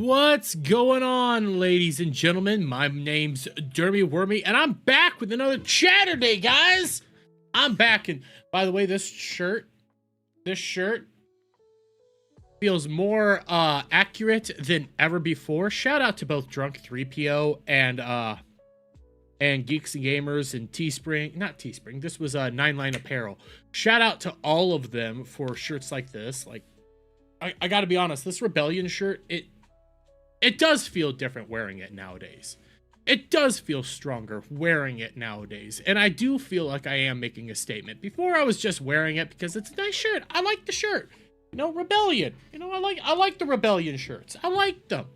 What's going on, ladies and gentlemen? My name's Dermy Wormy, and I'm back with another Chaturday, guys. I'm back, and by the way, this shirt feels more accurate than ever before. Shout out to both Drunk 3PO and Geeks and Gamers and Teespring. Not Teespring. This was 9line Apparel. Shout out to all of them for shirts like this. Like, I got to be honest, this Rebellion shirt, it does feel different wearing it nowadays. It does feel stronger wearing it nowadays. And I do feel like I am making a statement. Before I was just wearing it because it's a nice shirt. I like the shirt. You know, Rebellion. You know, I like the Rebellion shirts. I like them.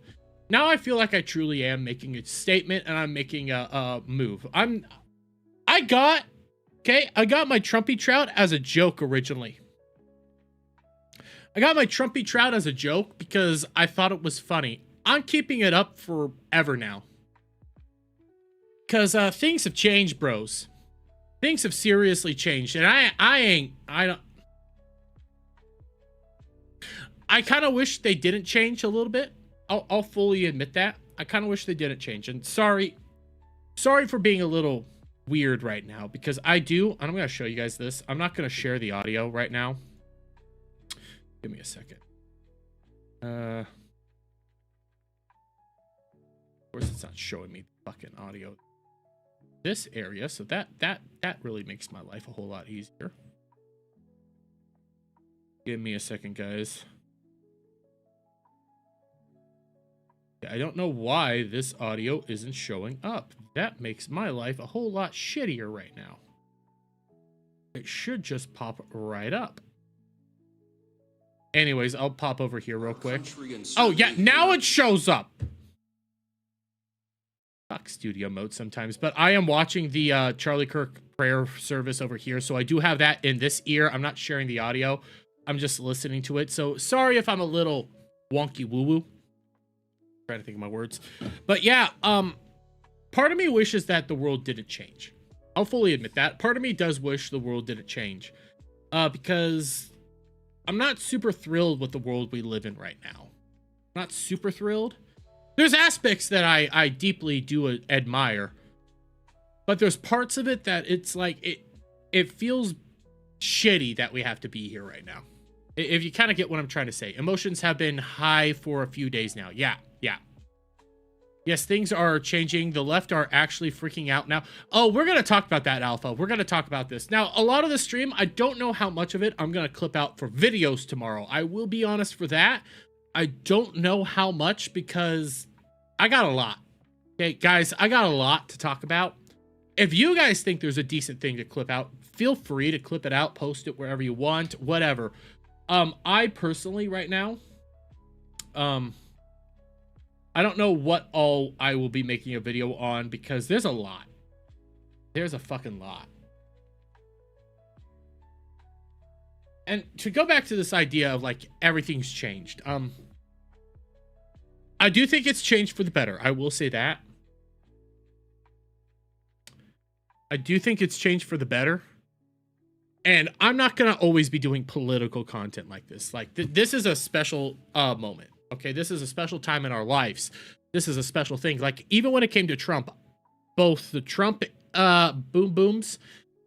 Now I feel like I truly am making a statement and I'm making a move. I got my Trumpy Trout as a joke originally. I got my Trumpy Trout as a joke because I thought it was funny. I'm keeping it up forever now. Because things have changed, bros. Things have seriously changed. And I kind of wish they didn't change a little bit. I'll fully admit that. I kind of wish they didn't change. And sorry for being a little weird right now. Because and I'm going to show you guys this. I'm not going to share the audio right now. Give me a second. Of course, it's not showing me the fucking audio. This area, so that really makes my life a whole lot easier. Give me a second, guys. I don't know why this audio isn't showing up. That makes my life a whole lot shittier right now. It should just pop right up. Anyways, I'll pop over here real quick. Oh, yeah, now it shows up. Fuck studio mode sometimes, but I am watching the Charlie Kirk prayer service over here, so I do have that in this ear. I'm not sharing the audio. I'm just listening to it, so sorry if I'm a little wonky woo-woo. Trying to think of my words. But yeah, part of me wishes that the world didn't change. I'll fully admit that. Part of me does wish the world didn't change. Because I'm not super thrilled with the world we live in right now. Not super thrilled. There's aspects that I deeply do admire. But there's parts of it that it's like, it feels shitty that we have to be here right now. If you kind of get what I'm trying to say. Emotions have been high for a few days now. Yeah. Yes, things are changing. The left are actually freaking out now. Oh, we're going to talk about that, Alpha. We're going to talk about this. Now, a lot of the stream, I don't know how much of it I'm going to clip out for videos tomorrow. I will be honest for that. I don't know how much because I got a lot. Okay, guys, I got a lot to talk about. If you guys think there's a decent thing to clip out, feel free to clip it out, post it wherever you want, whatever. I personally right now, I don't know what all I will be making a video on because there's a lot. There's a fucking lot. And to go back to this idea of like everything's changed. I do think it's changed for the better. I will say that. I do think it's changed for the better. And I'm not going to always be doing political content like this. Like this is a special moment. Okay, this is a special time in our lives. This is a special thing. Like, even when it came to Trump, both the Trump boom booms,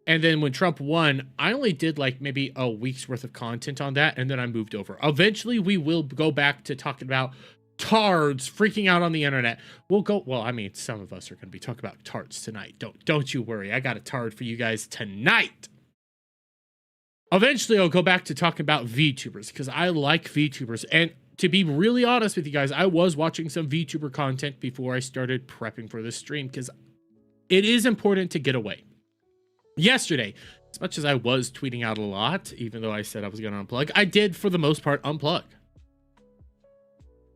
and then when Trump won, I only did like maybe a week's worth of content on that, and then I moved over. Eventually, we will go back to talking about tards freaking out on the internet. We'll go, well, I mean, some of us are going to be talking about tards tonight. Don't you worry. I got a tard for you guys tonight. Eventually, I'll go back to talking about VTubers, because I like VTubers, and to be really honest with you guys, I was watching some VTuber content before I started prepping for this stream because it is important to get away. Yesterday, as much as I was tweeting out a lot, even though I said I was going to unplug, I did, for the most part, unplug.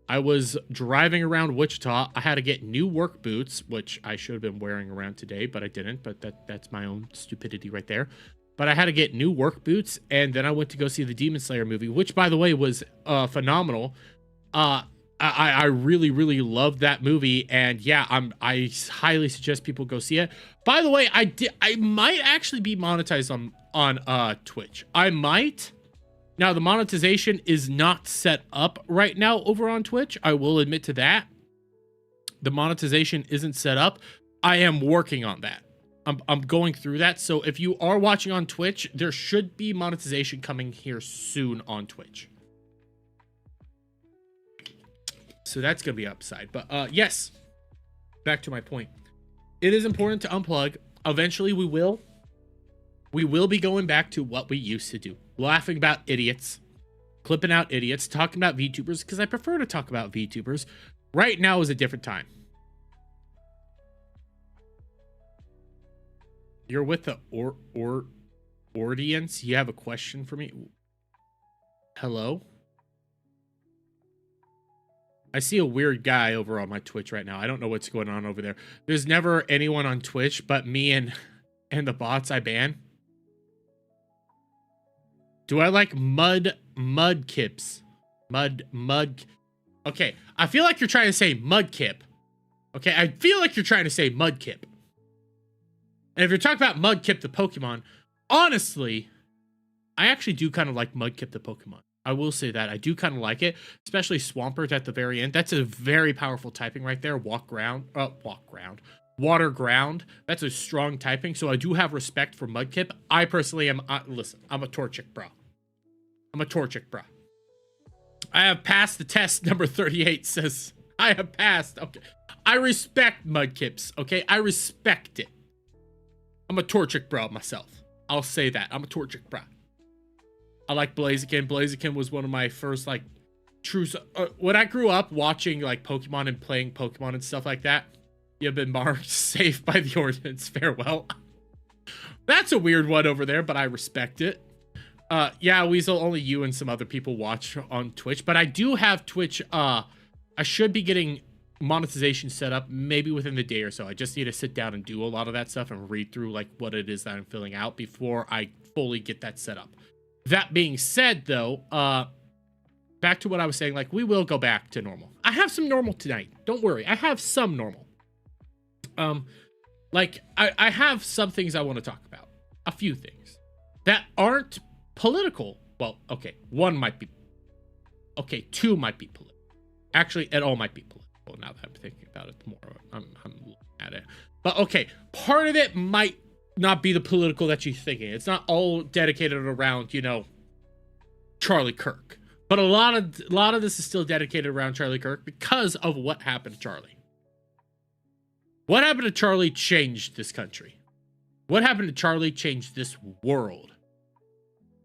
I was driving around Wichita. I had to get new work boots, which I should have been wearing around today, but I didn't. But that's my own stupidity right there. But I had to get new work boots, and then I went to go see the Demon Slayer movie, which, by the way, was phenomenal. I really, really loved that movie, and yeah, I highly suggest people go see it. By the way, I might actually be monetized on Twitch. I might. Now, the monetization is not set up right now over on Twitch. I will admit to that. The monetization isn't set up. I am working on that. I'm going through that. So if you are watching on Twitch, there should be monetization coming here soon on Twitch. So that's going to be upside. But yes, back to my point. It is important to unplug. Eventually we will. We will be going back to what we used to do. Laughing about idiots. Clipping out idiots. Talking about VTubers. Because I prefer to talk about VTubers. Right now is a different time. You're with the audience. You have a question for me? Hello? I see a weird guy over on my Twitch right now. I don't know what's going on over there. There's never anyone on Twitch but me and the bots I ban. Do I like mud kips? Mud. Okay, I feel like you're trying to say mudkip. Okay, I feel like you're trying to say mudkip. And if you're talking about Mudkip the Pokemon, honestly, I actually do kind of like Mudkip the Pokemon. I will say that. I do kind of like it, especially Swampert at the very end. That's a very powerful typing right there. Water ground. That's a strong typing, so I do have respect for Mudkip. I personally am, listen, I'm a Torchic, bro. I have passed the test. Number 38 says, I have passed. Okay. I respect Mudkips, okay? I respect it. I'm a Torchic bro myself. I'll say that. I'm a Torchic bro. I like Blaziken. Blaziken was one of my first, like, true... when I grew up watching, like, Pokemon and playing Pokemon and stuff like that, you've been marked safe by the ordinance. Farewell. That's a weird one over there, but I respect it. Yeah, Weasel, only you and some other people watch on Twitch, but I do have Twitch. I should be getting monetization set up maybe within the day or so. I just need to sit down and do a lot of that stuff and read through like what it is that I'm filling out before I fully get that set up. That being said, though, back to what I was saying, like, we will go back to normal. I have some normal tonight. Don't worry. I have some normal. Like, I have some things I want to talk about. A few things that aren't political. Well, okay, one might be. Okay, two might be political. Actually, it all might be political now that I'm thinking about it more. I'm looking at it. But okay, part of it might not be the political that you're thinking. It's not all dedicated around, you know, Charlie Kirk. But a lot of this is still dedicated around Charlie Kirk because of what happened to Charlie. What happened to Charlie changed this country. What happened to Charlie changed this world.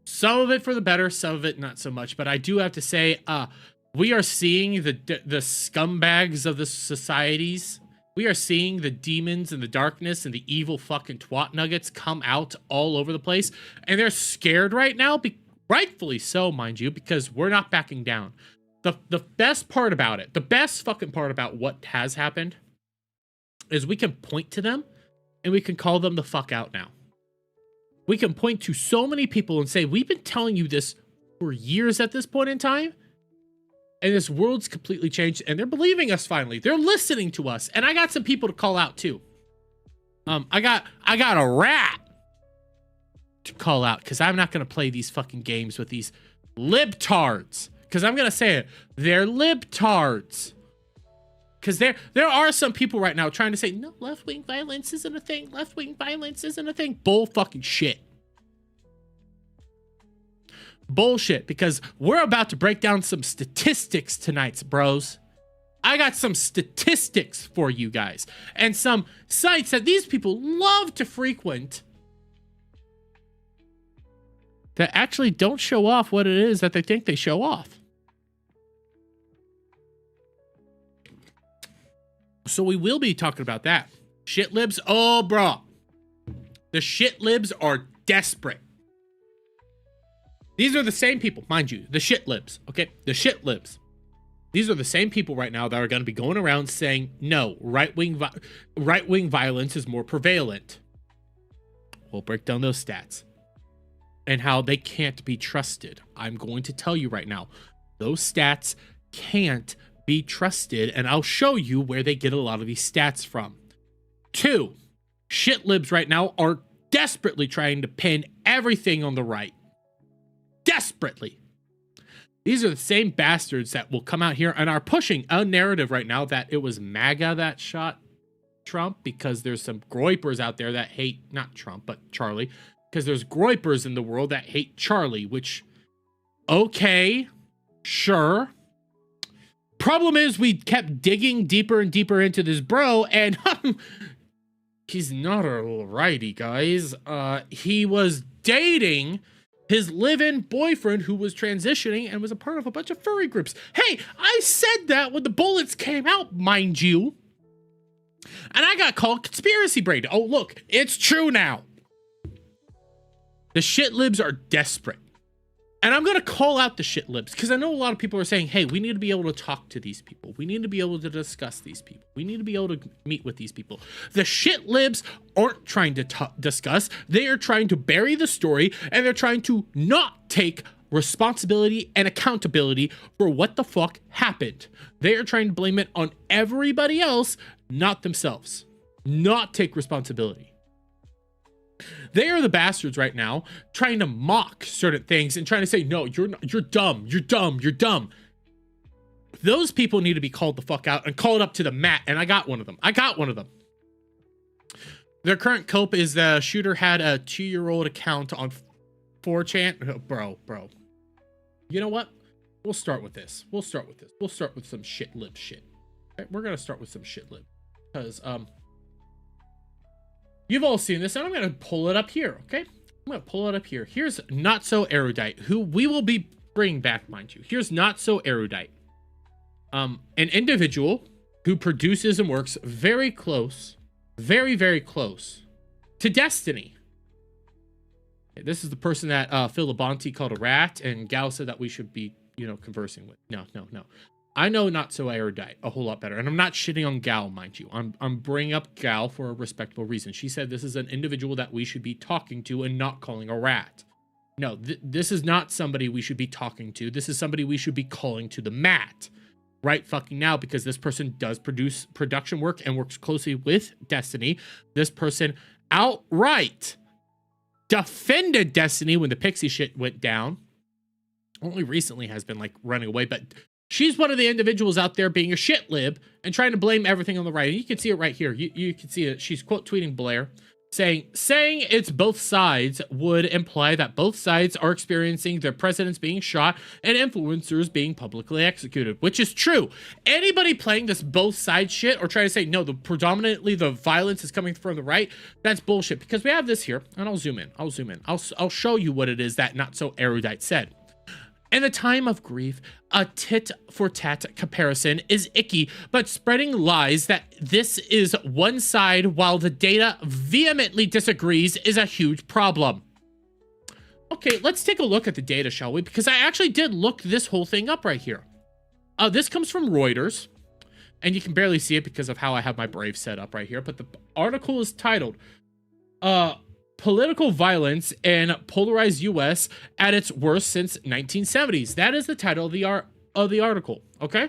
Some of it for the better, some of it not so much. But I do have to say, we are seeing the scumbags of the societies. We are seeing the demons and the darkness and the evil fucking twat nuggets come out all over the place. And they're scared right now, rightfully so, mind you, because we're not backing down. The best part about it, the best fucking part about what has happened is we can point to them and we can call them the fuck out now. We can point to so many people and say, we've been telling you this for years at this point in time. And this world's completely changed, and they're believing us finally. They're listening to us, and I got some people to call out too. I got a rat to call out because I'm not gonna play these fucking games with these libtards. Because I'm gonna say it, they're libtards. Because there are some people right now trying to say, no, left-wing violence isn't a thing. Left-wing violence isn't a thing. Bull fucking shit. Bullshit, because we're about to break down some statistics tonight, bros. I got some statistics for you guys and some sites that these people love to frequent that actually don't show off what it is that they think they show off. So we will be talking about that. Shit libs, oh bro. The shit libs are desperate. These are the same people, mind you, the shit libs, okay? The shit libs. These are the same people right now that are going to be going around saying, no, right-wing violence is more prevalent. We'll break down those stats and how they can't be trusted. I'm going to tell you right now, those stats can't be trusted, and I'll show you where they get a lot of these stats from. 2, shit libs right now are desperately trying to pin everything on the right. desperately. These are the same bastards that will come out here and are pushing a narrative right now that it was MAGA that shot Trump, because there's some groypers out there that hate, not Trump, but Charlie, because there's groypers in the world that hate Charlie, which, okay, sure. Problem is, we kept digging deeper and deeper into this bro, and he's not a righty, guys. He was dating his live-in boyfriend who was transitioning and was a part of a bunch of furry groups. Hey, I said that when the bullets came out, mind you. And I got called conspiracy brain. Oh, look, it's true now. The shit libs are desperate. And I'm going to call out the shit libs because I know a lot of people are saying, hey, we need to be able to talk to these people. We need to be able to discuss these people. We need to be able to meet with these people. The shit libs aren't trying to discuss. They are trying to bury the story, and they're trying to not take responsibility and accountability for what the fuck happened. They are trying to blame it on everybody else, not themselves. Not take responsibility. They are the bastards right now trying to mock certain things and trying to say, no, you're dumb, you're dumb, you're dumb. Those people need to be called the fuck out and called up to the mat. And I got one of them. Their current cope is the shooter had a 2-year-old account on 4chan. Oh, bro. You know what? We'll start with this. We'll start with some shit lib shit. Okay? We're going to start with some shit lib. Because, you've all seen this, and I'm going to pull it up here, okay? I'm going to pull it up here. Here's Not So Erudite, who we will be bringing back, mind you. Here's Not So Erudite. An individual who produces and works very close, very, very close to Destiny. Okay, this is the person that Phil Labonte called a rat, and Gal said that we should be, conversing with. No. I know Not So Erudite a whole lot better, and I'm not shitting on Gal, mind you. I'm bringing up Gal for a respectable reason. She said this is an individual that we should be talking to and not calling a rat. No, this is not somebody we should be talking to. This is somebody we should be calling to the mat right fucking now, because this person does produce production work and works closely with Destiny. This person outright defended Destiny when the Pixie shit went down. Only recently has been running away, but she's one of the individuals out there being a shit lib and trying to blame everything on the right. And you can see it right here. You can see it. She's quote tweeting Blair saying it's both sides would imply that both sides are experiencing their presidents being shot and influencers being publicly executed, which is true. Anybody playing this both sides shit or trying to say, no, predominantly the violence is coming from the right, that's bullshit, because we have this here, and I'll zoom in. I'll show you what it is that Not So Erudite said. In the time of grief, a tit-for-tat comparison is icky, but spreading lies that this is one side while the data vehemently disagrees is a huge problem. Okay, let's take a look at the data, shall we? Because I actually did look this whole thing up right here. This comes from Reuters, and you can barely see it because of how I have my Brave set up right here, but the article is titled, Political Violence in Polarized U.S. at its worst since 1970s. That is the title of the article, okay?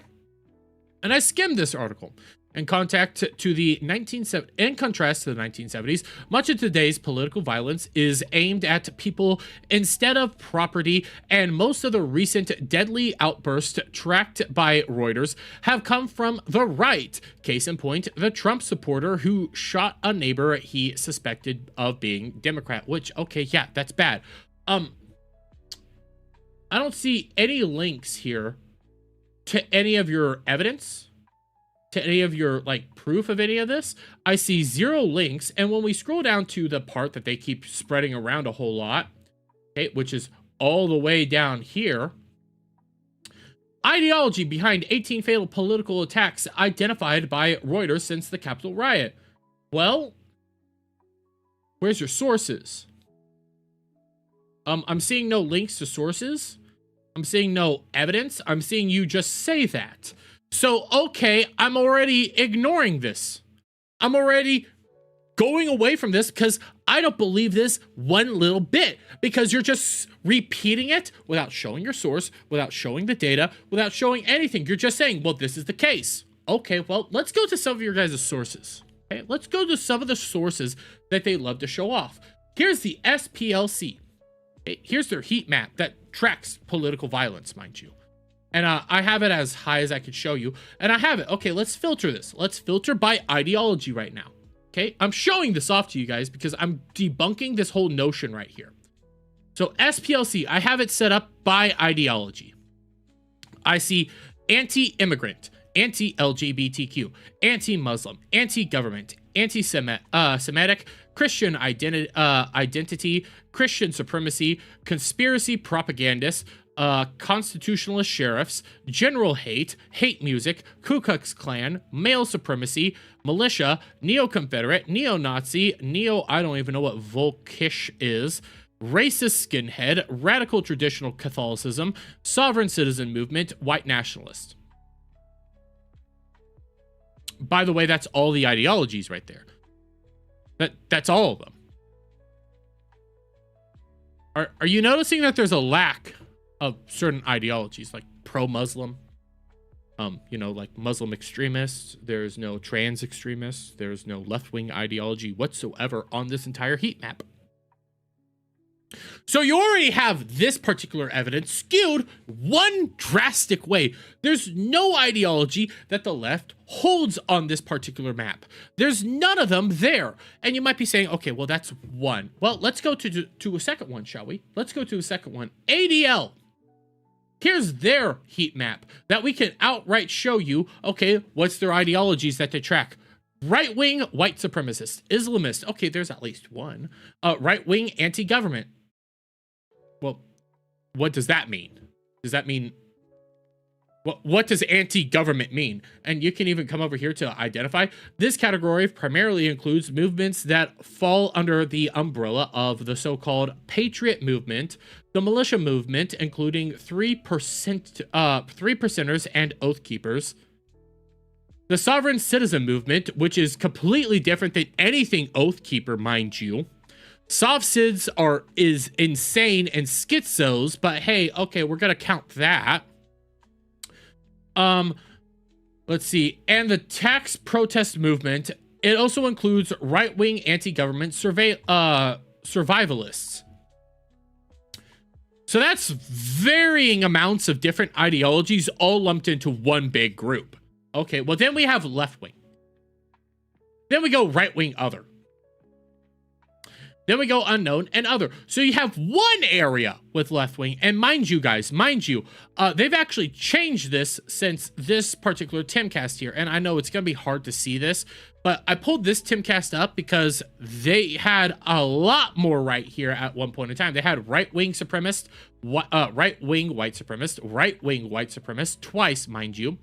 And I skimmed this article. In contrast to the 1970s, much of today's political violence is aimed at people instead of property, and most of the recent deadly outbursts tracked by Reuters have come from the right. Case in point, the Trump supporter who shot a neighbor he suspected of being Democrat, which, okay, yeah, that's bad. I don't see any links here to any of your evidence, to any of your proof of any of this. I see 0 links, and when we scroll down to the part that they keep spreading around a whole lot, okay, which is all the way down here, ideology behind 18 fatal political attacks identified by Reuters since the Capitol riot. Well, where's your sources? I'm seeing no links to sources. I'm seeing no evidence. I'm seeing you just say that. So, okay, I'm already ignoring this. I'm already going away from this because I don't believe this one little bit, because you're just repeating it without showing your source, without showing the data, without showing anything. You're just saying, well, this is the case. Okay, well, let's go to some of your guys' sources. Okay, let's go to some of the sources that they love to show off. Here's the SPLC. Okay, here's their heat map that tracks political violence, mind you. And I have it as high as I could show you. And I have it. Okay, let's filter this. Let's filter by ideology right now. Okay, I'm showing this off to you guys because I'm debunking this whole notion right here. So SPLC, I have it set up by ideology. I see anti-immigrant, anti-LGBTQ, anti-Muslim, anti-government, anti-Semitic, Christian identity, Christian supremacy, conspiracy propagandists, constitutionalist sheriffs, general hate, hate music, Ku Klux Klan, male supremacy, militia, neo-Confederate, neo-Nazi, I don't even know what Volkish is, racist skinhead, radical traditional Catholicism, sovereign citizen movement, white nationalist. By the way, that's all the ideologies right there. That's all of them. Are you noticing that there's a lack of certain ideologies, like pro-Muslim, like Muslim extremists? There's no trans extremists. There's no left-wing ideology whatsoever on this entire heat map. So you already have this particular evidence skewed one drastic way. There's no ideology that the left holds on this particular map. There's none of them there. And you might be saying, okay, well, that's one. Well, let's go to a second one, shall we? Let's go to a second one. ADL. Here's their heat map that we can outright show you, okay, what's their ideologies that they track. Right-wing white supremacist, Islamist. Okay, there's at least one. Right-wing anti-government. Well, what does that mean? Does that mean... What does anti-government mean? And you can even come over here to identify. This category primarily includes movements that fall under the umbrella of the so-called Patriot Movement, the militia movement, including 3%ers and Oath Keepers, the Sovereign Citizen Movement, which is completely different than anything Oath Keeper, mind you. Soft Cids is insane and schizos, but hey, okay, we're gonna count that. Let's see, and the tax protest movement. It also includes right-wing anti-government survivalists. So that's varying amounts of different ideologies all lumped into one big group. Okay, well then we have left-wing. Then we go right-wing other. Then we go unknown and other. So you have one area with left wing. And mind you, guys, they've actually changed this since this particular Timcast here. And I know it's going to be hard to see this, but I pulled this Timcast up because they had a lot more right here at one point in time. They had right-wing supremacist, right-wing white supremacist, right-wing white supremacist twice, mind you,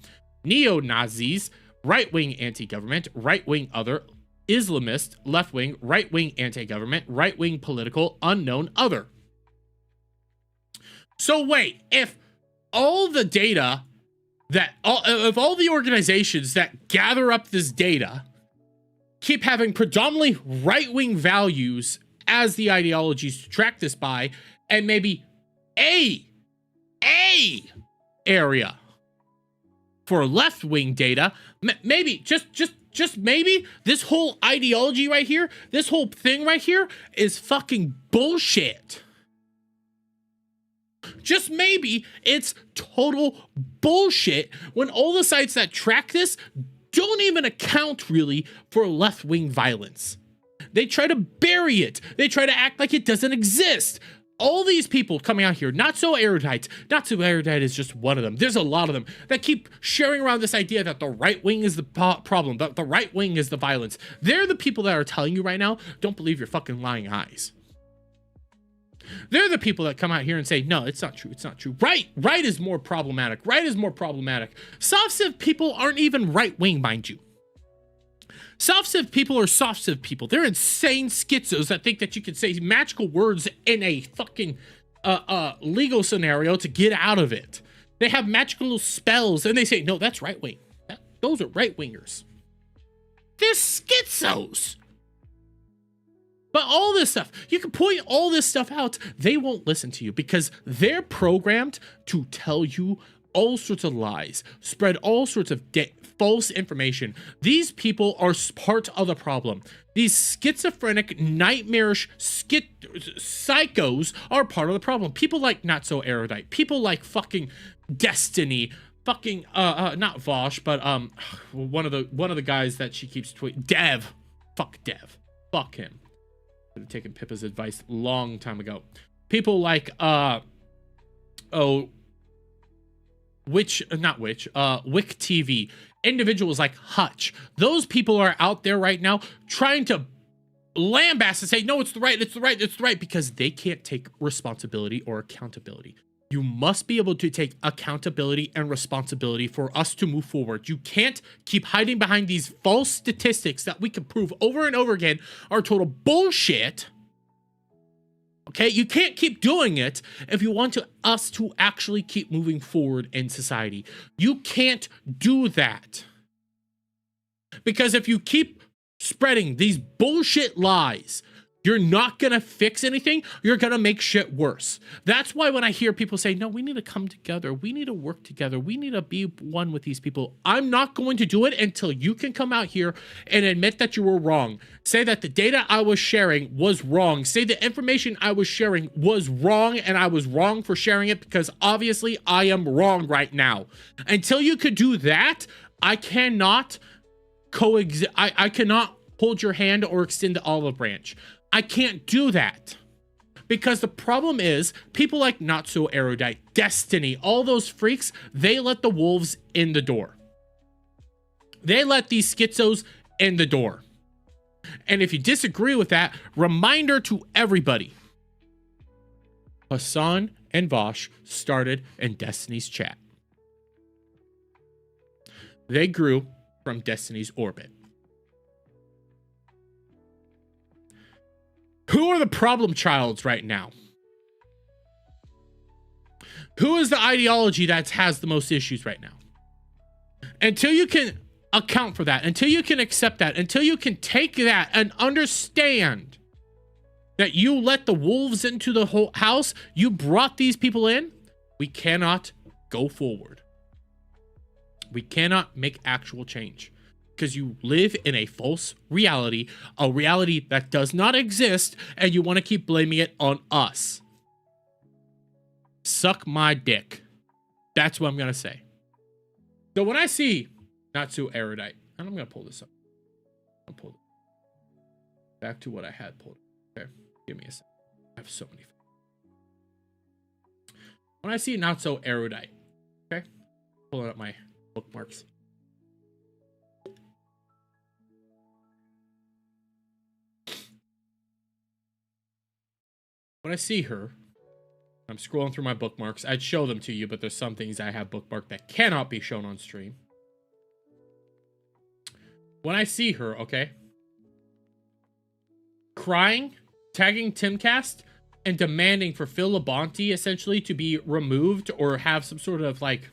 neo-Nazis, right-wing anti-government, right-wing other, Islamist, left-wing, right-wing anti-government, right-wing political, unknown, other. So wait, if all the data if all the organizations that gather up this data keep having predominantly right-wing values as the ideologies to track this by, and maybe a area for left-wing data, maybe just maybe this whole ideology right here, this whole thing right here is fucking bullshit. Just maybe it's total bullshit when all the sites that track this don't even account really for left-wing violence. They try to bury it. They try to act like it doesn't exist. All these people coming out here, not so erudite is just one of them. There's a lot of them that keep sharing around this idea that the right wing is the problem, that the right wing is the violence. They're the people that are telling you right now, don't believe your fucking lying eyes. They're the people that come out here and say, no, it's not true, it's not true. Right is more problematic. Right is more problematic. Soft civ people aren't even right wing, mind you. Soft civ people are soft civ people. They're insane schizos that think that you can say magical words in a fucking legal scenario to get out of it. They have magical spells and they say, no, that's right wing. Those are right wingers. They're schizos. But all this stuff, you can point all this stuff out. They won't listen to you because they're programmed to tell you all sorts of lies, spread all sorts of false information. These people are part of the problem. These schizophrenic, nightmarish psychos are part of the problem. People like Not So Erudite, people like fucking Destiny, fucking not Vosh, but one of the guys that she keeps tweeting, Dev. Fuck Dev. Fuck him. Should have taken Pippa's advice long time ago. People like Wick TV, individuals like Hutch. Those people are out there right now trying to lambast and say, no, it's the right, because they can't take responsibility or accountability. You must be able to take accountability and responsibility for us to move forward. You can't keep hiding behind these false statistics that we can prove over and over again are total bullshit. Okay, you can't keep doing it if you want us to actually keep moving forward in society. You can't do that. Because if you keep spreading these bullshit lies, you're not gonna fix anything. You're gonna make shit worse. That's why when I hear people say, no, we need to come together. We need to work together. We need to be one with these people. I'm not going to do it until you can come out here and admit that you were wrong. Say that the data I was sharing was wrong. Say the information I was sharing was wrong and I was wrong for sharing it because obviously I am wrong right now. Until you could do that, I cannot coexist. I cannot hold your hand or extend the olive branch. I can't do that because the problem is people like Not So Erudite, Destiny, all those freaks, they let the wolves in the door. They let these schizos in the door. And if you disagree with that, reminder to everybody, Hassan and Vosh started in Destiny's chat. They grew from Destiny's orbit. Who are the problem childs right now? Who is the ideology that has the most issues right now? Until you can account for that, until you can accept that, until you can take that and understand that you let the wolves into the whole house, you brought these people in, we cannot go forward. We cannot make actual change. Because you live in a false reality, a reality that does not exist, and you want to keep blaming it on us. Suck my dick. That's what I'm going to say. So when I see Not So Erudite, and I'm going to pull this up. I'll pull it back to what I had pulled. Okay, give me a second. I have so many. When I see Not So Erudite, okay, pulling up my bookmarks. When I see her, I'm scrolling through my bookmarks. I'd show them to you, but there's some things I have bookmarked that cannot be shown on stream. When I see her, okay, crying, tagging Timcast, and demanding for Phil Labonte essentially to be removed or have some sort of like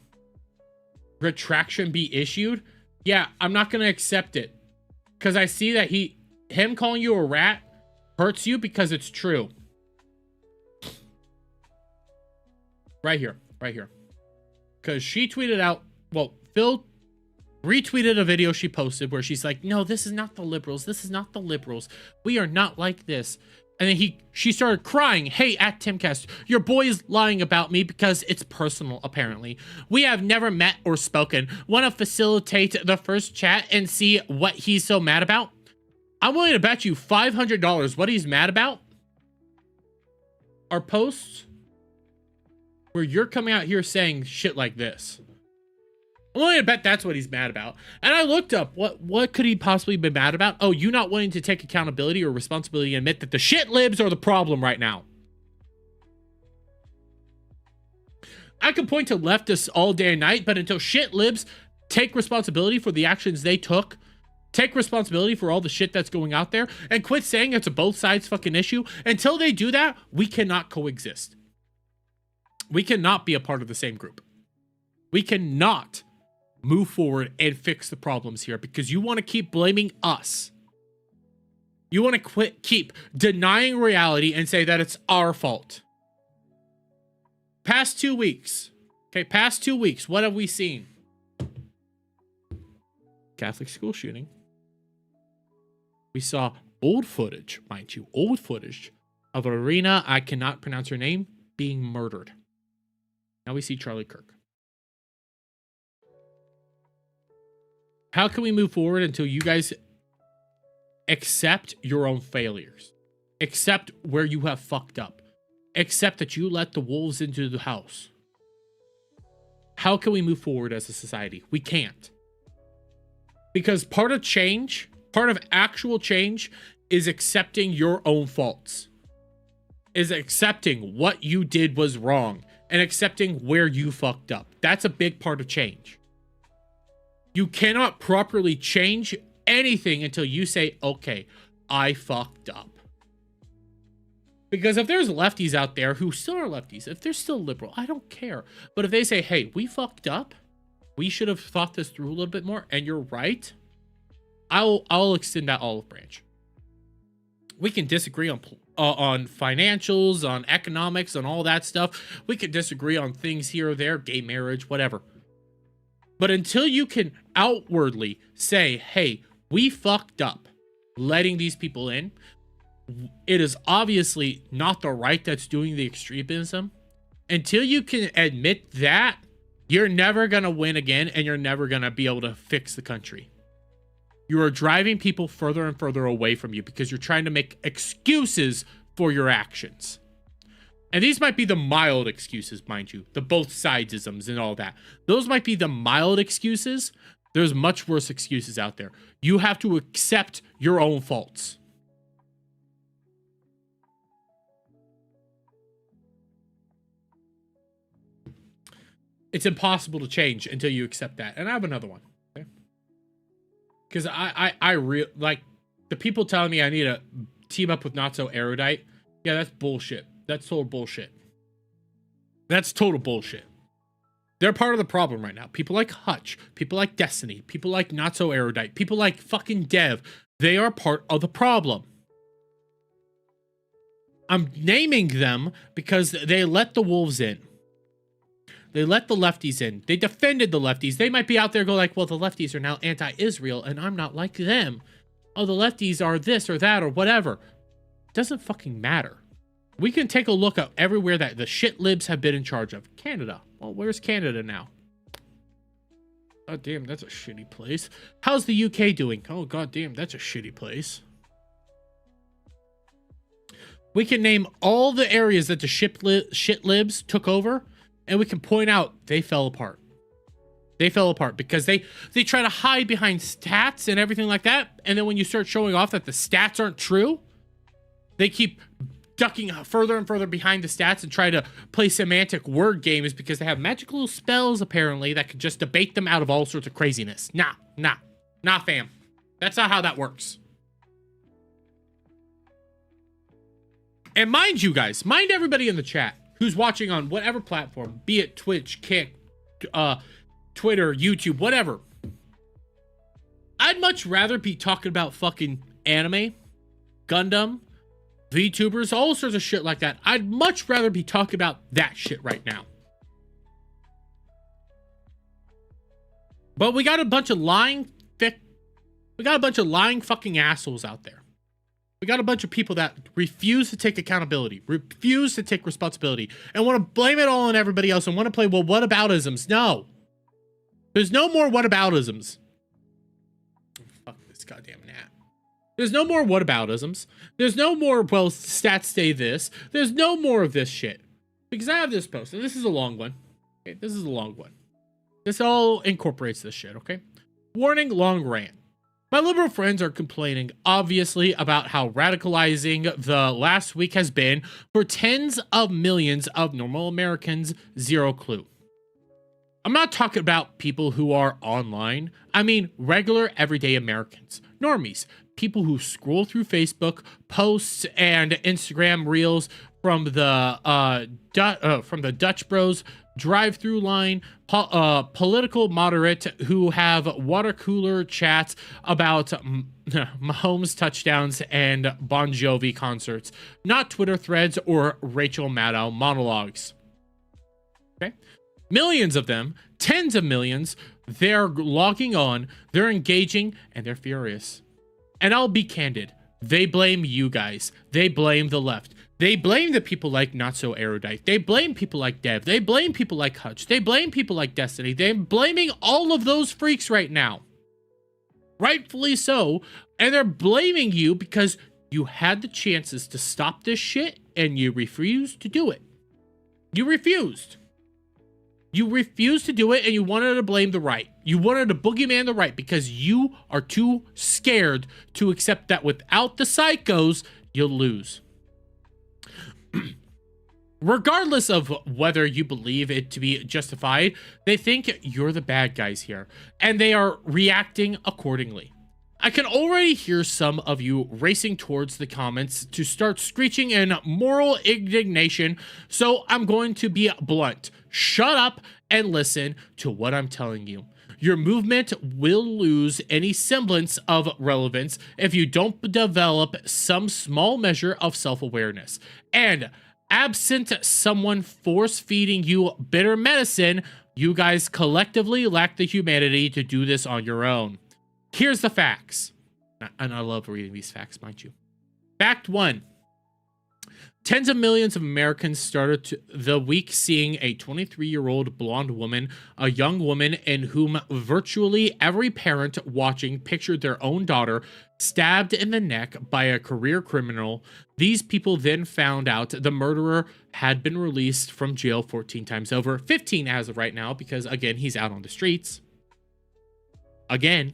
retraction be issued, yeah, I'm not gonna accept it because I see that him calling you a rat hurts you because it's true. Right here. Because she tweeted out, well, Phil retweeted a video she posted where she's like, no, this is not the liberals. This is not the liberals. We are not like this. And then she started crying. Hey, at Timcast, your boy is lying about me because it's personal, apparently. We have never met or spoken. Want to facilitate the first chat and see what he's so mad about? I'm willing to bet you $500 what he's mad about are posts where you're coming out here saying shit like this. I'm willing to bet that's what he's mad about. And I looked up what could he possibly be mad about? Oh, you not wanting to take accountability or responsibility and admit that the shit libs are the problem right now. I could point to leftists all day and night, but until shit libs take responsibility for the actions they took, take responsibility for all the shit that's going out there, and quit saying it's a both sides fucking issue, until they do that, we cannot coexist. We cannot be a part of the same group. We cannot move forward and fix the problems here because you want to keep blaming us. You want to keep denying reality and say that it's our fault. Past 2 weeks, Okay, past 2 weeks, what have we seen? Catholic school shooting. We saw old footage, mind you, old footage of Irina, I cannot pronounce her name, being murdered. Now we see Charlie Kirk. How can we move forward until you guys accept your own failures? Accept where you have fucked up. Accept that you let the wolves into the house. How can we move forward as a society? We can't. Because part of change, part of actual change, is accepting your own faults. Is accepting what you did was wrong and accepting where you fucked up. That's a big part of change. You cannot properly change anything until you say, okay, I fucked up. Because if there's lefties out there who still are lefties, if they're still liberal, I don't care. But if they say, hey, we fucked up, we should have thought this through a little bit more, and you're right, I'll extend that olive branch. We can disagree on financials, on economics, on all that stuff. We can disagree on things here or there, gay marriage, whatever. But until you can outwardly say, hey, we fucked up letting these people in, it is obviously not the right that's doing the extremism. Until you can admit that, you're never going to win again, and you're never going to be able to fix the country. You are driving people further and further away from you because you're trying to make excuses for your actions. And these might be the mild excuses, mind you, the both sidesisms and all that. Those might be the mild excuses. There's much worse excuses out there. You have to accept your own faults. It's impossible to change until you accept that. And I have another one. Okay? Because I like the people telling me I need to team up with Not So Erudite. Yeah, that's bullshit. That's total bullshit. That's total bullshit. They're part of the problem right now. People like Hutch, people like Destiny, people like Not So Erudite, people like fucking Dev. They are part of the problem. I'm naming them because they let the wolves in. They let the lefties in. They defended the lefties. They might be out there go like, well, the lefties are now anti-Israel and I'm not like them. Oh, the lefties are this or that or whatever. It doesn't fucking matter. We can take a look at everywhere that the shit libs have been in charge of. Canada. Well, where's Canada now? Oh, damn, that's a shitty place. How's the UK doing? Oh, god damn, that's a shitty place. We can name all the areas that the shit libs took over, and we can point out they fell apart. They fell apart because they try to hide behind stats and everything like that, and then when you start showing off that the stats aren't true, they keep ducking further and further behind the stats and try to play semantic word games because they have magical spells, apparently, that could just debate them out of all sorts of craziness. Nah, fam. That's not how that works. And mind you guys, mind everybody in the chat who's watching on whatever platform, be it Twitch, Kick, Twitter, YouTube, whatever. I'd much rather be talking about fucking anime, Gundam, VTubers, all sorts of shit like that. I'd much rather be talking about that shit right now. But we got a bunch of lying fucking assholes out there. We got a bunch of people that refuse to take accountability, refuse to take responsibility, and want to blame it all on everybody else and want to play, well, whataboutisms. No. There's no more whataboutisms. Fuck this goddamn gnat. There's no more whataboutisms. There's no more, well, stats say this. There's no more of this shit. Because I have this post, and this is a long one. Okay, this is a long one. This all incorporates this shit, okay? Warning, long rant. My liberal friends are complaining, obviously, about how radicalizing the last week has been for tens of millions of normal Americans, zero clue. I'm not talking about people who are online. I mean regular, everyday Americans. Normies. People who scroll through Facebook posts and Instagram reels from the Dutch Bros drive-through line, political moderate who have water cooler chats about Mahomes touchdowns and Bon Jovi concerts, not Twitter threads or Rachel Maddow monologues. Okay, Millions of them, tens of millions, they're logging on, they're engaging, and they're furious. And I'll be candid. They blame you guys. They blame the left. They blame the people like Not So Erudite. They blame people like Dev. They blame people like Hutch. They blame people like Destiny. They're blaming all of those freaks right now. Rightfully so. And they're blaming you because you had the chances to stop this shit and you refused to do it. You refused. You refused to do it, and you wanted to blame the right. You wanted to boogeyman the right because you are too scared to accept that without the psychos, you'll lose. Regardless of whether you believe it to be justified, they think you're the bad guys here, and they are reacting accordingly. I can already hear some of you racing towards the comments to start screeching in moral indignation, so I'm going to be blunt. Shut up and listen to what I'm telling you. Your movement will lose any semblance of relevance if you don't develop some small measure of self-awareness. And absent someone force-feeding you bitter medicine, you guys collectively lack the humanity to do this on your own. Here's the facts. And I love reading these facts, mind you. Fact 1. Tens of millions of Americans started the week seeing a 23-year-old blonde woman, a young woman in whom virtually every parent watching pictured their own daughter stabbed in the neck by a career criminal. These people then found out the murderer had been released from jail 14 times over. 15 as of right now, because again, he's out on the streets. Again.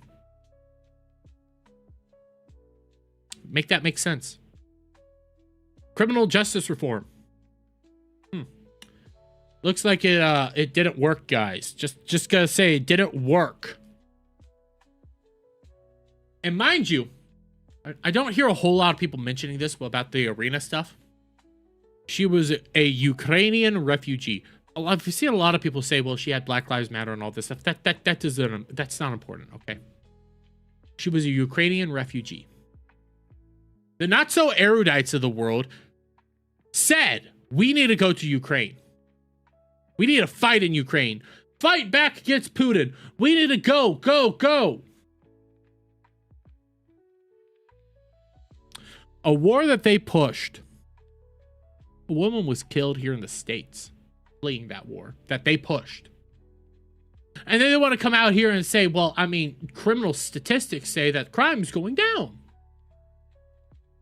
Make that make sense. Criminal justice reform. Looks like it didn't work, guys. Just gotta say, it didn't work. And mind you, I don't hear a whole lot of people mentioning this about the arena stuff. She was a Ukrainian refugee. I've seen a lot of people say, well, she had Black Lives Matter and all this stuff. That's not important, okay? She was a Ukrainian refugee. The not so erudites of the world said, we need to go to Ukraine. We need to fight in Ukraine. Fight back against Putin. We need to go, go, go. A war that they pushed. A woman was killed here in the States, fleeing that war that they pushed. And then they want to come out here and say, well, I mean, criminal statistics say that crime's going down.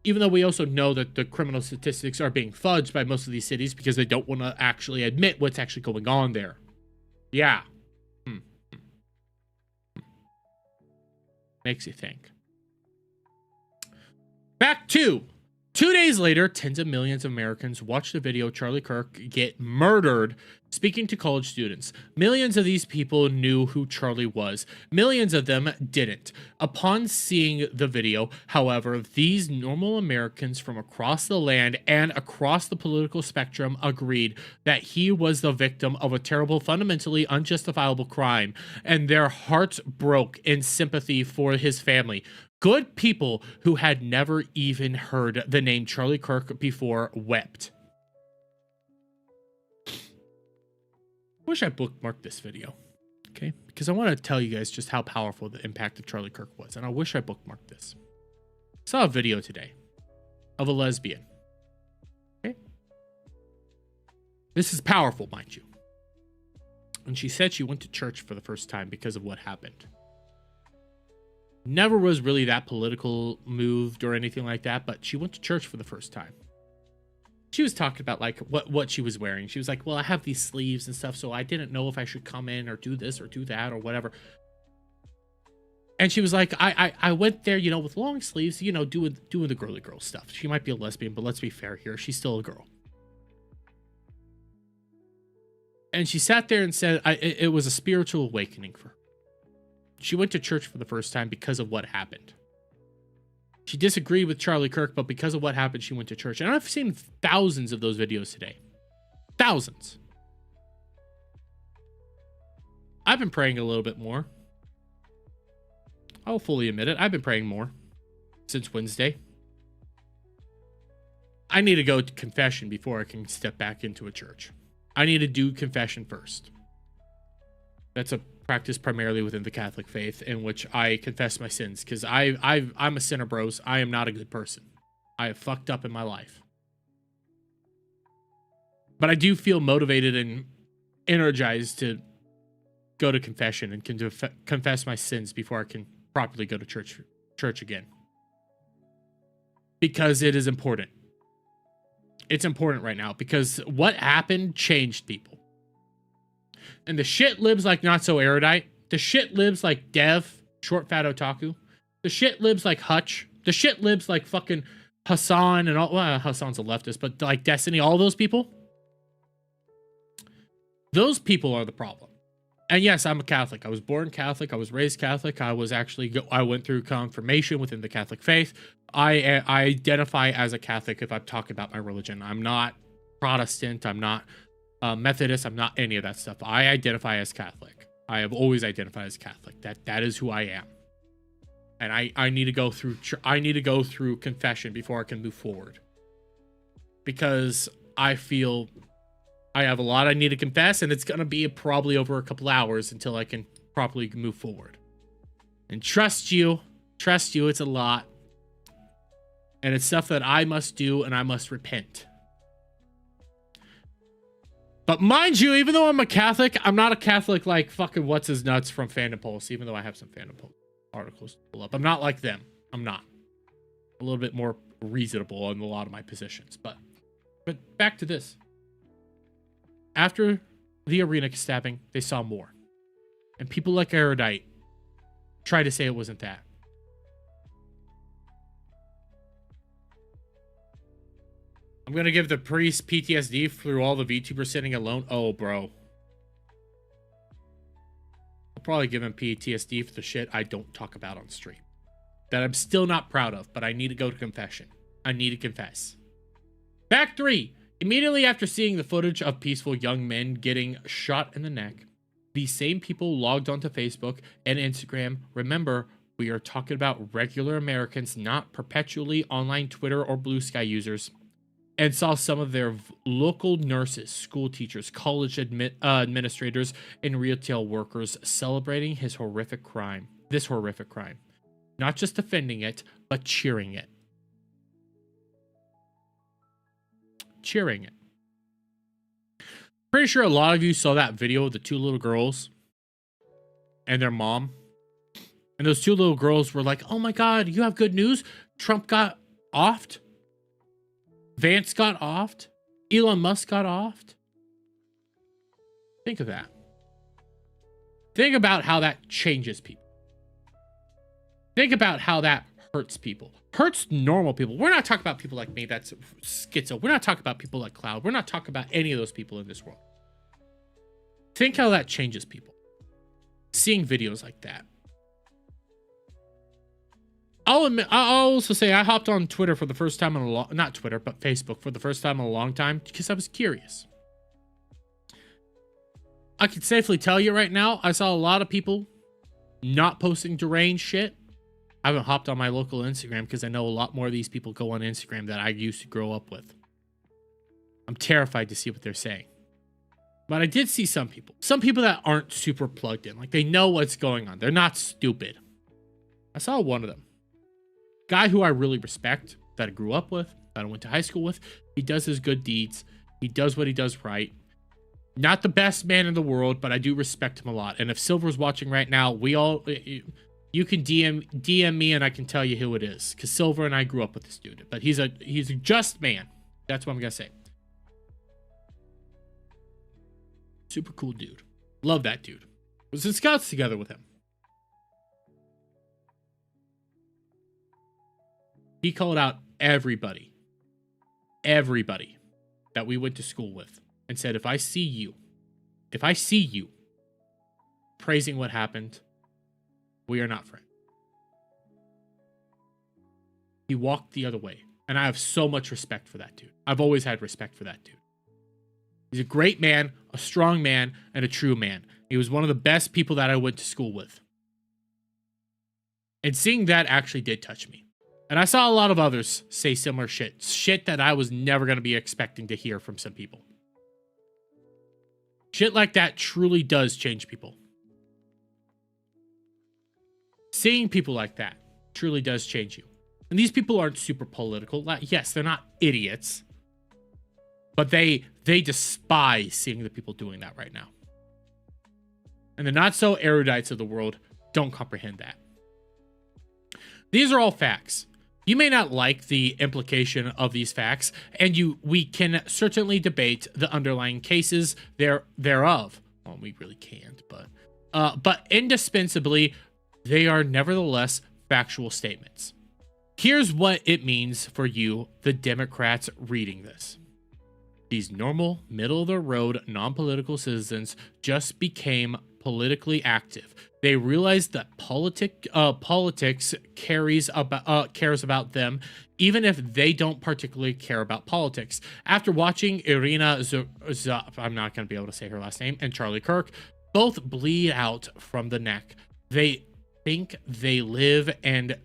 Even though we also know that the criminal statistics are being fudged by most of these cities because they don't want to actually admit what's actually going on there. Yeah. Makes you think. Fact 2. 2 days later, tens of millions of Americans watched the video Charlie Kirk get murdered speaking to college students. Millions of these people knew who Charlie was. Millions of them didn't. Upon seeing the video, however, these normal Americans from across the land and across the political spectrum agreed that he was the victim of a terrible, fundamentally unjustifiable crime, and their hearts broke in sympathy for his family. Good people who had never even heard the name Charlie Kirk before wept. Wish I bookmarked this video, okay? Because I want to tell you guys just how powerful the impact of Charlie Kirk was, and I wish I bookmarked this. I saw a video today of a lesbian, okay? This is powerful, mind you. And she said she went to church for the first time because of what happened. Never was really that political moved or anything like that, but she went to church for the first time. She was talking about like what she was wearing. She was like, well, I have these sleeves and stuff, so I didn't know if I should come in or do this or do that or whatever. And she was like, I went there, you know, with long sleeves, you know, doing the girly girl stuff. She might be a lesbian, but let's be fair here. She's still a girl. And she sat there and said it was a spiritual awakening for her. She went to church for the first time because of what happened. She disagreed with Charlie Kirk, but because of what happened, she went to church. And I've seen thousands of those videos today. Thousands. I've been praying a little bit more. I'll fully admit it. I've been praying more since Wednesday. I need to go to confession before I can step back into a church. I need to do confession first. That's a practice primarily within the Catholic faith, in which I confess my sins, because I'm a sinner, bros. I am not a good person. I have fucked up in my life. But I do feel motivated and energized to go to confession and confess my sins before I can properly go to church again. Because it is important. It's important right now, because what happened changed people. And the shit libs like Not So Erudite, the shit libs like Dev, Short Fat Otaku, the shit libs like Hutch, the shit libs like fucking Hassan and all, well, Hassan's a leftist, but like Destiny, all those people are the problem. And yes, I'm a Catholic. I was born Catholic. I was raised Catholic. I went through confirmation within the Catholic faith. I identify as a Catholic if I'm talking about my religion. I'm not Protestant. I'm not Methodist. I'm not any of that stuff. I identify as Catholic. I have always identified as Catholic. That is who I am. And I need to go through confession before I can move forward. Because I feel I have a lot I need to confess, and it's going to be probably over a couple hours until I can properly move forward. And trust you, it's a lot. And it's stuff that I must do, and I must repent. But mind you, even though I'm a Catholic, I'm not a Catholic like fucking What's His Nuts from Fandom Pulse, even though I have some Fandom Pulse articles to pull up. I'm not like them. I'm not. A little bit more reasonable in a lot of my positions. But back to this. After the arena stabbing, they saw more. And people like Erudite try to say it wasn't that. I'm going to give the priest PTSD through all the VTubers sitting alone. Oh, bro. I'll probably give him PTSD for the shit I don't talk about on stream. That I'm still not proud of, but I need to go to confession. I need to confess. Fact 3. Immediately after seeing the footage of peaceful young men getting shot in the neck, these same people logged onto Facebook and Instagram. Remember, we are talking about regular Americans, not perpetually online Twitter or Blue Sky users, and saw some of their local nurses, school teachers, college administrators, and retail workers celebrating this horrific crime. Not just defending it, but cheering it. Pretty sure a lot of you saw that video of the 2 little girls and their mom. And those 2 little girls were like, oh my God, you have good news? Trump got offed? Vance got offed? Elon Musk got offed? Think of that. Think about how that changes people. Think about how that hurts people. Hurts normal people. We're not talking about people like me that's schizo. We're not talking about people like Cloud. We're not talking about any of those people in this world. Think how that changes people. Seeing videos like that. I'll also say I hopped on Twitter for the first time in a long, not Twitter, but Facebook for the first time in a long time because I was curious. I can safely tell you right now, I saw a lot of people not posting deranged shit. I haven't hopped on my local Instagram because I know a lot more of these people go on Instagram that I used to grow up with. I'm terrified to see what they're saying. But I did see some people that aren't super plugged in. Like, they know what's going on. They're not stupid. I saw one of them. Guy who I really respect, that I grew up with, that I went to high school with. He does his good deeds. He does what he does right. Not the best man in the world, but I do respect him a lot. And if Silver's watching right now, you can DM me and I can tell you who it is. Because Silver and I grew up with this dude. But he's a just man. That's what I'm going to say. Super cool dude. Love that dude. Was in Scouts together with him. He called out everybody that we went to school with and said, if I see you praising what happened, we are not friends. He walked the other way. And I have so much respect for that dude. I've always had respect for that dude. He's a great man, a strong man, and a true man. He was one of the best people that I went to school with. And seeing that actually did touch me. And I saw a lot of others say similar shit. Shit that I was never going to be expecting to hear from some people. Shit like that truly does change people. Seeing people like that truly does change you. And these people aren't super political. Yes, they're not idiots, but they despise seeing the people doing that right now. And the not so erudites of the world don't comprehend that. These are all facts. You may not like the implication of these facts, and we can certainly debate the underlying cases thereof. Well, we really can't, but indispensably, they are nevertheless factual statements. Here's what it means for you, the Democrats reading this. These normal, middle-of-the-road, non-political citizens just became politically active. They realized that politics cares about them, even if they don't particularly care about politics. After watching Irina I'm not going to be able to say her last name, and Charlie Kirk both bleed out from the neck, they think they live and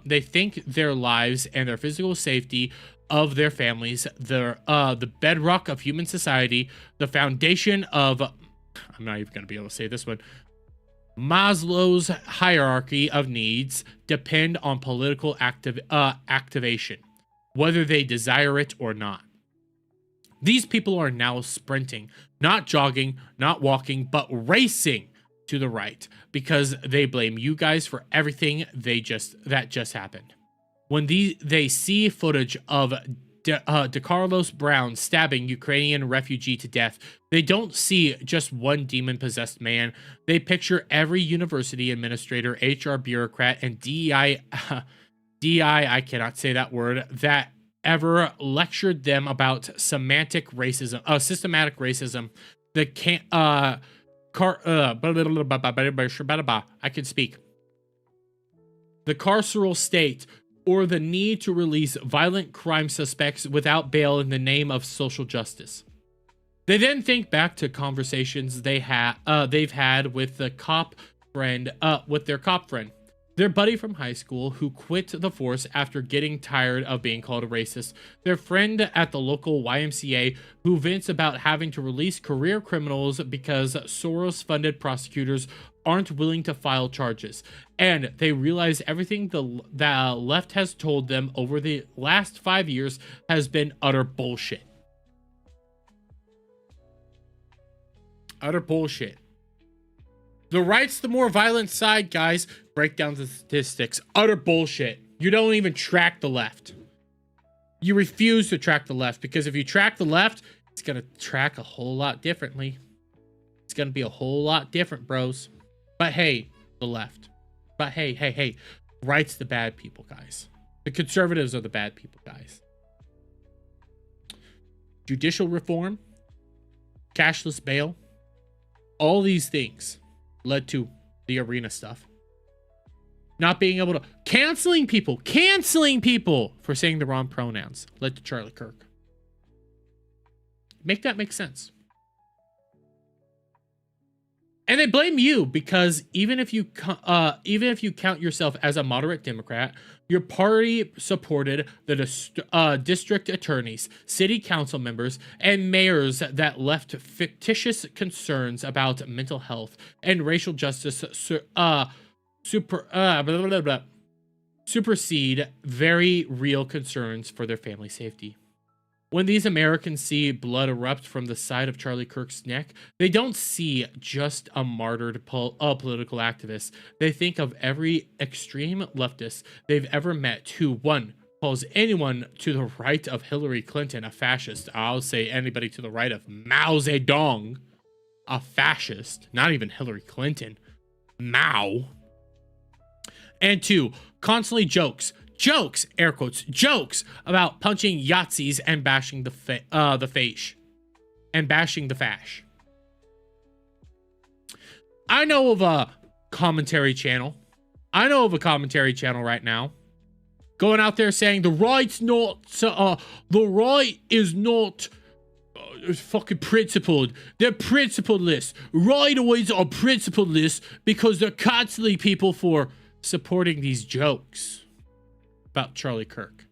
they think their lives and their physical safety of their families, the bedrock of human society, the foundation of, I'm not even going to be able to say this one, Maslow's hierarchy of needs, depend on political activation, whether they desire it or not. These people are now sprinting, not jogging, not walking, but racing to the right because they blame you guys for everything that just happened. When they see footage of DeCarlos Brown stabbing Ukrainian refugee to death, they don't see just one demon-possessed man. They picture every university administrator, HR bureaucrat, and DEI, I cannot say that word, that ever lectured them about systematic racism, that can't, I can speak. The carceral state, or the need to release violent crime suspects without bail in the name of social justice. They then think back to conversations they've had with their cop friend, their buddy from high school who quit the force after getting tired of being called a racist, their friend at the local YMCA who vents about having to release career criminals because Soros-funded prosecutors aren't willing to file charges, and they realize everything the left has told them over the last 5 years has been utter bullshit. Utter bullshit. The right's the more violent side, guys. Break down the statistics. Utter bullshit. You don't even track the left. You refuse to track the left, because if you track the left, it's going to track a whole lot differently. It's going to be a whole lot different, bros. But hey, the left. But hey. Right's the bad people, guys. The conservatives are the bad people, guys. Judicial reform, cashless bail, all these things led to the arena stuff. Not being able to... Canceling people for saying the wrong pronouns led to Charlie Kirk. Make that make sense. And they blame you because even if you count yourself as a moderate Democrat, your party supported the district attorneys, city council members, and mayors that left fictitious concerns about mental health and racial justice supersede very real concerns for their family safety. When these Americans see blood erupt from the side of Charlie Kirk's neck, they don't see just a martyred political activist. They think of every extreme leftist they've ever met who, one, calls anyone to the right of Hillary Clinton a fascist. I'll say anybody to the right of Mao Zedong a fascist. Not even Hillary Clinton. Mao. And two, constantly jokes, air quotes, jokes about punching Yahtzees and bashing the fash. I know of a commentary channel. Right now going out there saying the right is not fucking principled. They're principleless. Right-of-ways are principleless because they're constantly people for supporting these jokes about Charlie Kirk,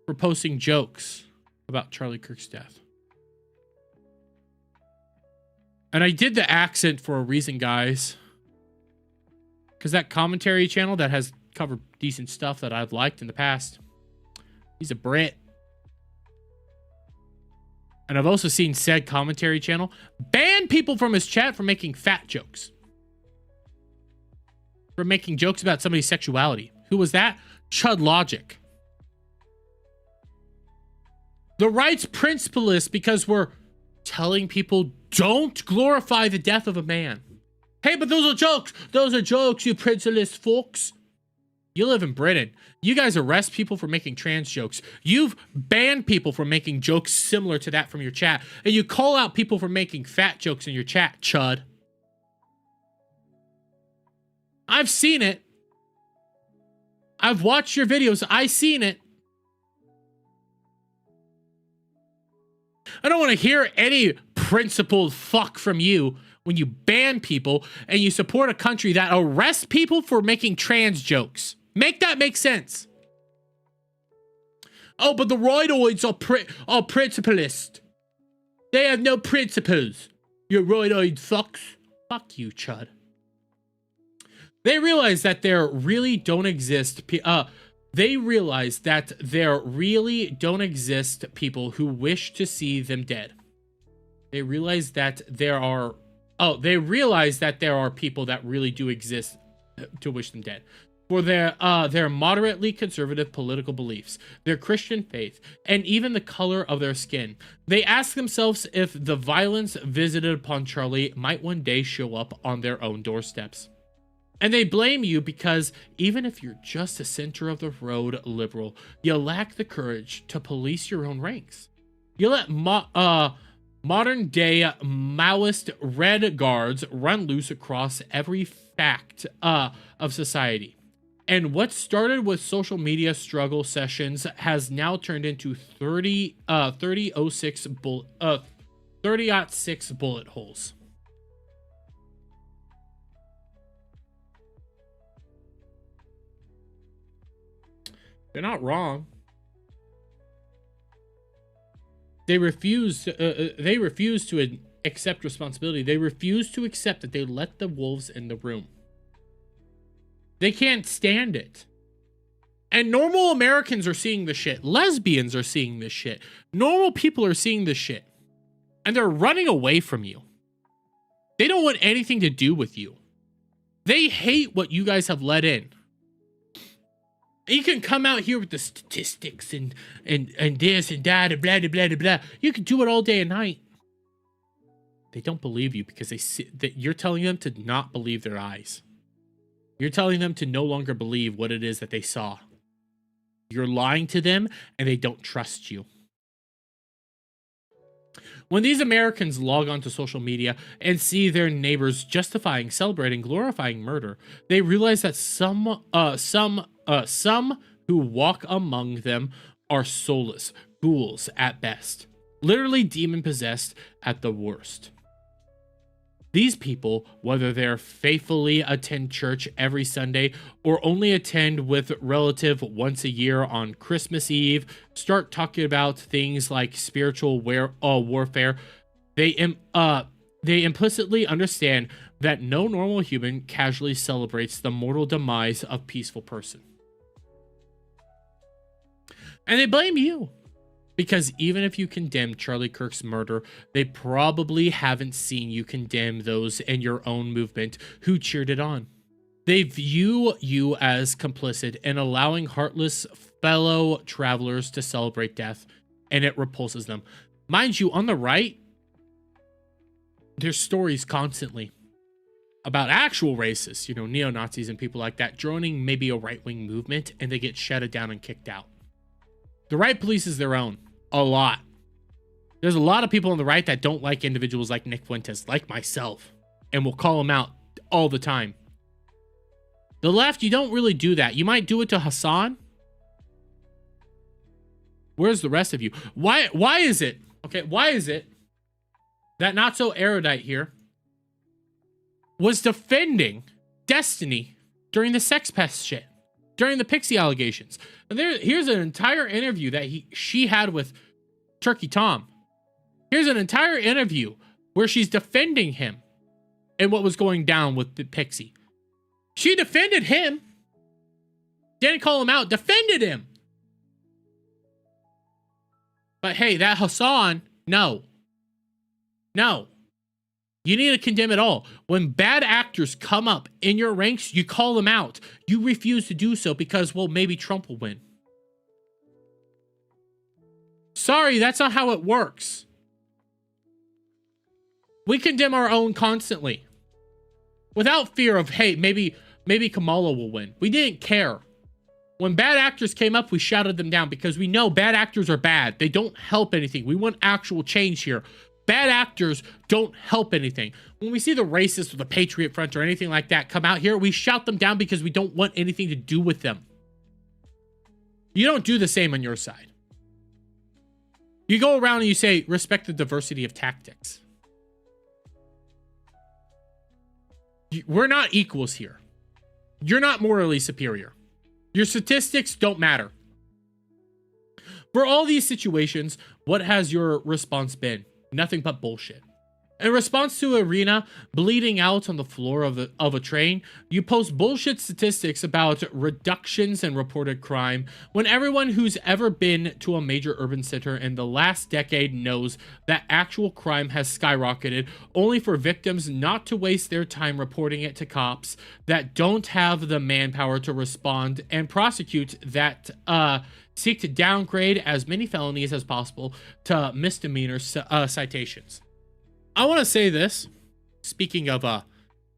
for posting jokes about Charlie Kirk's death. And I did the accent for a reason, guys. Because that commentary channel that has covered decent stuff that I've liked in the past, he's a Brit. And I've also seen said commentary channel ban people from his chat for making fat jokes. For making jokes about somebody's sexuality. Who was that? Chud Logic. The right's principalist because we're telling people don't glorify the death of a man. Hey, but those are jokes. Those are jokes, you principalist folks. You live in Britain. You guys arrest people for making trans jokes. You've banned people from making jokes similar to that from your chat. And you call out people for making fat jokes in your chat, chud. I've seen it. I've watched your videos. I've seen it. I don't want to hear any principled fuck from you when you ban people and you support a country that arrests people for making trans jokes. Make that make sense. Oh, but the roidoids are principalist. They have no principles. You roidoid fucks. Fuck you, chud. They realize that there really don't exist people who wish to see them dead. They realize that there are people that really do exist to wish them dead. For their moderately conservative political beliefs, their Christian faith, and even the color of their skin. They ask themselves if the violence visited upon Charlie might one day show up on their own doorsteps. And they blame you because even if you're just a center-of-the-road liberal, you lack the courage to police your own ranks. You let modern-day Maoist Red Guards run loose across every fact of society. And what started with social media struggle sessions has now turned into 30.06 bullet holes. They're not wrong. They refuse to accept responsibility. They refuse to accept that they let the wolves in the room. They can't stand it. And normal Americans are seeing this shit. Lesbians are seeing this shit. Normal people are seeing this shit. And they're running away from you. They don't want anything to do with you. They hate what you guys have let in. You can come out here with the statistics and this and that and blah, blah, blah, blah. You can do it all day and night. They don't believe you because that you're telling them to not believe their eyes. You're telling them to no longer believe what it is that they saw. You're lying to them and they don't trust you. When these Americans log onto social media and see their neighbors justifying, celebrating, glorifying murder, they realize that some who walk among them are soulless, ghouls at best, literally demon-possessed at the worst. These people, whether they're faithfully attend church every Sunday or only attend with relative once a year on Christmas Eve, start talking about things like spiritual warfare. They implicitly understand that no normal human casually celebrates the mortal demise of a peaceful person. And they blame you. Because even if you condemn Charlie Kirk's murder, they probably haven't seen you condemn those in your own movement who cheered it on. They view you as complicit in allowing heartless fellow travelers to celebrate death, and it repulses them. Mind you, on the right, there's stories constantly about actual racists, you know, neo-Nazis and people like that, joining maybe a right-wing movement, and they get shutted down and kicked out. The right polices their own. A lot. There's a lot of people on the right that don't like individuals like Nick Fuentes, like myself, and will call them out all the time. The left, you don't really do that. You might do it to Hassan. Where's the rest of you? Why is it? Okay, why is it that not so erudite here was defending Destiny during the sex pest shit? During the Pixie allegations. And here's an entire interview that she had with Turkey Tom. Here's an entire interview where she's defending him and what was going down with the Pixie. She defended him. Didn't call him out, defended him. But hey, that Hassan, no. No. You need to condemn it all. When bad actors come up in your ranks, you call them out. You refuse to do so because, well, maybe Trump will win. Sorry, that's not how it works. We condemn our own constantly. Without fear of, hey, maybe Kamala will win. We didn't care. When bad actors came up, we shouted them down because we know bad actors are bad. They don't help anything. We want actual change here. Bad actors don't help anything. When we see the racists or the Patriot Front or anything like that come out here, we shout them down because we don't want anything to do with them. You don't do the same on your side. You go around and you say, respect the diversity of tactics. We're not equals here. You're not morally superior. Your statistics don't matter. For all these situations, what has your response been? Nothing but bullshit. In response to Arena bleeding out on the floor of a train, you post bullshit statistics about reductions in reported crime when everyone who's ever been to a major urban center in the last decade knows that actual crime has skyrocketed, only for victims not to waste their time reporting it to cops that don't have the manpower to respond and prosecute, that seek to downgrade as many felonies as possible to misdemeanor citations. I want to say this, speaking of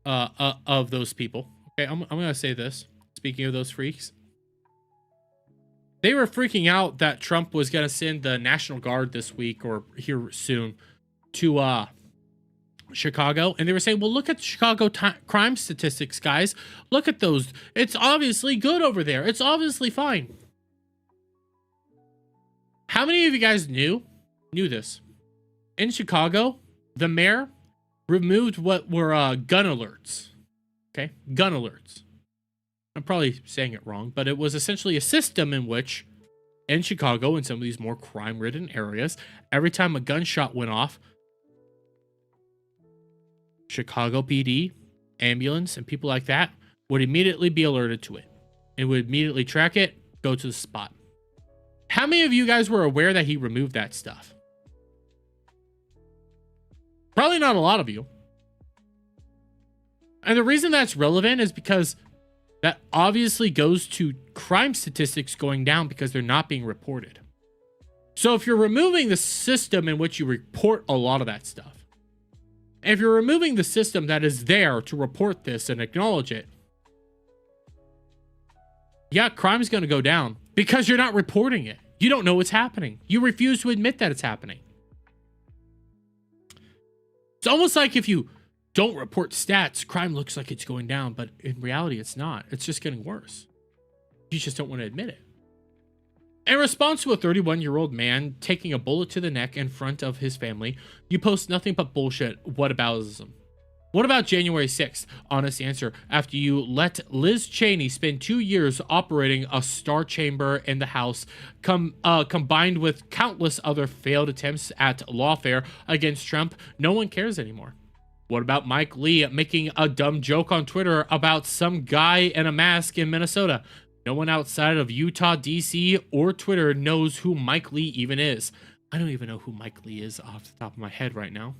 those people. Okay, I'm going to say this, speaking of those freaks. They were freaking out that Trump was going to send the National Guard this week or here soon to Chicago. And they were saying, well, look at Chicago crime statistics, guys. Look at those. It's obviously good over there. It's obviously fine. How many of you guys knew this? In Chicago, the mayor removed what were gun alerts. Okay, gun alerts. I'm probably saying it wrong, but it was essentially a system in which, in Chicago and some of these more crime-ridden areas, every time a gunshot went off, Chicago PD, ambulance, and people like that would immediately be alerted to it. It would immediately track it, go to the spot. How many of you guys were aware that he removed that stuff? Probably not a lot of you. And the reason that's relevant is because that obviously goes to crime statistics going down because they're not being reported. So if you're removing the system in which you report a lot of that stuff, if you're removing the system that is there to report this and acknowledge it, yeah, crime is going to go down because you're not reporting it. You don't know what's happening. You refuse to admit that it's happening. It's almost like if you don't report stats, crime looks like it's going down, but in reality, it's not. It's just getting worse. You just don't want to admit it. In response to a 31-year-old man taking a bullet to the neck in front of his family, you post nothing but bullshit whataboutism. What about January 6th? Honest answer. After you let Liz Cheney spend 2 years operating a star chamber in the House, combined with countless other failed attempts at lawfare against Trump, no one cares anymore. What about Mike Lee making a dumb joke on Twitter about some guy in a mask in Minnesota? No one outside of Utah, D.C., or Twitter knows who Mike Lee even is. I don't even know who Mike Lee is off the top of my head right now.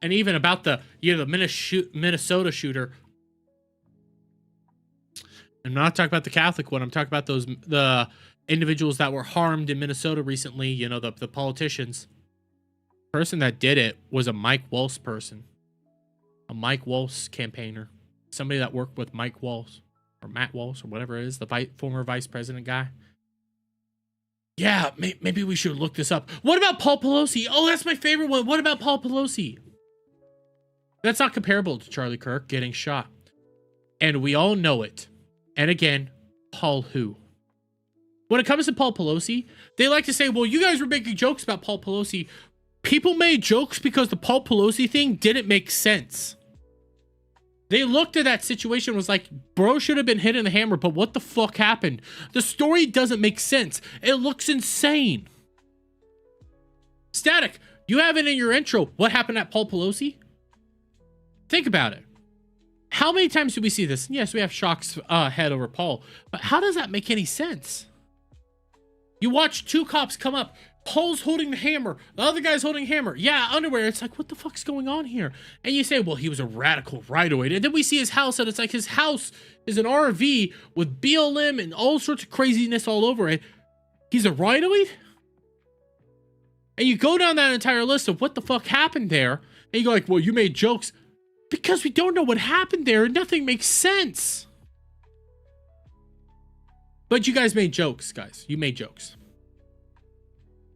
And even about the Minnesota shooter. I'm not talking about the Catholic one. I'm talking about the individuals that were harmed in Minnesota recently. You know, the politicians. The person that did it was a Mike Walsh person. A Mike Walsh campaigner. Somebody that worked with Mike Walsh. Or Matt Walsh, or whatever it is. The former vice president guy. Yeah, maybe we should look this up. What about Paul Pelosi? Oh, that's my favorite one. What about Paul Pelosi? That's not comparable to Charlie Kirk getting shot. And we all know it. And again, Paul who? When it comes to Paul Pelosi, they like to say, well, you guys were making jokes about Paul Pelosi. People made jokes because the Paul Pelosi thing didn't make sense. They looked at that situation and was like, bro should have been hit in the hammer, but what the fuck happened? The story doesn't make sense. It looks insane. Static, you have it in your intro. What happened at Paul Pelosi? Think about it. How many times do we see this? Yes, we have Shock's head over Paul, but how does that make any sense? You watch two cops come up. Paul's holding the hammer. The other guy's holding hammer. Yeah, underwear. It's like, what the fuck's going on here? And you say, well, he was a radical rightoid. And then we see his house, and it's like his house is an RV with BLM and all sorts of craziness all over it. He's a rightoid? And you go down that entire list of what the fuck happened there, and you go like, well, you made jokes. Because we don't know what happened there, and nothing makes sense. But you guys made jokes, guys. You made jokes.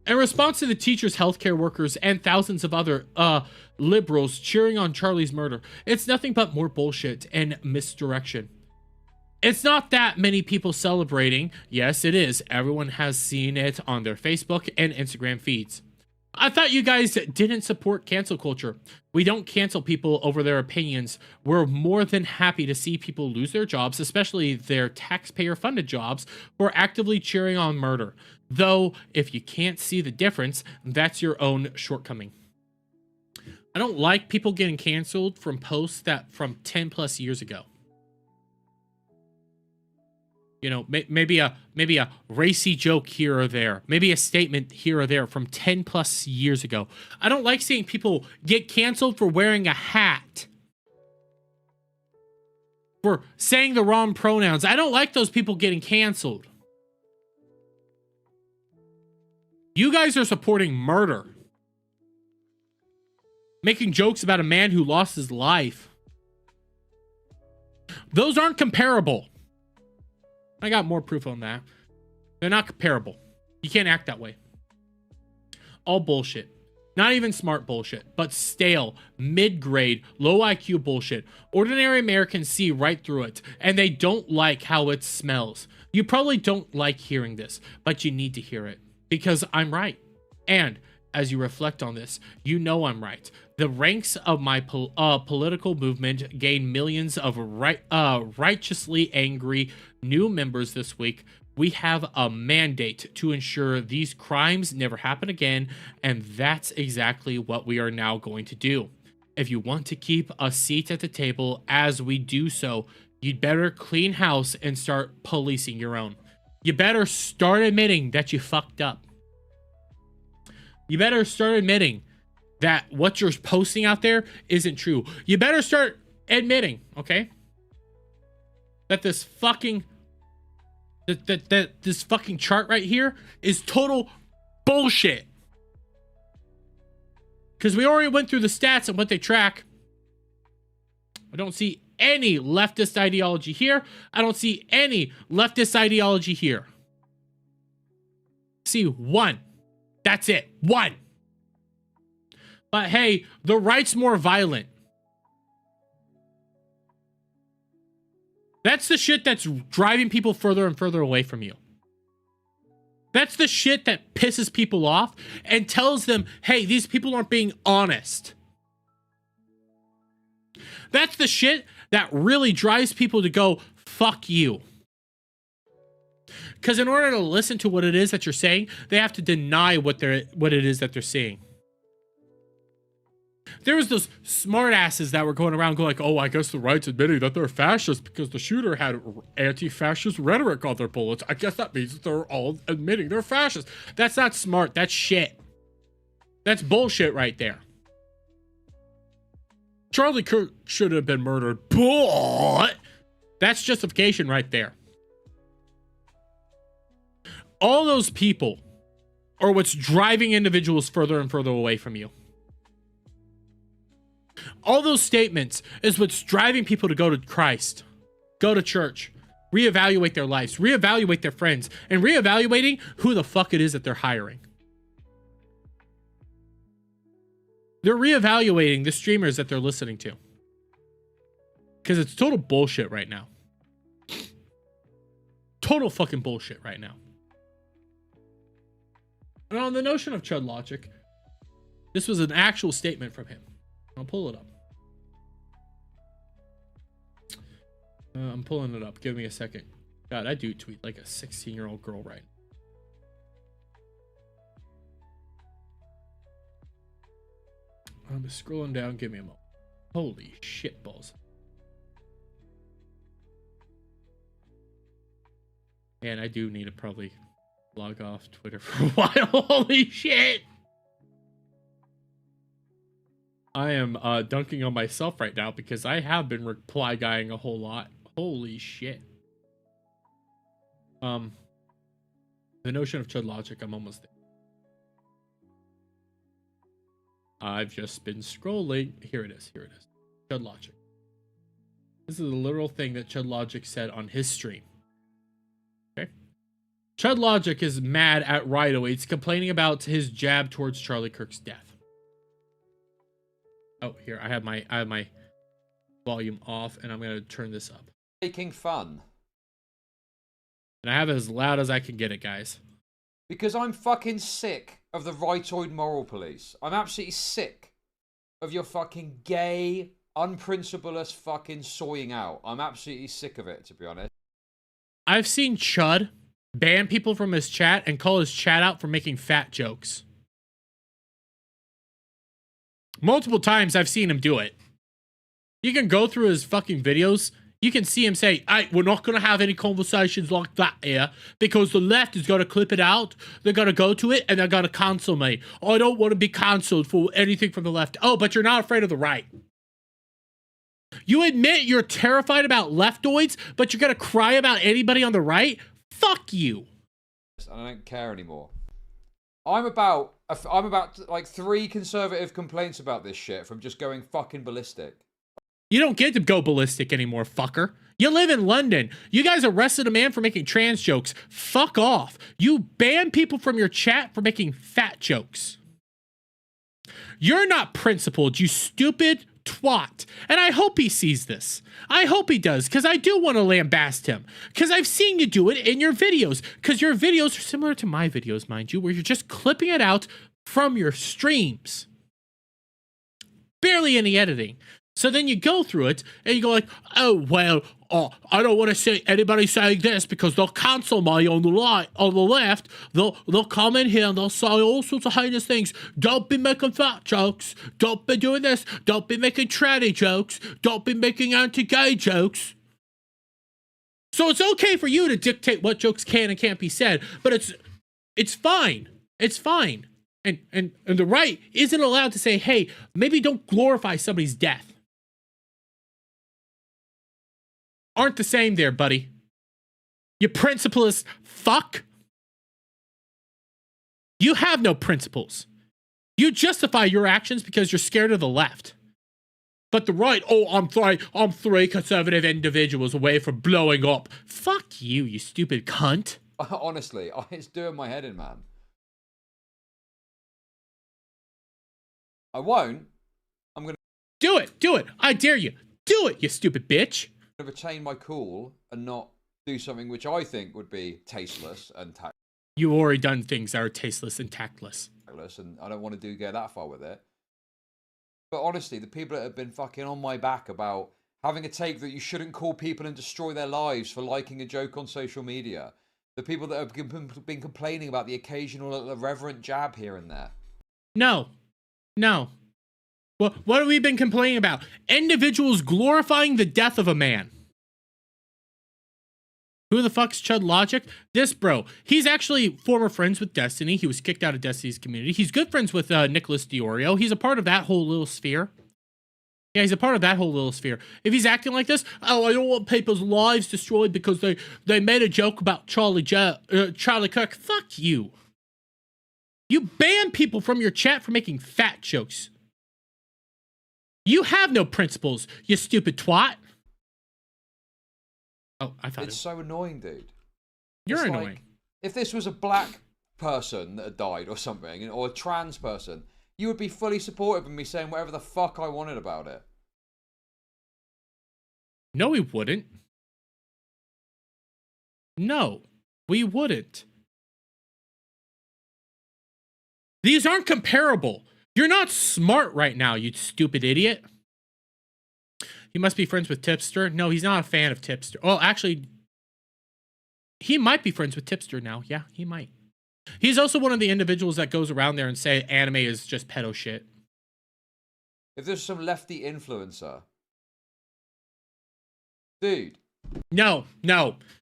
In response to the teachers, healthcare workers, and thousands of other liberals cheering on Charlie's murder, it's nothing but more bullshit and misdirection. It's not that many people celebrating. Yes, it is. Everyone has seen it on their Facebook and Instagram feeds. I thought you guys didn't support cancel culture. We don't cancel people over their opinions. We're more than happy to see people lose their jobs, especially their taxpayer-funded jobs, who are actively cheering on murder. Though, if you can't see the difference, that's your own shortcoming. I don't like people getting canceled from posts that from 10 plus years ago. You know, maybe a racy joke here or there. Maybe a statement here or there from 10 plus years ago. I don't like seeing people get canceled for wearing a hat. For saying the wrong pronouns. I don't like those people getting canceled. You guys are supporting murder. Making jokes about a man who lost his life. Those aren't comparable. I got more proof on that. They're not comparable. You can't act that way. All bullshit. Not even smart bullshit, but stale, mid-grade, low IQ bullshit. Ordinary Americans see right through it, and they don't like how it smells. You probably don't like hearing this, but you need to hear it. Because I'm right. And as you reflect on this, you know I'm right. The ranks of my political movement gained millions of righteously angry new members this week. We have a mandate to ensure these crimes never happen again, and that's exactly what we are now going to do. If you want to keep a seat at the table as we do so, you'd better clean house and start policing your own. You better start admitting that you fucked up. You better start admitting that what you're posting out there isn't true. You better start admitting, okay, that this fucking this fucking chart right here is total bullshit. Because we already went through the stats and what they track. I don't see any leftist ideology here. I don't see any leftist ideology here. See one. That's it. One. But hey, the right's more violent. That's the shit that's driving people further and further away from you. That's the shit that pisses people off and tells them, hey, these people aren't being honest. That's the shit that really drives people to go, fuck you. Because in order to listen to what it is that you're saying, they have to deny what it is that they're saying. There was those smart asses that were going around going like, oh, I guess the right's admitting that they're fascist because the shooter had anti-fascist rhetoric on their bullets. I guess that means that they're all admitting they're fascist. That's not smart. That's shit. That's bullshit right there. Charlie Kirk should have been murdered, but that's justification right there. All those people are what's driving individuals further and further away from you. All those statements is what's driving people to go to Christ, go to church, reevaluate their lives, reevaluate their friends, and reevaluating who the fuck it is that they're hiring. They're reevaluating the streamers that they're listening to. Because it's total bullshit right now. Total fucking bullshit right now. And on the notion of Chud Logic, this was an actual statement from him. I'll pull it up. I'm pulling it up. Give me a second. God, I do tweet like a 16-year-old girl right now. I'm just scrolling down. Give me a moment. Holy shit balls. And I do need to probably log off Twitter for a while. Holy shit! I am dunking on myself right now because I have been reply guying a whole lot. Holy shit. The notion of Chud Logic, I'm almost there. I've just been scrolling. Here it is. Here it is. Chud Logic. This is a literal thing that Chud Logic said on his stream. Okay. Chud Logic is mad at Rideaways, complaining about his jab towards Charlie Kirk's death. Oh, here I have my volume off, and I'm gonna turn this up. Making fun. And I have it as loud as I can get it, guys. Because I'm fucking sick of the rightoid moral police. I'm absolutely sick of your fucking gay, unprincipleless fucking soying out. I'm absolutely sick of it, to be honest. I've seen Chud ban people from his chat and call his chat out for making fat jokes. Multiple times I've seen him do it. You can go through his fucking videos. You can see him say, "Hey, we're not going to have any conversations like that here because the left is going to clip it out. They're going to go to it and they're going to cancel me. I don't want to be canceled for anything from the left." Oh, but you're not afraid of the right. You admit you're terrified about leftoids, but you're going to cry about anybody on the right? Fuck you. I don't care anymore. I'm about like 3 conservative complaints about this shit from just going fucking ballistic. You don't get to go ballistic anymore, fucker. You live in London. You guys arrested a man for making trans jokes. Fuck off. You ban people from your chat for making fat jokes. You're not principled, you stupid twat. And I hope he sees this. I hope he does, because I do want to lambast him. Because I've seen you do it in your videos. Because your videos are similar to my videos, mind you, where you're just clipping it out from your streams. Barely any editing. So then you go through it and you go like, "Oh, well, I don't want to see anybody saying this because they'll cancel me on the left. They'll come in here and they'll say all sorts of heinous things. Don't be making fat jokes. Don't be doing this. Don't be making tranny jokes. Don't be making anti-gay jokes." So it's okay for you to dictate what jokes can and can't be said, but it's fine. It's fine. And the right isn't allowed to say, "Hey, maybe don't glorify somebody's death." Aren't the same there, buddy. You principleless fuck. You have no principles. You justify your actions because you're scared of the left. But the right, "Oh, I'm three conservative individuals away from blowing up." Fuck you, you stupid cunt. Honestly, it's doing my head in, man. I won't. I'm gonna do it. I dare you. Do it, you stupid bitch. Retain my cool and not do something which I think would be tasteless and tactless. You've already done things that are tasteless and tactless. And I don't want to get that far with it. But honestly, the people that have been fucking on my back about having a take that you shouldn't call people and destroy their lives for liking a joke on social media. The people that have been complaining about the occasional irreverent jab here and there. No. Well, what have we been complaining about? Individuals glorifying the death of a man. Who the fuck's Chud Logic? This bro. He's actually former friends with Destiny. He was kicked out of Destiny's community. He's good friends with Nicholas Diorio. He's a part of that whole little sphere. Yeah, he's a part of that whole little sphere. If he's acting like this, "Oh, I don't want people's lives destroyed because they made a joke about Charlie Kirk." Fuck you. You ban people from your chat for making fat jokes. You have no principles, you stupid twat. Oh, I thought it's so annoying, dude. You're it's annoying. Like, if this was a black person that had died or something, or a trans person, you would be fully supportive of me saying whatever the fuck I wanted about it. No, we wouldn't. No, we wouldn't. These aren't comparable. You're not smart right now, you stupid idiot. He must be friends with Tipster. No, he's not a fan of Tipster. Well, actually, he might be friends with Tipster now. Yeah, he might. He's also one of the individuals that goes around there and say anime is just pedo shit. If there's some lefty influencer. Dude. No.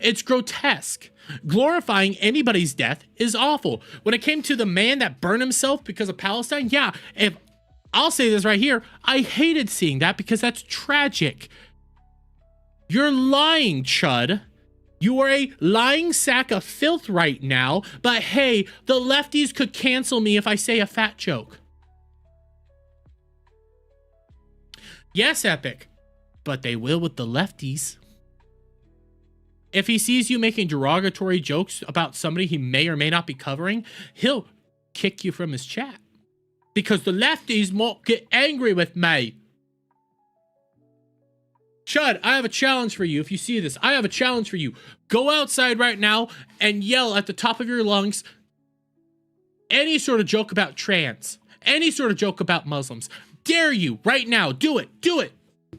It's grotesque. Glorifying anybody's death is awful. When it came to the man that burned himself because of Palestine, yeah, if I'll say this right here, I hated seeing that because that's tragic. You're lying, Chud. You are a lying sack of filth right now, but hey, the lefties could cancel me if I say a fat joke. Yes, Epic, but they will with the lefties. If he sees you making derogatory jokes about somebody he may or may not be covering, he'll kick you from his chat. Because the lefties won't get angry with me. Chud, I have a challenge for you. If you see this, I have a challenge for you. Go outside right now and yell at the top of your lungs any sort of joke about trans. Any sort of joke about Muslims. Dare you right now. Do it. Do it.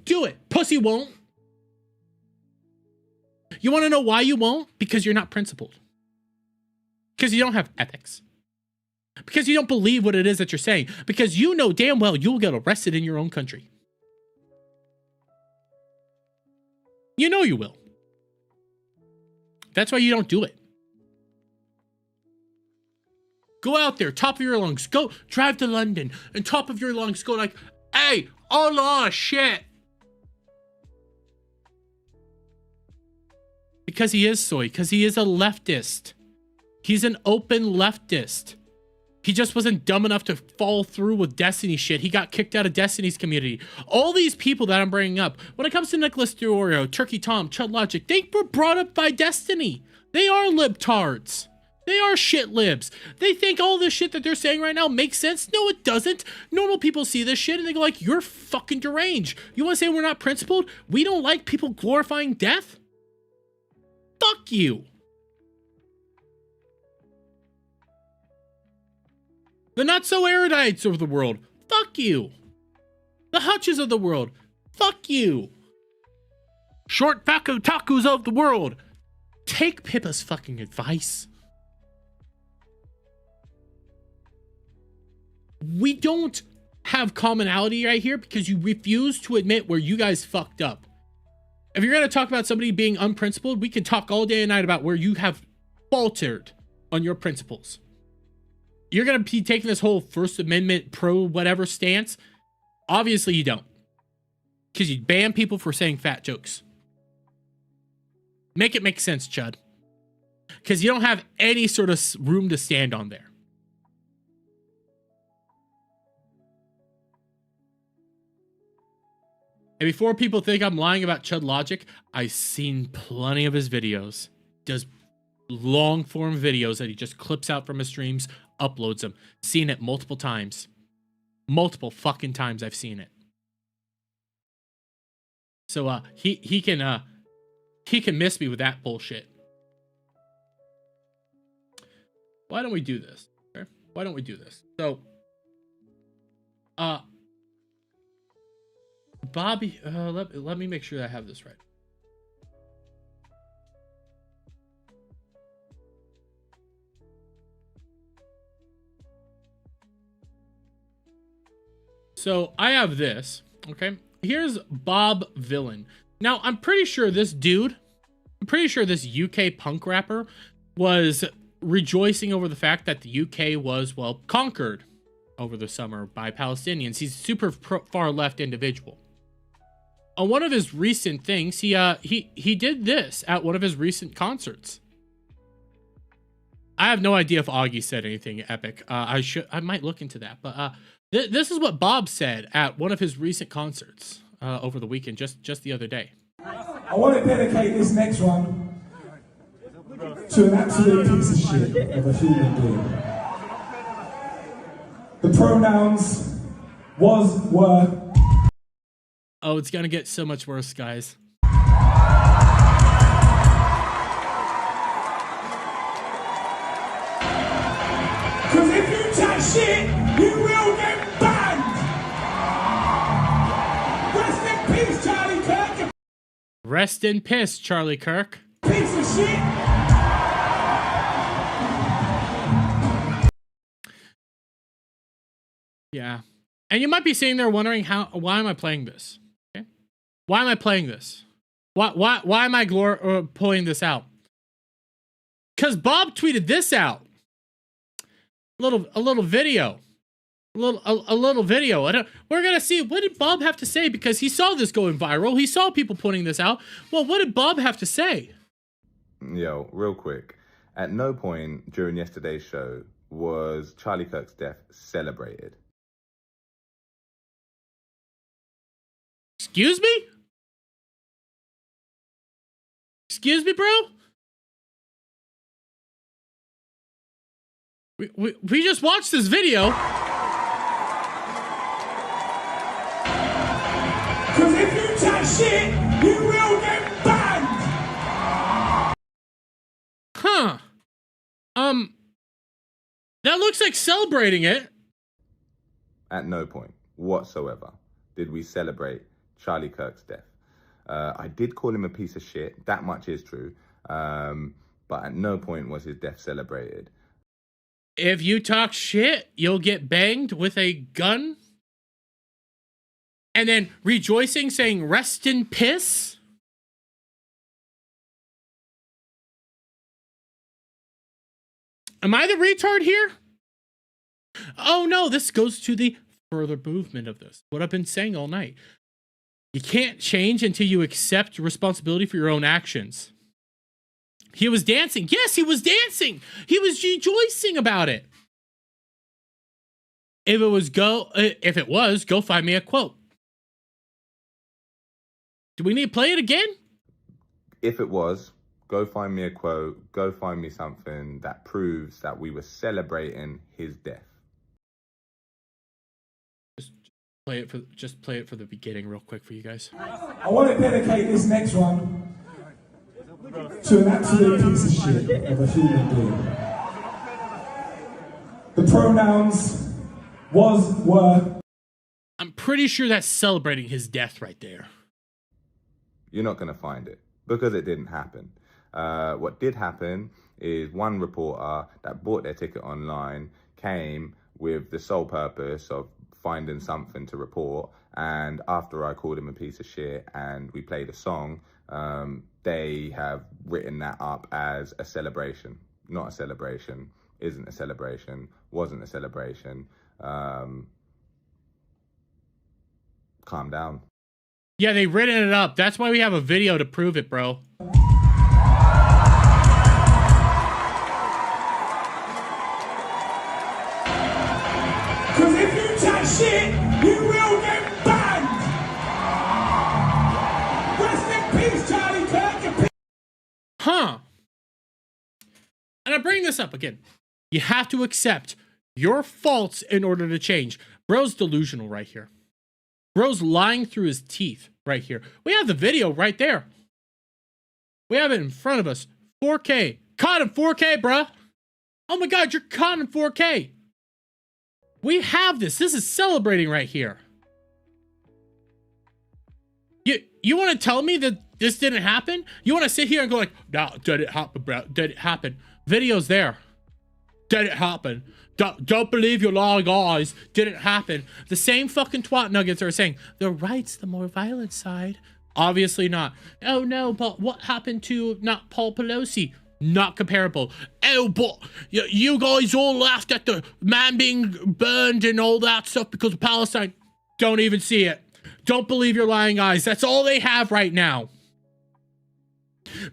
Do it. Pussy won't. You want to know why you won't? Because you're not principled. Because you don't have ethics. Because you don't believe what it is that you're saying. Because you know damn well you'll get arrested in your own country. You know you will. That's why you don't do it. Go out there, top of your lungs. Go drive to London and top of your lungs go like, hey, Allah, shit. Because he is soy. Because he is a leftist. He's an open leftist. He just wasn't dumb enough to fall through with Destiny shit. He got kicked out of Destiny's community. All these people that I'm bringing up, when it comes to Nicholas Diorio, Turkey Tom, Chud Logic, they were brought up by Destiny. They are libtards. They are shit libs. They think all this shit that they're saying right now makes sense. No, it doesn't. Normal people see this shit and they go like, you're fucking deranged. You want to say we're not principled? We don't like people glorifying death? Fuck you. The not-so-erudites of the world, fuck you. The Hutches of the world, fuck you. Short Paco Tacos of the world, take Pippa's fucking advice. We don't have commonality right here because you refuse to admit where you guys fucked up. If you're going to talk about somebody being unprincipled, we can talk all day and night about where you have faltered on your principles. You're going to be taking this whole First Amendment pro whatever stance. Obviously you don't. Because you ban people for saying fat jokes. Make it make sense, Chud. Because you don't have any sort of room to stand on there. And before people think I'm lying about Chud Logic, I've seen plenty of his videos. Does long form videos that he just clips out from his streams, uploads them. Seen it multiple times. Multiple fucking times I've seen it. So he can miss me with that bullshit. Why don't we do this? Okay? Why don't we do this? So Bobby, let me make sure that I have this right. So I have this, okay? Here's Bob Villain. Now, I'm pretty sure this UK punk rapper was rejoicing over the fact that the UK was, well, conquered over the summer by Palestinians. He's a super far left individual. On one of his recent things, he did this at one of his recent concerts. I have no idea if Augie said anything epic. I might look into that, but this is what Bob said at one of his recent concerts over the weekend, just the other day. I want to dedicate this next one to an absolute piece of shit of a human being. The pronouns was, were. Oh, it's gonna get so much worse, guys. Cause if you chat shit, you will get banned. Rest in peace, Charlie Kirk. Rest in piss, Charlie Kirk. Piece of shit. Yeah. And you might be sitting there wondering why am I playing this? Okay. Why am I playing this? Why am I pulling this out? Because Bob tweeted this out. A little video. A little video. We're gonna see, what did Bob have to say, because he saw this going viral. He saw people putting this out. Well, what did Bob have to say? Yo, real quick. At no point during yesterday's show was Charlie Kirk's death celebrated. Excuse me? Excuse me, bro? We just watched this video. Because if you chat shit, you will get banned. Huh. That looks like celebrating it. At no point whatsoever did we celebrate Charlie Kirk's death. I did call him a piece of shit. That much is true. But at no point was his death celebrated. If you talk shit, you'll get banged with a gun. And then rejoicing, saying rest in piss. Am I the retard here? Oh no, this goes to the further movement of this. What I've been saying all night. You can't change until you accept responsibility for your own actions. He was dancing. Yes, he was dancing. He was rejoicing about it. If it was, go find me a quote. Do we need to play it again? If it was, go find me a quote, go find me something that proves that we were celebrating his death. Just play it for the beginning real quick for you guys. I want to dedicate this next one to an absolute piece of shit of a human being. The pronouns was, were. I'm pretty sure that's celebrating his death right there. You're not going to find it because it didn't happen. What did happen is one reporter that bought their ticket online came with the sole purpose of finding something to report, and after I called him a piece of shit and we played a song, they have written that up as a celebration. Not a celebration, isn't a celebration, wasn't a celebration. Calm down. Yeah, they've written it up. That's why we have a video to prove it, bro. Because if you chat shit, you will get banned. Rest in peace, Charlie Kirk. Huh. And I bring this up again. You have to accept your faults in order to change. Bro's delusional right here. Bro's lying through his teeth right here. We have the video right there. We have it in front of us. 4K. Caught in 4K, bruh. Oh my God, you're caught in 4K. We have this. This is celebrating right here. You want to tell me that this didn't happen? You want to sit here and go like, no, did it happen, bro? Did it happen? Video's there. Did it happen? Don't believe your lying eyes. Didn't happen. The same fucking twat nuggets are saying the right's the more violent side. Obviously not. Oh no, but what happened to not Paul Pelosi? Not comparable. Oh, but you guys all laughed at the man being burned and all that stuff because of Palestine. Don't even see it. Don't believe your lying eyes. That's all they have right now.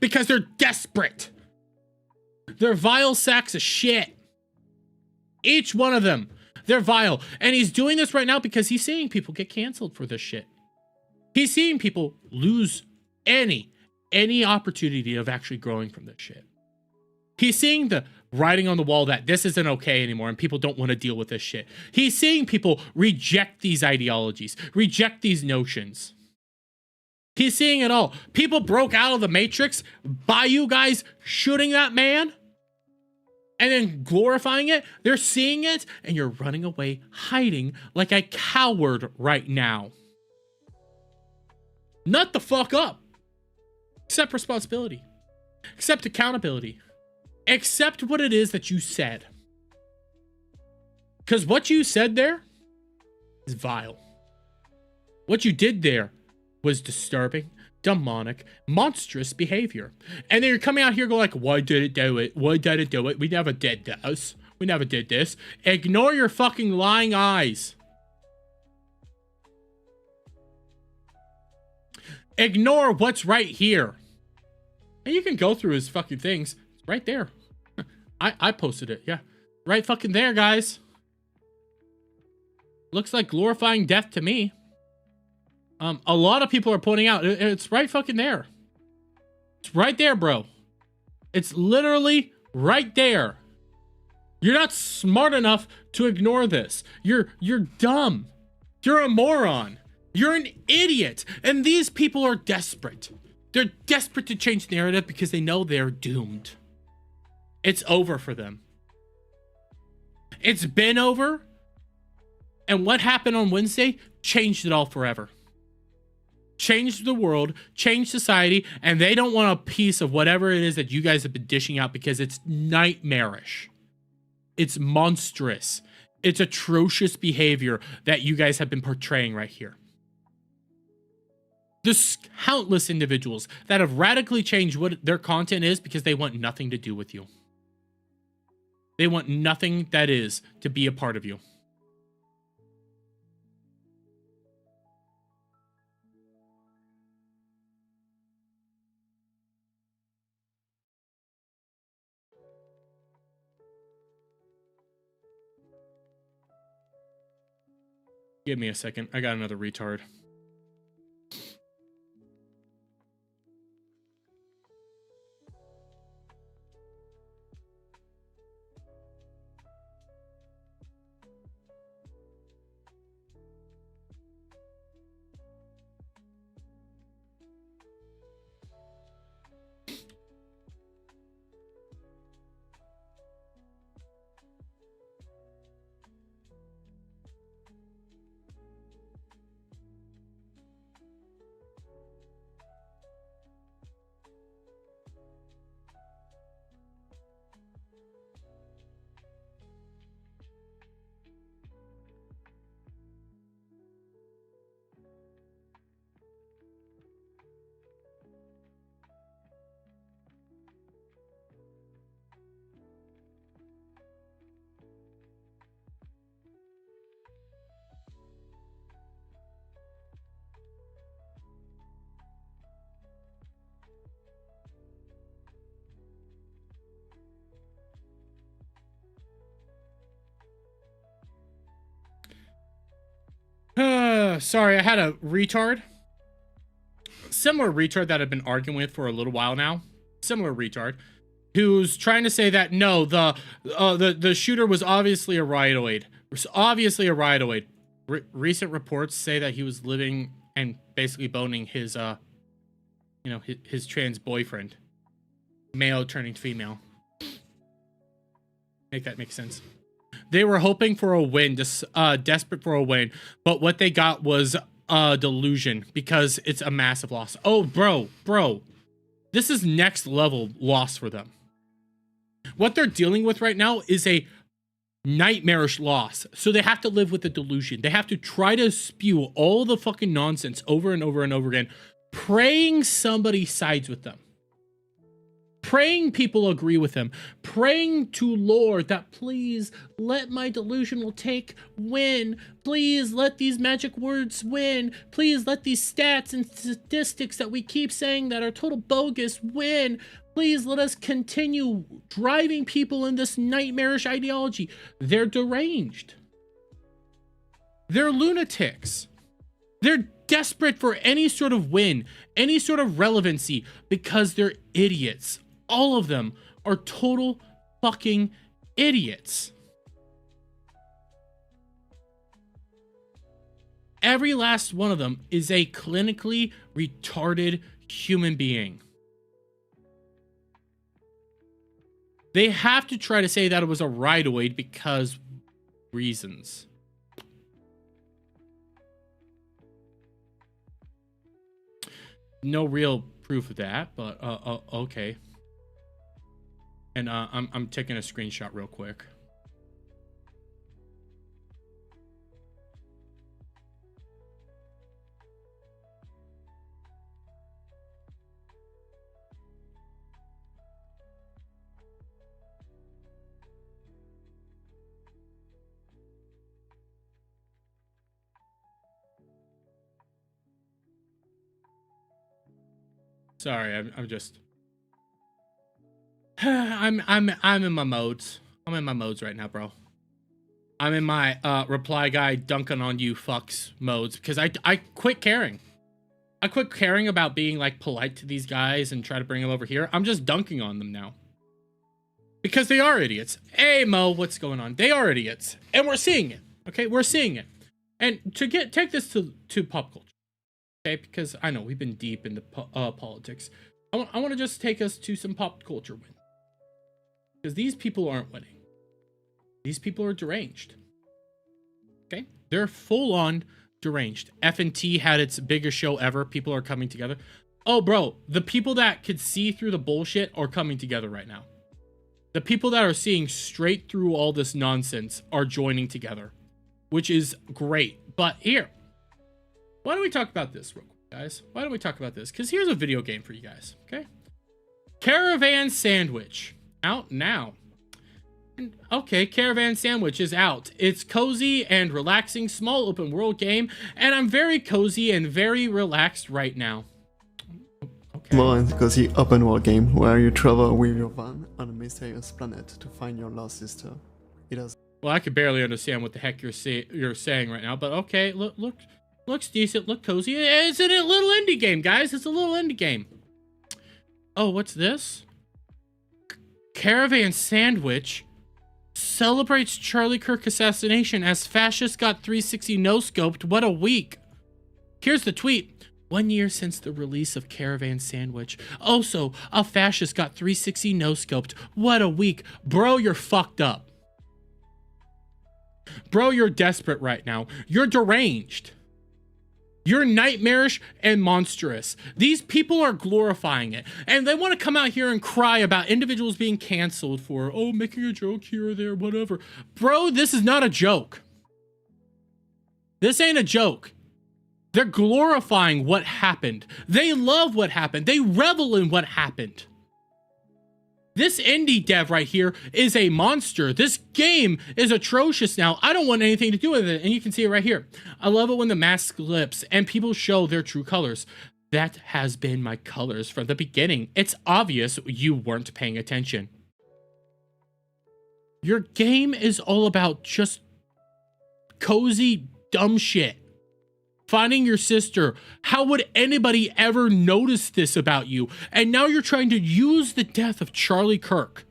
Because they're desperate. They're vile sacks of shit. Each one of them. They're vile. And he's doing this right now because he's seeing people get canceled for this shit. He's seeing people lose any opportunity of actually growing from this shit. He's seeing the writing on the wall that this isn't okay anymore and people don't want to deal with this shit. He's seeing people reject these ideologies, reject these notions. He's seeing it all. People broke out of the Matrix by you guys shooting that man and then glorifying it. They're seeing it and you're running away, hiding like a coward right now. Nut the fuck up. Accept responsibility. Accept accountability. Accept what it is that you said. Because what you said there is vile. What you did there was disturbing, demonic, monstrous behavior. And then you're coming out here going like, why did it do it? Why did it do it? We never did this. We never did this. Ignore your fucking lying eyes. Ignore what's right here. And you can go through his fucking things. It's right there. I posted it, yeah. Right fucking there, guys. Looks like glorifying death to me. A lot of people are pointing out, it's right fucking there. It's right there, bro. It's literally right there. You're not smart enough to ignore this. You're dumb. You're a moron. You're an idiot. And these people are desperate. They're desperate to change the narrative because they know they're doomed. It's over for them. It's been over. And what happened on Wednesday changed it all forever. Changed the world, changed society, and they don't want a piece of whatever it is that you guys have been dishing out because it's nightmarish. It's monstrous. It's atrocious behavior that you guys have been portraying right here. There's countless individuals that have radically changed what their content is because they want nothing to do with you. They want nothing that is to be a part of you. Give me a second. I got another retard. Sorry, I had a retard. Similar retard that I've been arguing with for a little while now. Similar retard. Who's trying to say that, no, the shooter was obviously a riotoid. Obviously a riotoid. Recent reports say that he was living and basically boning his, his trans boyfriend. Male turning female. Make that make sense. They were hoping for a win, desperate for a win, but what they got was a delusion because it's a massive loss. Oh, bro, this is next level loss for them. What they're dealing with right now is a nightmarish loss. So they have to live with the delusion. They have to try to spew all the fucking nonsense over and over and over again, praying somebody sides with them. Praying people agree with him, praying to Lord that please let my delusional take win. Please let these magic words win. Please let these stats and statistics that we keep saying that are total bogus win. Please let us continue driving people in this nightmarish ideology. They're deranged. They're lunatics. They're desperate for any sort of win, any sort of relevancy because they're idiots. All of them are total fucking idiots. Every last one of them is a clinically retarded human being. They have to try to say that it was a riotoid because reasons. No real proof of that, but okay. And I'm taking a screenshot real quick. Sorry, I'm just. I'm in my modes. I'm in my modes right now, bro. I'm in my reply guy dunking on you fucks modes because I quit caring. I quit caring about being like polite to these guys and try to bring them over here. I'm just dunking on them now. Because they are idiots. Hey Mo, what's going on? They are idiots. And we're seeing it. Okay, we're seeing it. And to take this to pop culture. Okay, because I know we've been deep into politics. I want to just take us to some pop culture wins. Because these people aren't winning. These people are deranged. Okay? They're full on deranged. F&T had its biggest show ever. People are coming together. Oh, bro, the people that could see through the bullshit are coming together right now. The people that are seeing straight through all this nonsense are joining together, which is great. But here, why don't we talk about this real quick, guys? Why don't we talk about this? Because here's a video game for you guys, okay? Caravan Sandwich, out now. Okay, Caravan Sandwich is out. It's cozy and relaxing, small open world game, and I'm very cozy and very relaxed right now. Okay. Small and cozy open world game where you travel with your van on a mysterious planet to find your lost sister. It has. Well, I could barely understand what the heck you're saying right now, but okay, looks decent, look cozy. It's a little indie game, guys. It's a little indie game. Oh, what's this? Caravan Sandwich celebrates Charlie Kirk assassination as fascists got 360 no-scoped. What a week. Here's the tweet. 1 year since the release of Caravan Sandwich. Also, a fascist got 360 no-scoped. What a week. Bro, you're fucked up. Bro, you're desperate right now. You're deranged. You're nightmarish and monstrous. These people are glorifying it. And they want to come out here and cry about individuals being canceled for, oh, making a joke here or there, whatever. Bro, this is not a joke. This ain't a joke. They're glorifying what happened. They love what happened. They revel in what happened. This indie dev right here is a monster. This game is atrocious now. I don't want anything to do with it. And you can see it right here. I love it when the mask lifts and people show their true colors. That has been my colors from the beginning. It's obvious you weren't paying attention. Your game is all about just cozy, dumb shit. Finding your sister. How would anybody ever notice this about you? And now you're trying to use the death of Charlie Kirk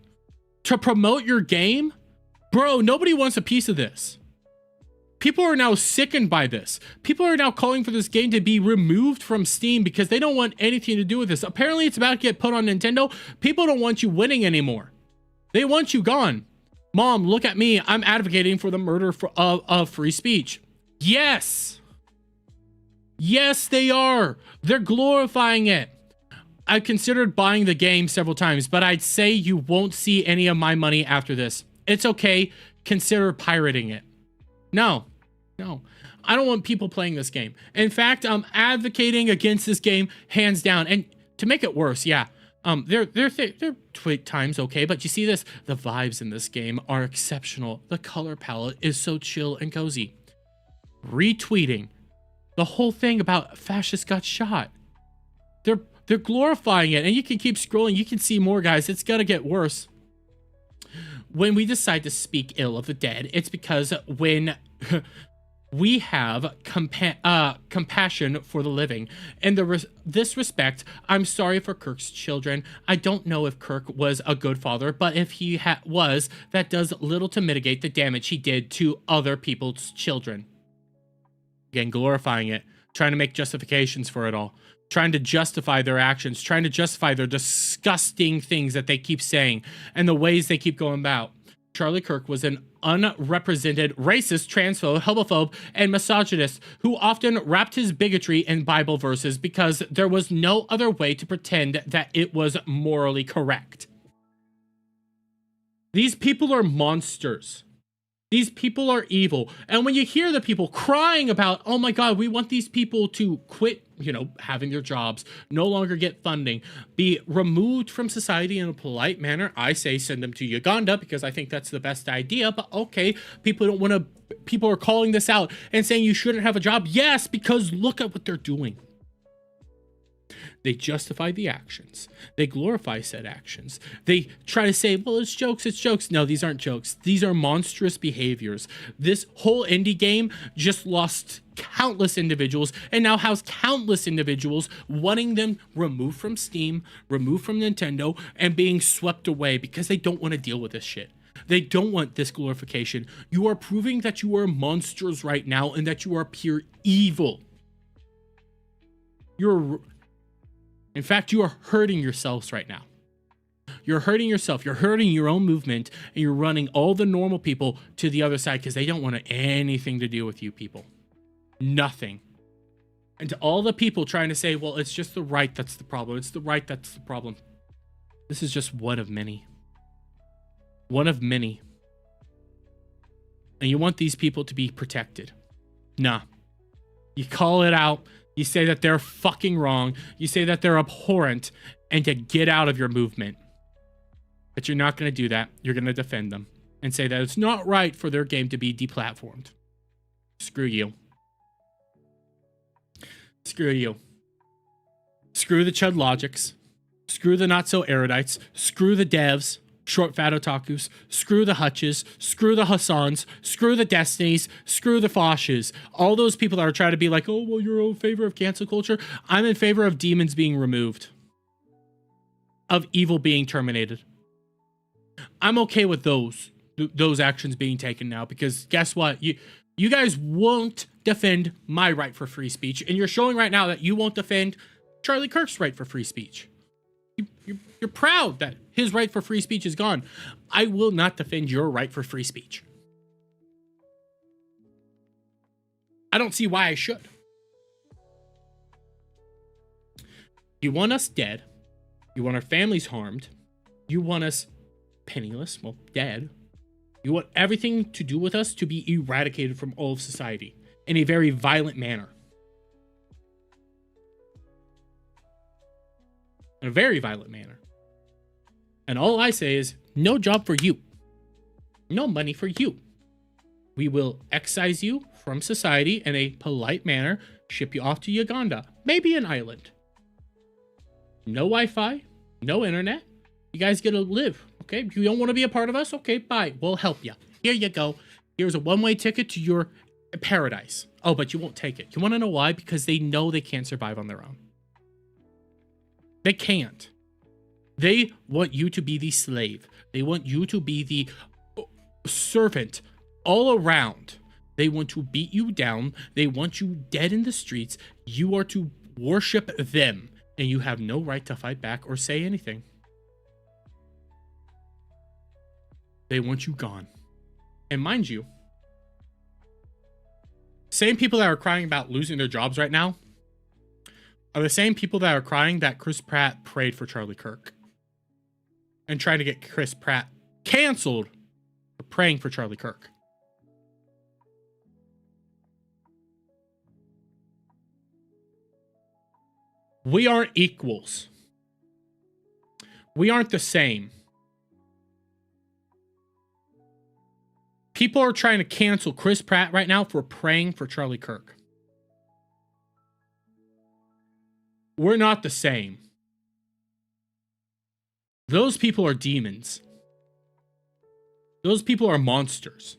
to promote your game? Bro, nobody wants a piece of this. People are now sickened by this. People are now calling for this game to be removed from Steam because they don't want anything to do with this. Apparently it's about to get put on Nintendo. People don't want you winning anymore. They want you gone. Mom, look at me. I'm advocating for the murder of free speech. Yes. Yes, they are. They're glorifying it. I've considered buying the game several times, but I'd say you won't see any of my money after this. It's okay. Consider pirating it. No. I don't want people playing this game. In fact, I'm advocating against this game hands down. And to make it worse, yeah, their tweet time's okay, but you see this? The vibes in this game are exceptional. The color palette is so chill and cozy. Retweeting the whole thing about fascists got shot. They're glorifying it, and you can keep scrolling. You can see more, guys. It's gonna get worse. When we decide to speak ill of the dead, it's because when we have compassion for the living. In this respect, I'm sorry for Kirk's children. I don't know if Kirk was a good father, but if he was, that does little to mitigate the damage he did to other people's children. Again, glorifying it, trying to make justifications for it all, trying to justify their actions, trying to justify their disgusting things that they keep saying and the ways they keep going about. Charlie Kirk was an unrepresented racist, transphobe, homophobe, and misogynist who often wrapped his bigotry in Bible verses because there was no other way to pretend that it was morally correct. These people are monsters. These people are evil. And when you hear the people crying about, oh my God, we want these people to quit, having their jobs, no longer get funding, be removed from society in a polite manner, I say send them to Uganda because I think that's the best idea. But okay, people are calling this out and saying you shouldn't have a job. Yes, because look at what they're doing. They justify the actions. They glorify said actions. They try to say, well, it's jokes, it's jokes. No, these aren't jokes. These are monstrous behaviors. This whole indie game just lost countless individuals and now has countless individuals wanting them removed from Steam, removed from Nintendo, and being swept away because they don't want to deal with this shit. They don't want this glorification. You are proving that you are monsters right now and that you are pure evil. In fact, you are hurting yourselves right now. You're hurting yourself. You're hurting your own movement, and you're running all the normal people to the other side because they don't want anything to do with you people. Nothing. And to all the people trying to say, well, it's just the right that's the problem. It's the right that's the problem. This is just one of many. One of many. And you want these people to be protected. Nah. You call it out. You say that they're fucking wrong. You say that they're abhorrent and to get out of your movement. But you're not going to do that. You're going to defend them and say that it's not right for their game to be deplatformed. Screw you. Screw you. Screw the Chud Logics. Screw the not so erudites. Screw the devs. Short fat otakus, screw the Hutches, screw the Hassans, screw the Destinys, screw the Foshes. All those people that are trying to be like, oh, well, you're in favor of cancel culture. I'm in favor of demons being removed. Of evil being terminated. I'm okay with those actions being taken now because guess what? You guys won't defend my right for free speech, and you're showing right now that you won't defend Charlie Kirk's right for free speech. You're proud that his right for free speech is gone. I will not defend your right for free speech. I don't see why I should. You want us dead. You want our families harmed. You want us penniless, well, dead. You want everything to do with us to be eradicated from all of society in a very violent manner. In a very violent manner. And all I say is, no job for you. No money for you. We will excise you from society in a polite manner, ship you off to Uganda, maybe an island. No Wi-Fi, no internet. You guys get to live, okay? You don't want to be a part of us? Okay, bye. We'll help you. Here you go. Here's a one-way ticket to your paradise. Oh, but you won't take it. You want to know why? Because they know they can't survive on their own. They can't. They want you to be the slave. They want you to be the servant all around. They want to beat you down. They want you dead in the streets. You are to worship them, and you have no right to fight back or say anything. They want you gone. And mind you, same people that are crying about losing their jobs right now are the same people that are crying that Chris Pratt prayed for Charlie Kirk and trying to get Chris Pratt canceled for praying for Charlie Kirk. We aren't equals. We aren't the same. People are trying to cancel Chris Pratt right now for praying for Charlie Kirk. We're not the same. Those people are demons. Those people are monsters.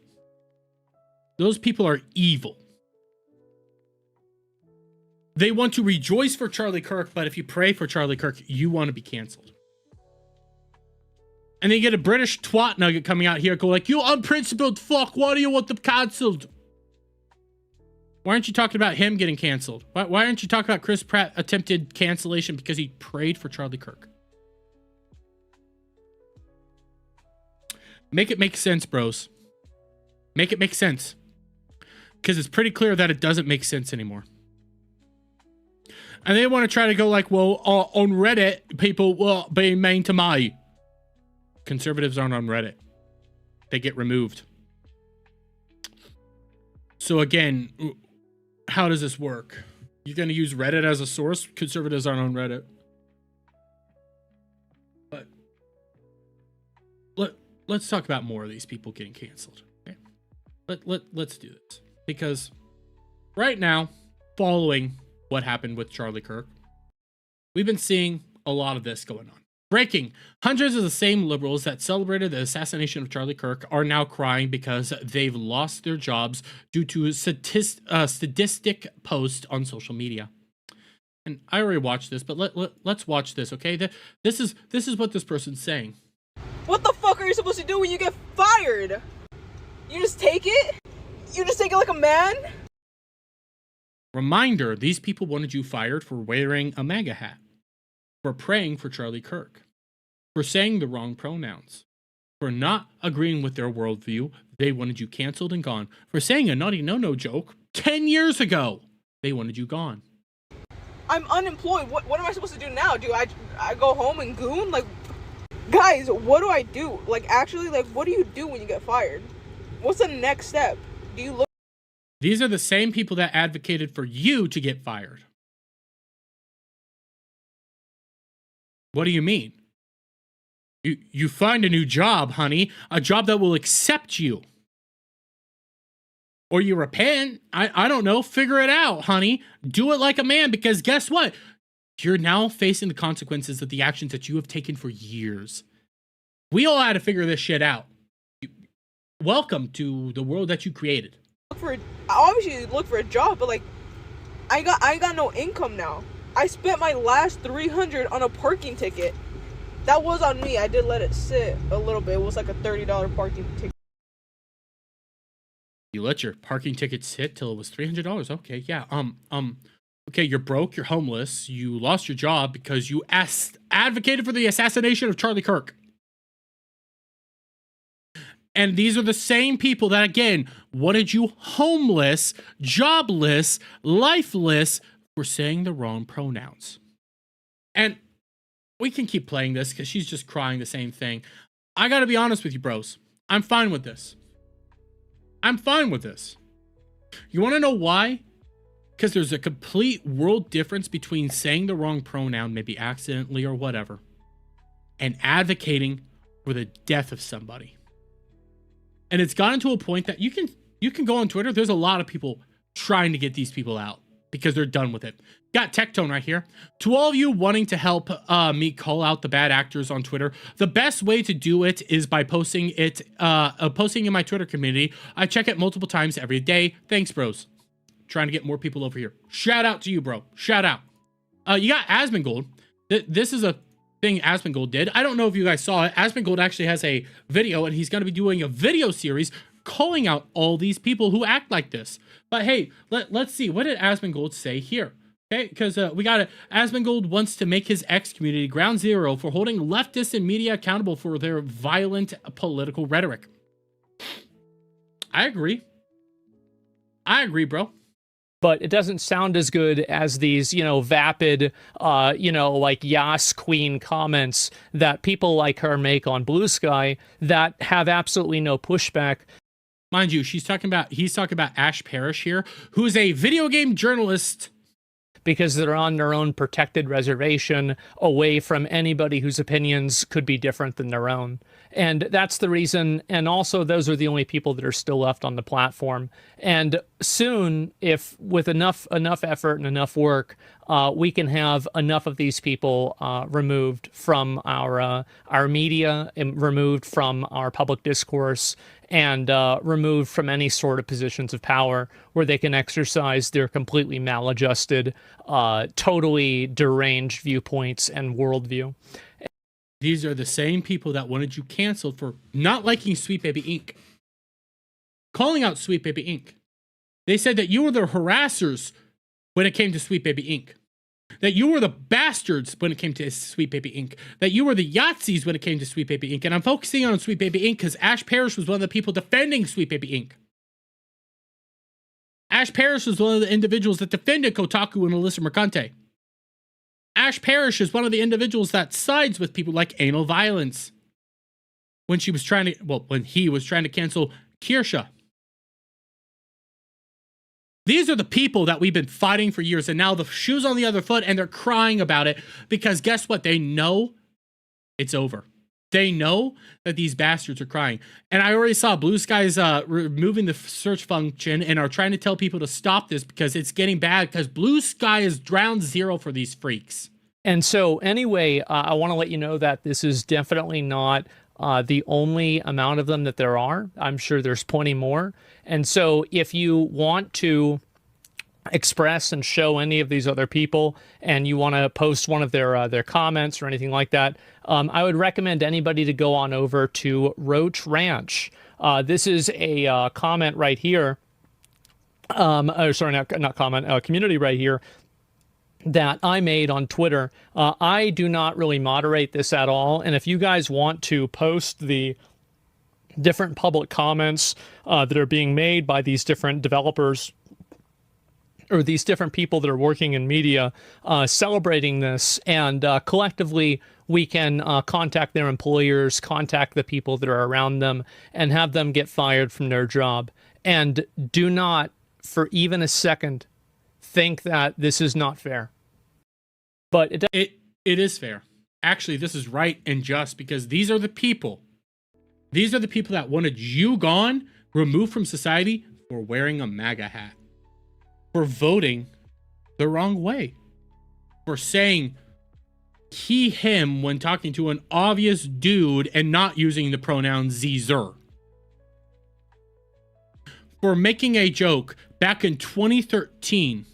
Those people are evil. They want to rejoice for Charlie Kirk, but if you pray for Charlie Kirk, you want to be canceled. And then you get a British twat nugget coming out here go like, you unprincipled fuck, why do you want them cancelled? Why aren't you talking about him getting canceled? Why aren't you talking about Chris Pratt attempted cancellation because he prayed for Charlie Kirk? Make it make sense, bros. Make it make sense. Because it's pretty clear that it doesn't make sense anymore. And they want to try to go like, well, on Reddit, people will be mean to me. Conservatives aren't on Reddit. They get removed. So again, how does this work? You're going to use Reddit as a source? Conservatives aren't on Reddit. But let's talk about more of these people getting canceled. Okay? Let's do this. Because right now, following what happened with Charlie Kirk, we've been seeing a lot of this going on. Breaking. Hundreds of the same liberals that celebrated the assassination of Charlie Kirk are now crying because they've lost their jobs due to a sadistic post on social media. And I already watched this, but let's watch this, okay? This is what this person's saying. What the fuck are you supposed to do when you get fired? You just take it? You just take it like a man? Reminder, these people wanted you fired for wearing a MAGA hat, for praying for Charlie Kirk, for saying the wrong pronouns, for not agreeing with their worldview. They wanted you canceled and gone. For saying a naughty no-no joke 10 years ago, they wanted you gone. I'm unemployed. What am I supposed to do now? Do I go home and goon? Like, guys, what do I do? Like, actually, like, what do you do when you get fired? What's the next step? Do you look? These are the same people that advocated for you to get fired. What do you mean? You find a new job, honey. A job that will accept you. Or you repent. I don't know. Figure it out, honey. Do it like a man, because guess what? You're now facing the consequences of the actions that you have taken for years. We all had to figure this shit out. Welcome to the world that you created. Obviously look for a job, but like, I got no income now. I spent my last $300 on a parking ticket. That was on me. I did let it sit a little bit. It was like a $30 parking ticket. You let your parking ticket sit till it was $300. Okay, yeah. Okay, you're broke, you're homeless, you lost your job because you advocated for the assassination of Charlie Kirk. And these are the same people that, again, wanted you homeless, jobless, lifeless for saying the wrong pronouns. And we can keep playing this because she's just crying the same thing. I gotta be honest with you, bros. I'm fine with this. I'm fine with this. You want to know why? Because there's a complete world difference between saying the wrong pronoun, maybe accidentally or whatever, and advocating for the death of somebody. And it's gotten to a point that you can go on Twitter. There's a lot of people trying to get these people out because they're done with it. Got Tech Tone right here. To all of you wanting to help me call out the bad actors on Twitter, the best way to do it is by posting it, posting in my Twitter community. I check it multiple times every day. Thanks, bros. Trying to get more people over here. Shout out to you, bro. Shout out. You got Asmongold. This is a thing Asmongold did. I don't know if you guys saw it. Asmongold actually has a video, and he's going to be doing a video series calling out all these people who act like this. But hey, let's see. What did Asmongold say here? Okay, because we got it. Asmongold wants to make his X community ground zero for holding leftists and media accountable for their violent political rhetoric. I agree. I agree, bro. But it doesn't sound as good as these, vapid, like Yas Queen comments that people like her make on Blue Sky that have absolutely no pushback. Mind you, he's talking about Ash Parrish here, who's a video game journalist. Because they're on their own protected reservation away from anybody whose opinions could be different than their own. And that's the reason. And also, those are the only people that are still left on the platform. And soon, if with enough effort and enough work, we can have enough of these people removed from our media, and removed from our public discourse, and removed from any sort of positions of power where they can exercise their completely maladjusted, totally deranged viewpoints and worldview. These are the same people that wanted you canceled for not liking Sweet Baby Inc. Calling out Sweet Baby Inc. They said that you were the harassers when it came to Sweet Baby Inc. That you were the bastards when it came to Sweet Baby Inc. That you were the Yahtzees when it came to Sweet Baby Inc. And I'm focusing on Sweet Baby Inc. because Ash Parrish was one of the people defending Sweet Baby Inc. Ash Parrish was one of the individuals that defended Kotaku and Alyssa Mercante. Ash Parrish is one of the individuals that sides with people like Anal Violence when he was trying to cancel Kirsha. These are the people that we've been fighting for years, and now the shoe's on the other foot, and they're crying about it because guess what? They know it's over. They know that these bastards are crying. And I already saw Blue Sky's removing the search function and are trying to tell people to stop this because it's getting bad because Blue Sky is ground zero for these freaks. And so anyway, I want to let you know that this is definitely not the only amount of them that there are. I'm sure there's plenty more. And so if you want to express and show any of these other people and you want to post one of their comments or anything like that, I would recommend anybody to go on over to Roach Ranch. This is a comment right here. Sorry, not comment, community right here that I made on Twitter. I do not really moderate this at all. And if you guys want to post the different public comments that are being made by these different developers or these different people that are working in media celebrating this, and collectively we can contact their employers, contact the people that are around them, and have them get fired from their job. And do not, for even a second, think that this is not fair. But it is fair. Actually, this is right and just, because these are the people. These are the people that wanted you gone, removed from society for wearing a MAGA hat, for voting the wrong way, for saying he, him when talking to an obvious dude and not using the pronoun zer, for making a joke back in 2013.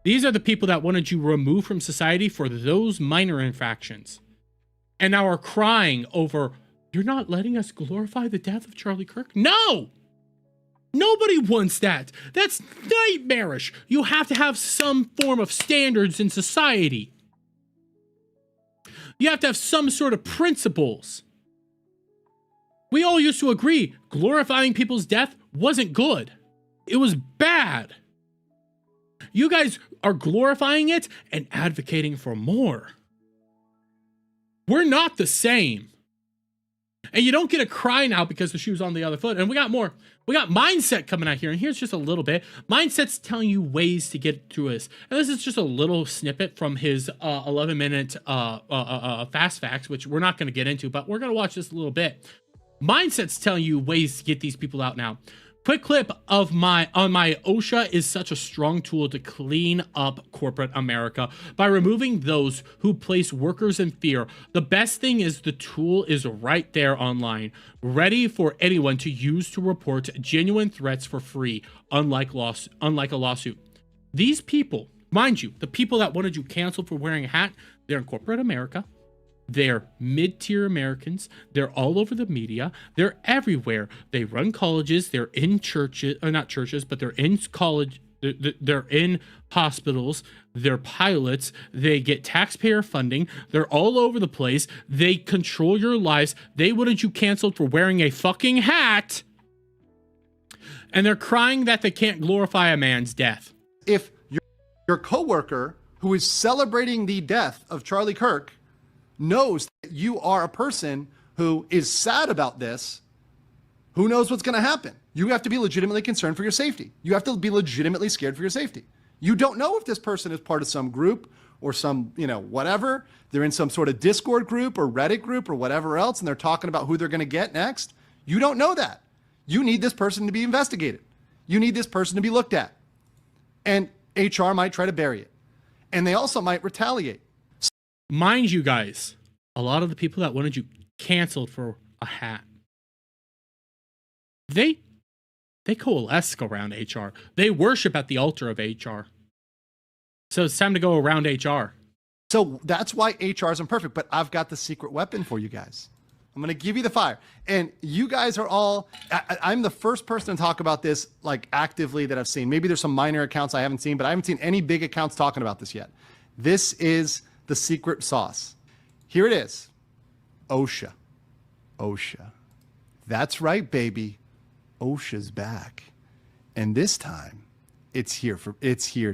These are the people that wanted you removed from society for those minor infractions, and now are crying over, you're not letting us glorify the death of Charlie Kirk? No! Nobody wants that. That's nightmarish. You have to have some form of standards in society. You have to have some sort of principles. We all used to agree glorifying people's death wasn't good. It was bad. You guys are glorifying it and advocating for more. We're not the same. And you don't get a cry now because the shoe's on the other foot. And we got more. We got Mindset coming out here. And here's just a little bit. Mindset's telling you ways to get through this. And this is just a little snippet from his 11-minute Fast Facts, which we're not going to get into, but we're going to watch this a little bit. Mindset's telling you ways to get these people out now. Quick clip of my OSHA is such a strong tool to clean up corporate America by removing those who place workers in fear. The best thing is the tool is right there online, ready for anyone to use to report genuine threats for free, unlike a lawsuit. These people, mind you, the people that wanted you canceled for wearing a hat, they're in corporate America. They're mid-tier Americans. They're all over the media. They're everywhere. They run colleges. They're in churches, or not churches, but they're in college. They're in hospitals. They're pilots. They get taxpayer funding. They're all over the place. They control your lives. They wanted you canceled for wearing a fucking hat. And they're crying that they can't glorify a man's death. If your coworker who is celebrating the death of Charlie Kirk knows that you are a person who is sad about this, who knows what's going to happen? You have to be legitimately concerned for your safety. You have to be legitimately scared for your safety. You don't know if this person is part of some group or some, whatever. They're in some sort of Discord group or Reddit group or whatever else, and they're talking about who they're going to get next. You don't know that. You need this person to be investigated. You need this person to be looked at. And HR might try to bury it. And they also might retaliate. Mind you guys, a lot of the people that wanted you canceled for a hat, they coalesce around HR. They worship at the altar of HR. So it's time to go around HR. So that's why HR is imperfect, but I've got the secret weapon for you guys. I'm going to give you the fire. And you guys are all, I'm the first person to talk about this like actively that I've seen. Maybe there's some minor accounts I haven't seen, but I haven't seen any big accounts talking about this yet. This is the secret sauce. Here it is. OSHA. OSHA. That's right, baby. OSHA's back. And this time, it's here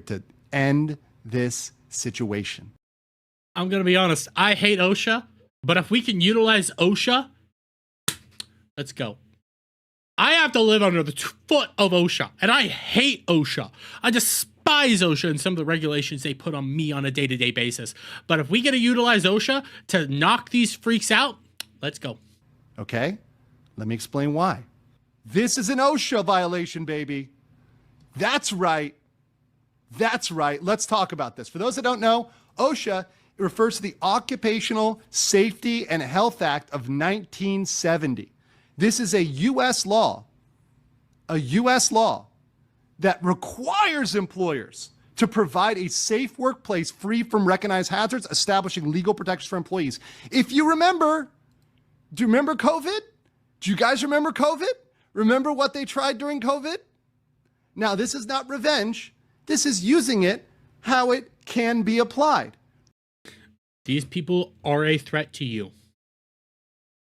to end this situation. I'm going to be honest. I hate OSHA, but if we can utilize OSHA, let's go. I have to live under the foot of OSHA, and I hate OSHA. I despise OSHA and some of the regulations they put on me on a day-to-day basis. But if we get to utilize OSHA to knock these freaks out, let's go. Okay, let me explain why. This is an OSHA violation, baby. That's right. That's right. Let's talk about this. For those that don't know, OSHA refers to the Occupational Safety and Health Act of 1970. This is a U.S. law that requires employers to provide a safe workplace free from recognized hazards, establishing legal protections for employees. If you remember, do you remember COVID? Do you guys remember COVID? Remember what they tried during COVID? Now, this is not revenge. This is using it how it can be applied. These people are a threat to you.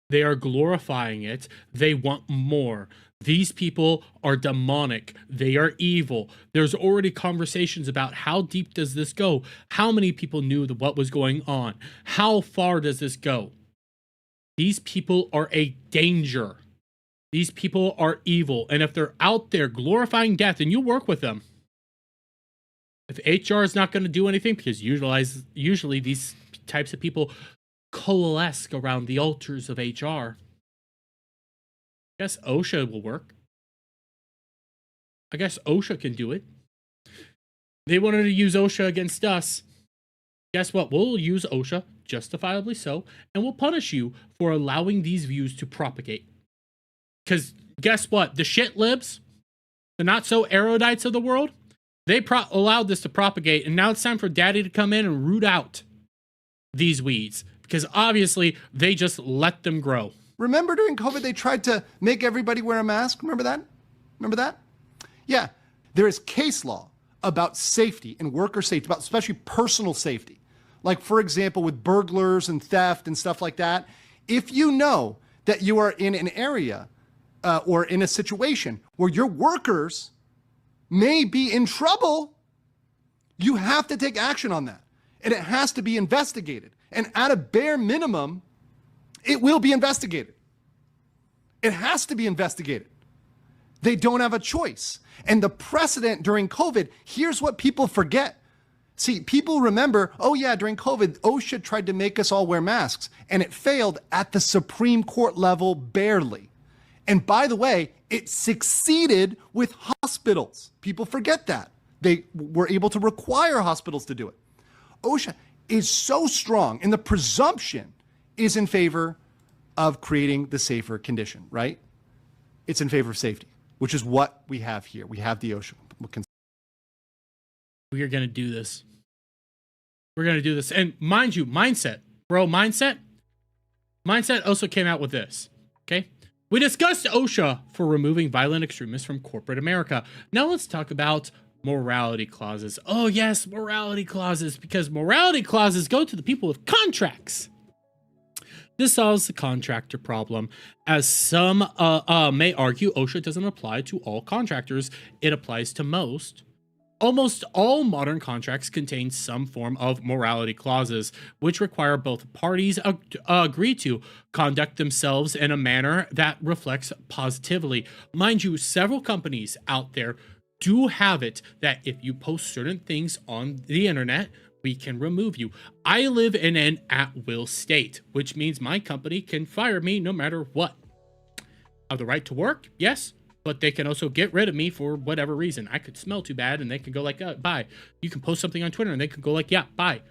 They are glorifying it. They want more. These people are demonic. They are evil. There's already conversations about how deep does this go? How many people knew what was going on? How far does this go? These people are a danger. These people are evil. And if they're out there glorifying death, and you work with them, if HR is not going to do anything, because usually these types of people coalesce around the altars of HR, I guess OSHA will work. I guess OSHA can do it. They wanted to use OSHA against us. Guess what? We'll use OSHA, justifiably so, and we'll punish you for allowing these views to propagate. Because guess what? The shit libs, the not so erudites of the world, they allowed this to propagate, and now it's time for daddy to come in and root out these weeds. Because obviously, they just let them grow. Remember during COVID, they tried to make everybody wear a mask? Remember that? Remember that? Yeah. There is case law about safety and worker safety, about especially personal safety. Like, for example, with burglars and theft and stuff like that. If you know that you are in an area or in a situation where your workers may be in trouble, you have to take action on that. And it has to be investigated. And at a bare minimum, it will be investigated. It has to be investigated. They don't have a choice. And the precedent during COVID, here's what people forget. See, people remember, oh yeah, during COVID, OSHA tried to make us all wear masks, and it failed at the Supreme Court level barely. And by the way, it succeeded with hospitals. People forget that. They were able to require hospitals to do it. OSHA is so strong, and the presumption is in favor of creating the safer condition, right? It's in favor of safety, which is what we have here. We have the OSHA. We are going to do this. We're going to do this. And mind you, Mindset also came out with this, okay? We discussed OSHA for removing violent extremists from corporate America. Now let's talk about morality clauses. Oh yes, morality clauses, because morality clauses go to the people with contracts. This solves the contractor problem. As some may argue, OSHA doesn't apply to all contractors. It applies to most. Almost all modern contracts contain some form of morality clauses, which require both parties agree to conduct themselves in a manner that reflects positively. Mind you, several companies out there do have it that if you post certain things on the internet, we can remove you. I live in an at-will state, which means my company can fire me no matter what. I have the right to work, yes, but they can also get rid of me for whatever reason. I could smell too bad and they could go like, bye. You can post something on Twitter and they could go like, yeah, bye.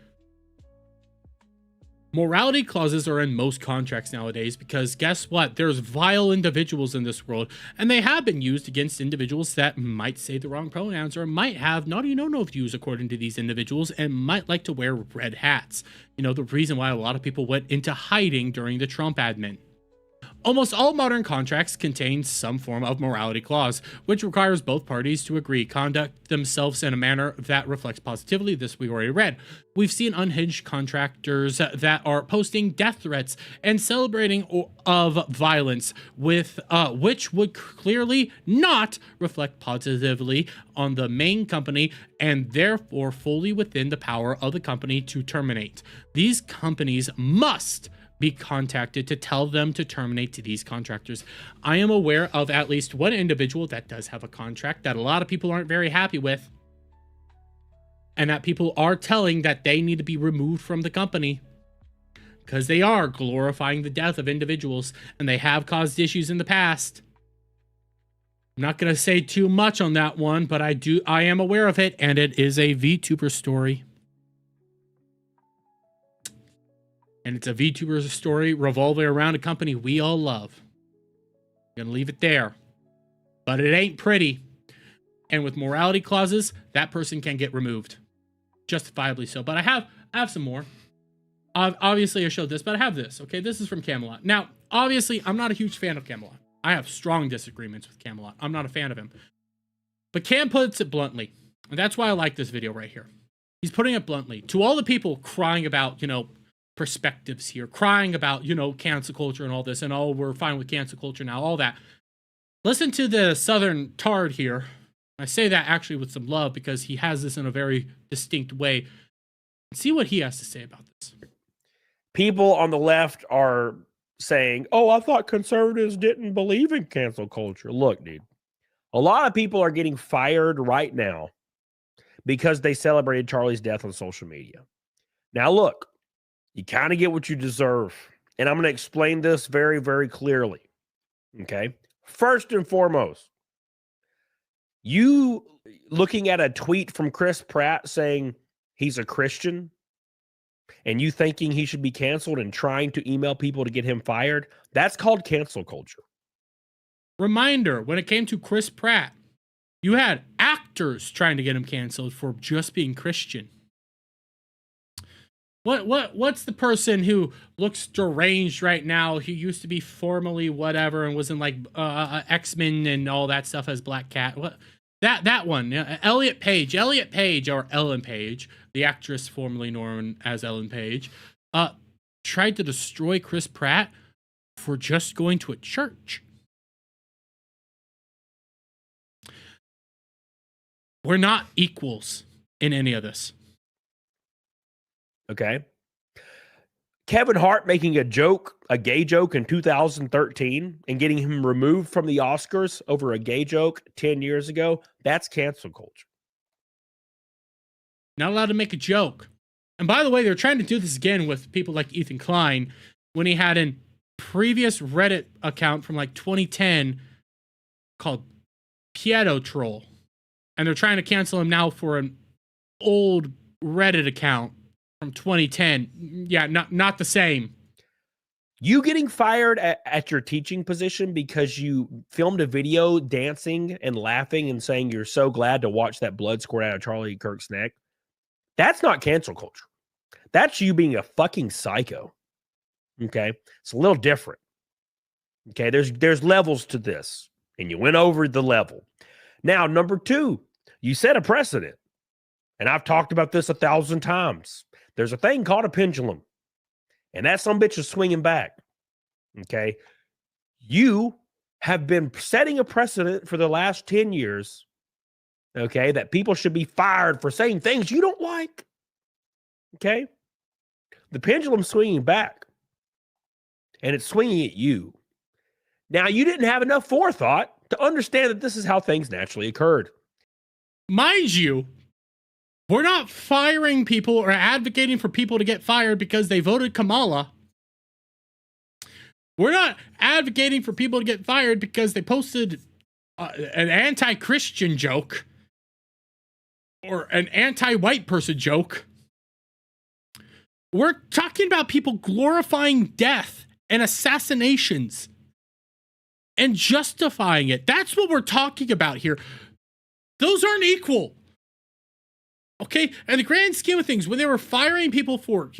Morality clauses are in most contracts nowadays because guess what? There's vile individuals in this world, and they have been used against individuals that might say the wrong pronouns or might have naughty no-no views according to these individuals and might like to wear red hats. You know, the reason why a lot of people went into hiding during the Trump admin. Almost all modern contracts contain some form of morality clause, which requires both parties to agree, conduct themselves in a manner that reflects positively. This we already read. We've seen unhinged contractors that are posting death threats and celebrating of violence, with which would clearly not reflect positively on the main company and therefore fully within the power of the company to terminate. These companies must be contacted to tell them to terminate to these contractors. I am aware of at least one individual that does have a contract that a lot of people aren't very happy with, and that people are telling that they need to be removed from the company because they are glorifying the death of individuals and they have caused issues in the past. I'm not going to say too much on that one, but I am aware of it, and it is a VTuber story. And it's a VTuber story revolving around a company we all love. I'm going to leave it there. But it ain't pretty. And with morality clauses, that person can get removed. Justifiably so. But I have some more. Obviously, I showed this, but I have this. Okay, this is from Camelot. Now, obviously, I'm not a huge fan of Camelot. I have strong disagreements with Camelot. I'm not a fan of him. But Cam puts it bluntly. And that's why I like this video right here. He's putting it bluntly. To all the people crying about, perspectives here, crying about, cancel culture and all this, and we're fine with cancel culture now, all that. Listen to the Southern Tard here. I say that actually with some love because he has this in a very distinct way. See what he has to say about this. People on the left are saying, oh, I thought conservatives didn't believe in cancel culture. Look, dude, a lot of people are getting fired right now because they celebrated Charlie's death on social media. Now, look, you kind of get what you deserve. And I'm going to explain this very, very clearly. Okay? First and foremost, you looking at a tweet from Chris Pratt saying he's a Christian and you thinking he should be canceled and trying to email people to get him fired, that's called cancel culture. Reminder, when it came to Chris Pratt, you had actors trying to get him canceled for just being Christian. What's the person who looks deranged right now? He used to be formerly whatever and was in like X-Men and all that stuff as Black Cat. What that one? Elliot Page or Ellen Page, the actress formerly known as Ellen Page, tried to destroy Chris Pratt for just going to a church. We're not equals in any of this. Okay. Kevin Hart making a gay joke in 2013 and getting him removed from the Oscars over a gay joke 10 years ago, that's cancel culture. Not allowed to make a joke. And by the way, they're trying to do this again with people like Ethan Klein when he had a previous Reddit account from like 2010 called Pseudo Troll. And they're trying to cancel him now for an old Reddit account from 2010. Yeah, not the same. You getting fired at your teaching position because you filmed a video dancing and laughing and saying you're so glad to watch that blood squirt out of Charlie Kirk's neck, that's not cancel culture. That's you being a fucking psycho. Okay? It's a little different. Okay? There's levels to this, and you went over the level. Now, number two, you set a precedent. And I've talked about this 1,000 times. There's a thing called a pendulum. And that sumbitch is swinging back. Okay? You have been setting a precedent for the last 10 years, okay, that people should be fired for saying things you don't like. Okay? The pendulum's swinging back. And it's swinging at you. Now, you didn't have enough forethought to understand that this is how things naturally occurred. Mind you, we're not firing people or advocating for people to get fired because they voted Kamala. We're not advocating for people to get fired because they posted an anti-Christian joke or an anti-white person joke. We're talking about people glorifying death and assassinations and justifying it. That's what we're talking about here. Those aren't equal. Okay? In the grand scheme of things, when they were firing people for,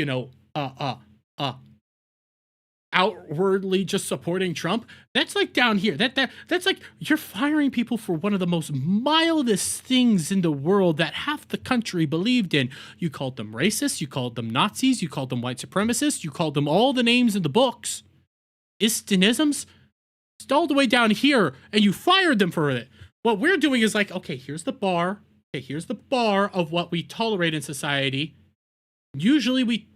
outwardly just supporting Trump, that's like down here. That's like you're firing people for one of the most mildest things in the world that half the country believed in. You called them racists, you called them Nazis, you called them white supremacists, you called them all the names in the books. Istinisms. It's all the way down here, and you fired them for it. What we're doing is like, okay, here's the bar. Okay, here's the bar of what we tolerate in society. Usually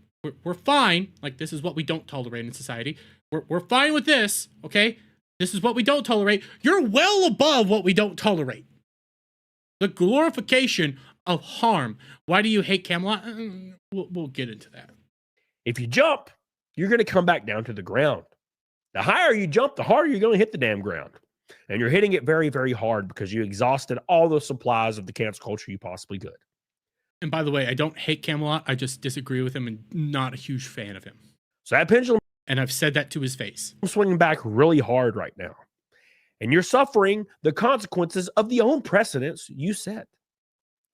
we're fine. Like, this is what we don't tolerate in society. We're fine with this, okay? This is what we don't tolerate. You're well above what we don't tolerate. The glorification of harm. Why do you hate Camelot? We'll get into that. If you jump, you're going to come back down to the ground. The higher you jump, the harder you're going to hit the damn ground. And you're hitting it very, very hard because you exhausted all the supplies of the cancel culture you possibly could. And by the way, I don't hate Camelot. I just disagree with him and not a huge fan of him. So that pendulum, and I've said that to his face, is swinging back really hard right now. And you're suffering the consequences of the own precedents you set.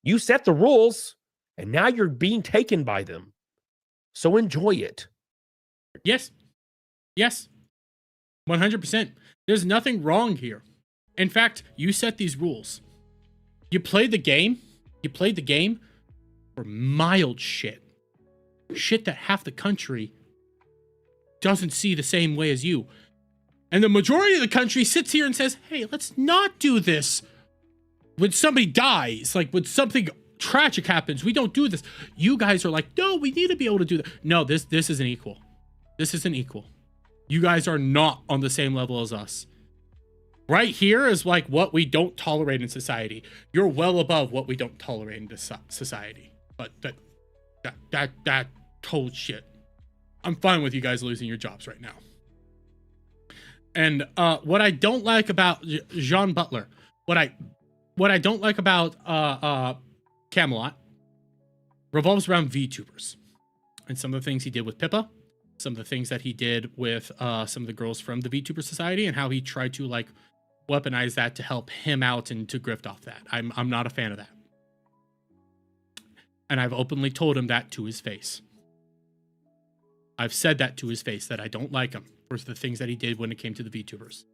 You set the rules, and now you're being taken by them. So enjoy it. Yes. Yes. 100%. There's nothing wrong here. In fact, you set these rules. You played the game. You played the game for mild shit. Shit that half the country doesn't see the same way as you. And the majority of the country sits here and says, hey, let's not do this. When somebody dies, like when something tragic happens, we don't do this. You guys are like, no, we need to be able to do that. No, this isn't equal. This isn't equal. You guys are not on the same level as us. Right here is like what we don't tolerate in society. You're well above what we don't tolerate in society. But that told shit. I'm fine with you guys losing your jobs right now. And what I don't like about Jean Butler, what I don't like about Camelot revolves around VTubers and some of the things he did with Pippa, some of the things that he did with some of the girls from the VTuber Society, and how he tried to like weaponize that to help him out and to grift off that. I'm not a fan of that. And I've openly told him that to his face. I've said that to his face, that I don't like him for the things that he did when it came to the VTubers.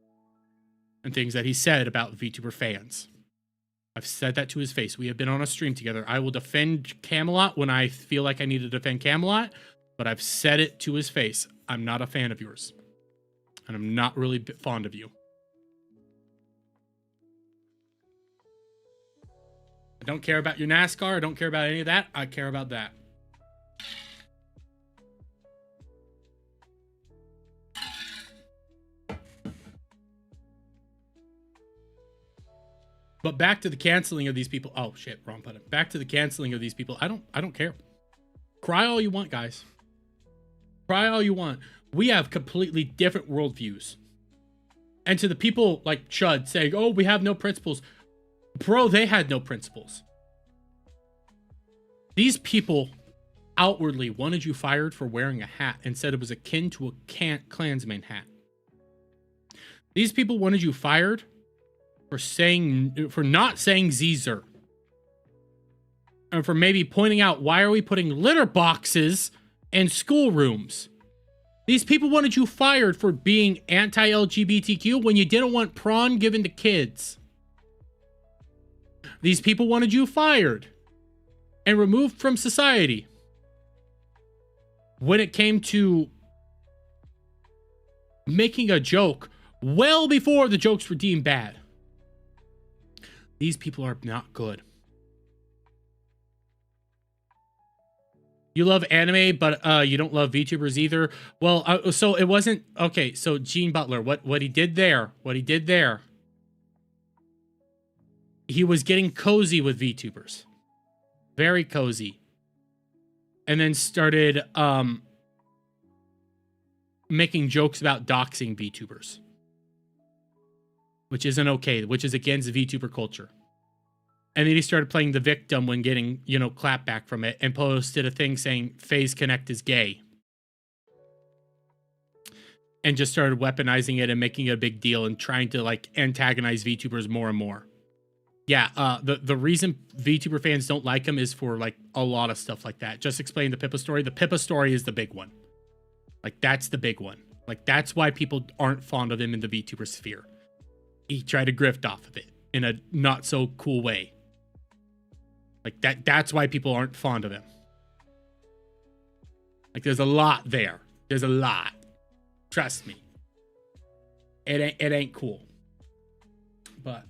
And things that he said about VTuber fans. I've said that to his face. We have been on a stream together. I will defend Camelot when I feel like I need to defend Camelot, but I've said it to his face. I'm not a fan of yours. And I'm not really fond of you. I don't care about your NASCAR. I don't care about any of that. I care about that. But back to the canceling of these people. Oh shit, wrong button. Back to the canceling of these people. I don't care. Cry all you want, guys. Cry all you want. We have completely different worldviews. And to the people like Chud saying, oh, we have no principles. Bro, they had no principles. These people outwardly wanted you fired for wearing a hat and said it was akin to a Klansman hat. These people wanted you fired for not saying Caesar. And for maybe pointing out, why are we putting litter boxes in schoolrooms? These people wanted you fired for being anti-LGBTQ when you didn't want prawn given to kids. These people wanted you fired and removed from society when it came to making a joke well before the jokes were deemed bad. These people are not good. You love anime, but you don't love VTubers either. Well, so it wasn't okay. So Gene Butler, what he did there, he was getting cozy with VTubers, very cozy, and then started making jokes about doxing VTubers, which isn't okay, which is against VTuber culture. And then he started playing the victim when getting, clapback from it, and posted a thing saying FaZe Connect is gay. And just started weaponizing it and making it a big deal and trying to like antagonize VTubers more and more. Yeah, the reason VTuber fans don't like him is for like a lot of stuff like that. Just explain the Pippa story. The Pippa story is the big one. Like that's the big one. Like that's why people aren't fond of him in the VTuber sphere. He tried to grift off of it in a not so cool way. Like that's why people aren't fond of him. Like there's a lot there. There's a lot. Trust me. It ain't cool. But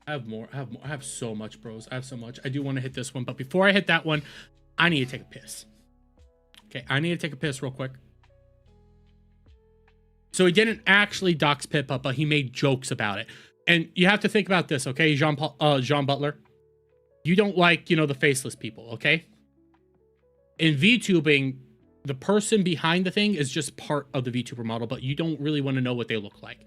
I have more. I have so much, bros. I have so much. I do want to hit this one, but before I hit that one, I need to take a piss. Okay, I need to take a piss real quick. So he didn't actually dox Pippa, but he made jokes about it. And you have to think about this, okay, Jean Butler? You don't like, the faceless people, okay? In VTubing, the person behind the thing is just part of the VTuber model, but you don't really want to know what they look like.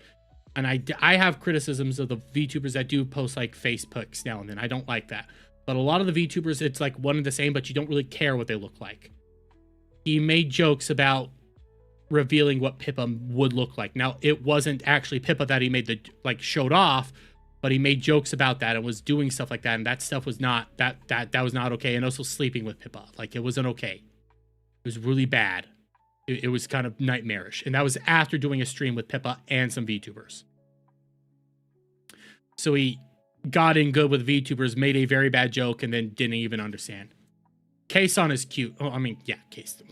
And I have criticisms of the VTubers that do post like face pics now and then. I don't like that. But a lot of the VTubers, it's like one and the same, but you don't really care what they look like. He made jokes about revealing what Pippa would look like. Now, it wasn't actually Pippa that he made the, like, showed off, but he made jokes about that and was doing stuff like that. And that stuff was not, that was not okay. And also sleeping with Pippa. Like, it wasn't okay. It was really bad. It was kind of nightmarish. And that was after doing a stream with Pippa and some VTubers. So he got in good with VTubers, made a very bad joke, and then didn't even understand. Kason is cute. Oh, I mean, yeah, Kason.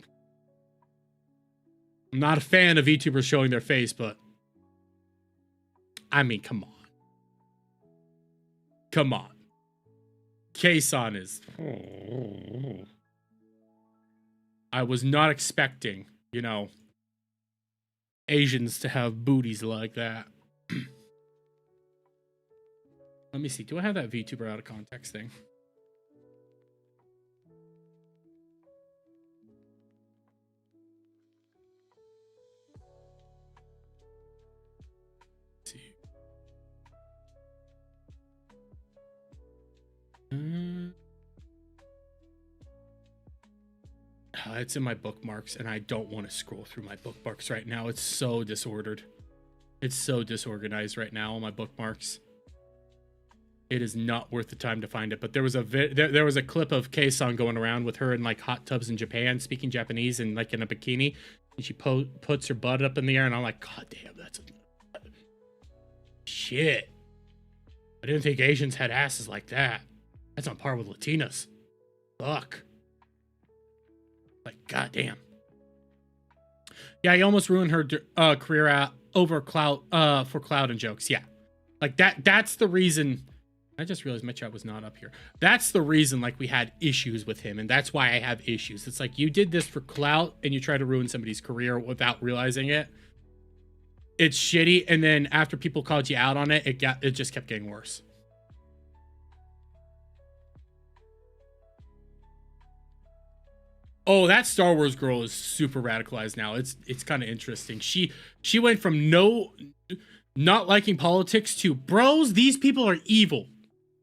I'm not a fan of VTubers showing their face, but I mean, come on. Come on. Kason is... I was not expecting, you know, Asians to have booties like that. Let me see. Do I have that VTuber out of context thing? Let's see. It's in my bookmarks, and I don't want to scroll through my bookmarks right now. It's so disordered. It's so disorganized right now on my bookmarks. It is not worth the time to find it. But there was a there was a clip of Kason going around with her in like hot tubs in Japan, speaking Japanese and like in a bikini, and she puts her butt up in the air, and I'm like, God damn, that's shit. I didn't think Asians had asses like that. That's on par with Latinas. Fuck. Like, goddamn. Yeah, he almost ruined her career over clout for clout and jokes. Yeah, like that's the reason. I just realized my chat was not up here. That's the reason, like, we had issues with him, and that's why I have issues. It's like, you did this for clout, and you try to ruin somebody's career without realizing it. It's shitty, and then after people called you out on it, it just kept getting worse. Oh, that Star Wars girl is super radicalized now. It's kind of interesting. She went from not liking politics to, bros, these people are evil.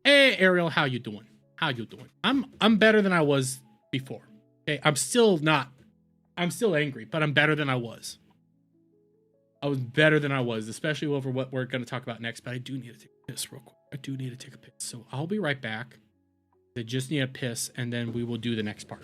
Hey, Ariel, how you doing? How you doing? I'm better than I was before. Okay, I'm still angry, but I'm better than I was. I was better than I was, especially over what we're going to talk about next, but I do need to take a piss real quick. I do need to take a piss. So I'll be right back. I just need a piss, and then we will do the next part.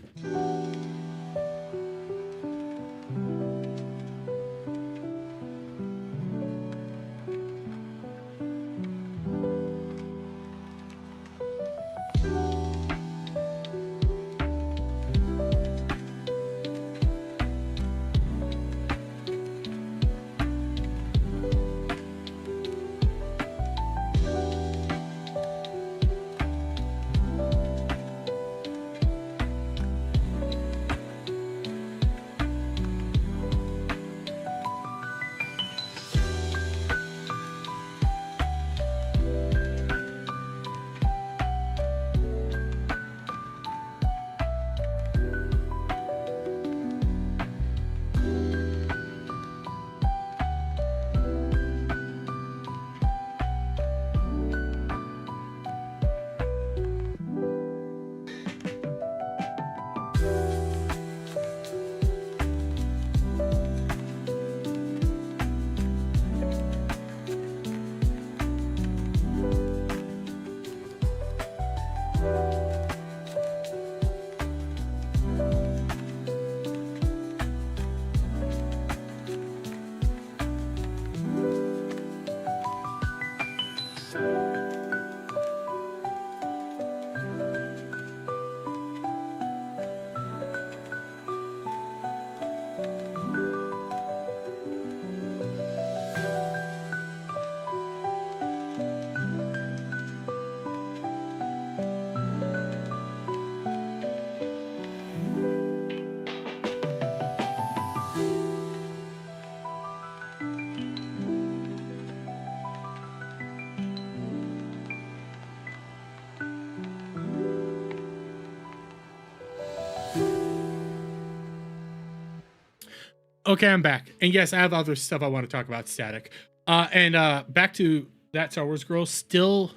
Okay, I'm back. And yes, I have other stuff I want to talk about, Static. And back to that Star Wars girl. Still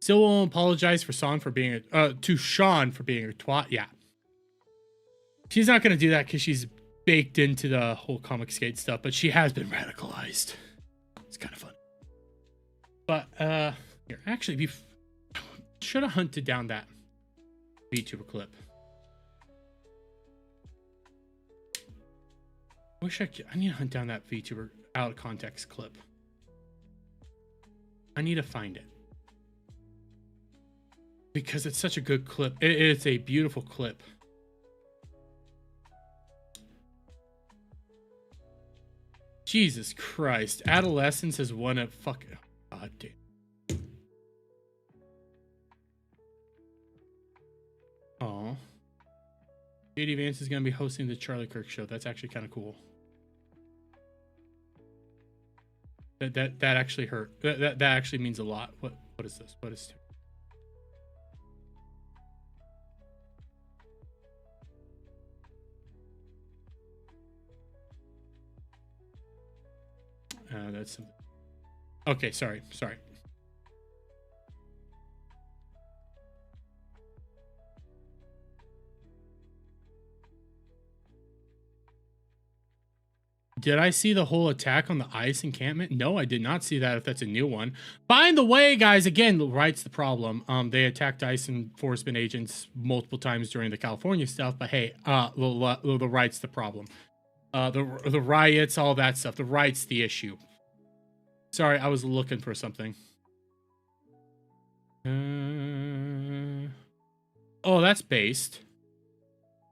won't apologize for Sean for being a twat. Yeah. She's not gonna do that because she's baked into the whole comic skate stuff, but she has been radicalized. It's kind of fun. But here, actually, should have hunted down that VTuber clip. I need to hunt down that VTuber out of context clip. I need to find it. Because it's such a good clip. It's a beautiful clip. Jesus Christ. Adolescence has won a fucking... God damn. Aw. JD Vance is going to be hosting the Charlie Kirk show. That's actually kind of cool. That actually hurt. That actually means a lot. What is this? What is... that's something. Okay, sorry. Did I see the whole attack on the ICE encampment? No, I did not see that, if that's a new one. By the way, guys, again, the right's the problem. They attacked ICE enforcement agents multiple times during the California stuff, but hey, the right's the problem. The riots, all that stuff. The right's the issue. Sorry, I was looking for something. Oh, that's based.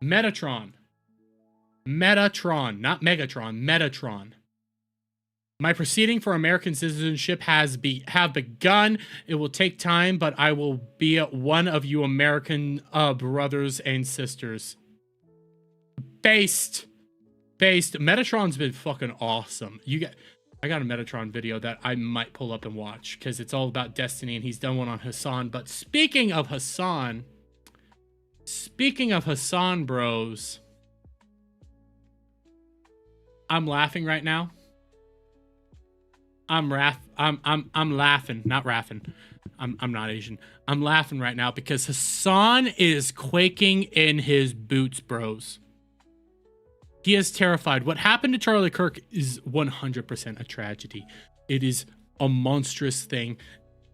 Metatron, not Megatron. Metatron. My proceeding for American citizenship have begun. It will take time, but I will be one of you American brothers and sisters. Based. Metatron's been fucking awesome. I got a Metatron video that I might pull up and watch because it's all about Destiny, and he's done one on Hassan. But speaking of Hassan, bros, I'm laughing right now. I'm laughing, not raffing. I'm not Asian. I'm laughing right now because Hassan is quaking in his boots, bros. He is terrified. What happened to Charlie Kirk is 100% a tragedy. It is a monstrous thing.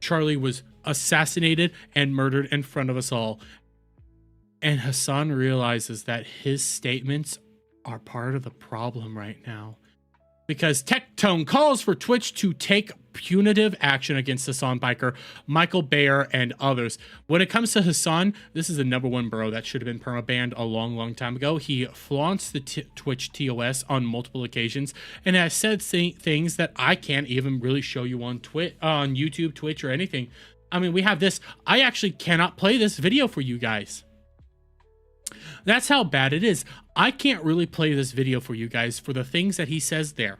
Charlie was assassinated and murdered in front of us all. And Hassan realizes that his statements are part of the problem right now. Because Tectone calls for Twitch to take punitive action against Hassan Biker, Michael Bayer, and others. When it comes to Hassan, this is the #1 bro that should have been permabanned a long time ago. He flaunts the Twitch TOS on multiple occasions and has said things that I can't even really show you on YouTube, Twitch, or anything. I mean, we have this. I actually cannot play this video for you guys. That's how bad it is. I can't really play this video for you guys for the things that he says there.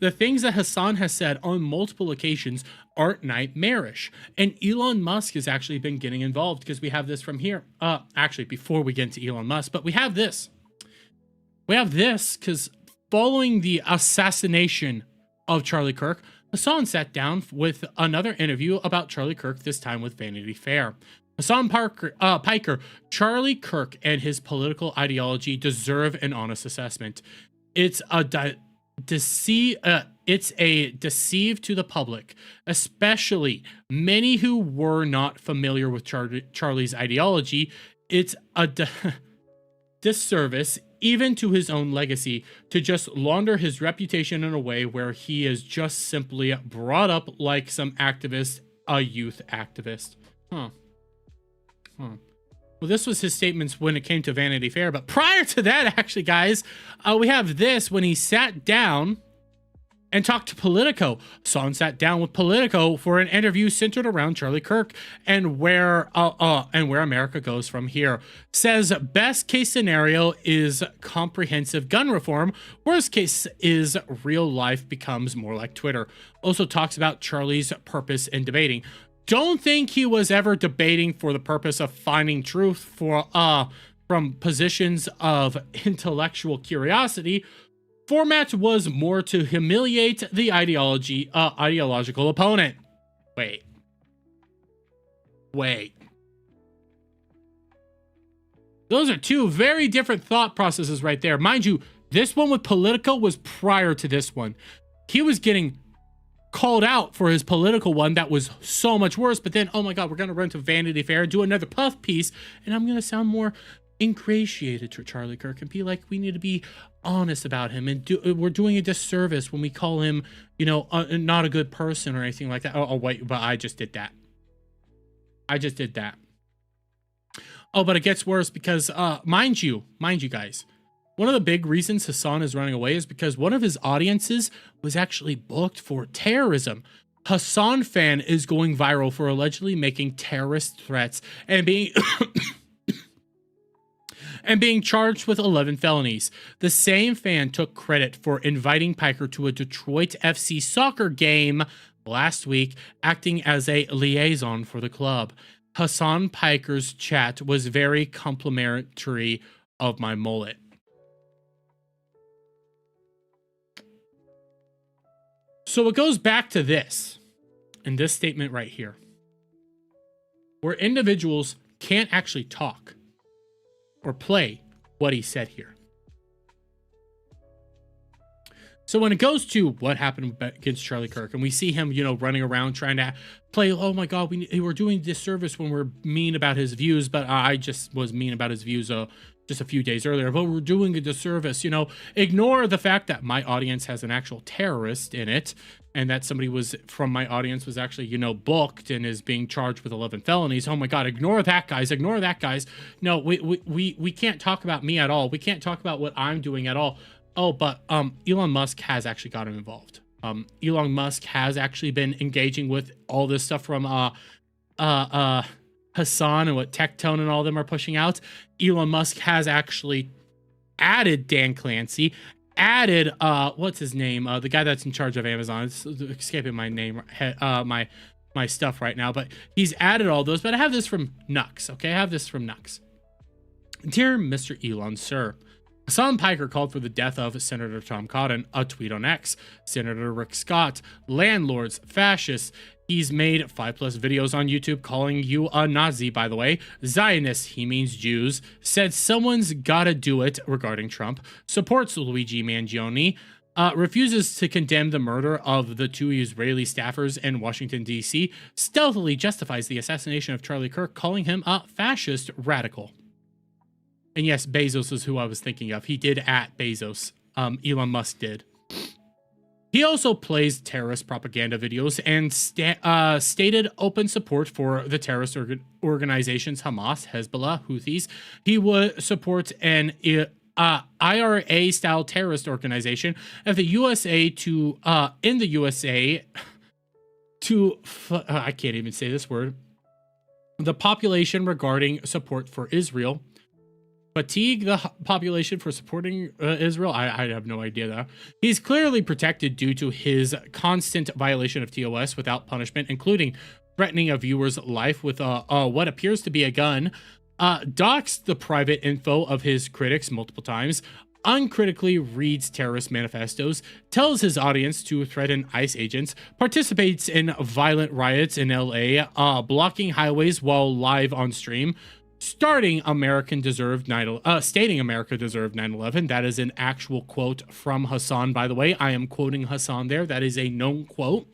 The things that Hassan has said on multiple occasions are nightmarish. And Elon Musk has actually been getting involved because we have this from here. Actually, before we get into Elon Musk, but we have this. We have this because following the assassination of Charlie Kirk, Hassan sat down with another interview about Charlie Kirk, this time with Vanity Fair. Hassan Piker, Charlie Kirk and his political ideology deserve an honest assessment. It's a deceive to the public, especially many who were not familiar with Charlie's ideology. It's a disservice even to his own legacy to just launder his reputation in a way where he is just simply brought up like some activist, a youth activist. Well, this was his statements when it came to Vanity Fair, but prior to that, actually, guys, we have this when he sat down and talked to Politico. Hassan sat down with Politico for an interview centered around Charlie Kirk and where America goes from here. Says best case scenario is comprehensive gun reform. Worst case is real life becomes more like Twitter. Also talks about Charlie's purpose in debating. Don't think he was ever debating for the purpose of finding truth for from positions of intellectual curiosity, format was more to humiliate the ideological opponent. Wait. Those are two very different thought processes right there. Mind you, this one with Politico was prior to this one. He was getting called out for his political one that was so much worse, but then, oh my God, we're going to run to Vanity Fair, do another puff piece, and I'm going to sound more ingratiated to Charlie Kirk and be like, we need to be honest about him, and we're doing a disservice when we call him, you know, not a good person or anything like that. Oh, wait, but I just did that. Oh, but it gets worse because, mind you guys, one of the big reasons Hassan is running away is because one of his audiences was actually booked for terrorism. Hassan fan is going viral for allegedly making terrorist threats and being and being charged with 11 felonies. The same fan took credit for inviting Piker to a Detroit FC soccer game last week, acting as a liaison for the club. Hassan Piker's chat was very complimentary of my mullet. So it goes back to this, in this statement right here, where individuals can't actually talk or play what he said here. So when it goes to what happened against Charlie Kirk, and we see him, you know, running around trying to play, oh my God, we're doing disservice when we're mean about his views, but I just was mean about his views just a few days earlier, but we're doing a disservice, you know, ignore the fact that my audience has an actual terrorist in it, and that somebody was from my audience was actually, you know, booked and is being charged with 11 felonies. Oh my God, ignore that, guys. Ignore that, guys. No, we can't talk about me at all. We can't talk about what I'm doing at all. Oh, but Elon Musk has actually gotten involved. Elon Musk has actually been engaging with all this stuff from Hassan and what Tectone and all of them are pushing out. Elon Musk has actually added Dan Clancy, added what's his name? The guy that's in charge of Amazon. It's escaping my name, my stuff right now, but he's added all those. But I have this from Nux. Okay, I have this from Nux. Dear Mr. Elon, sir. Hassan Piker called for the death of Senator Tom Cotton, a tweet on X. Senator Rick Scott, landlords, fascists. He's made 5+ videos on YouTube calling you a Nazi, by the way. Zionists, he means Jews. Said someone's gotta do it regarding Trump. Supports Luigi Mangione. Refuses to condemn the murder of the 2 Israeli staffers in Washington, D.C. Stealthily justifies the assassination of Charlie Kirk, calling him a fascist radical. And yes, Bezos is who I was thinking of. He did at Bezos. Elon Musk did. He also plays terrorist propaganda videos and stated open support for the terrorist organizations Hamas, Hezbollah, Houthis. He would support an IRA-style terrorist organization of the USA to in the USA to I can't even say this word. The population regarding support for Israel. Fatigue the population for supporting Israel? I have no idea though. He's clearly protected due to his constant violation of TOS without punishment, including threatening a viewer's life with what appears to be a gun, doxed the private info of his critics multiple times, uncritically reads terrorist manifestos, tells his audience to threaten ICE agents, participates in violent riots in LA, blocking highways while live on stream, stating America deserved 9/11. That is an actual quote from Hassan, by the way. I am quoting Hassan there. That is a known quote.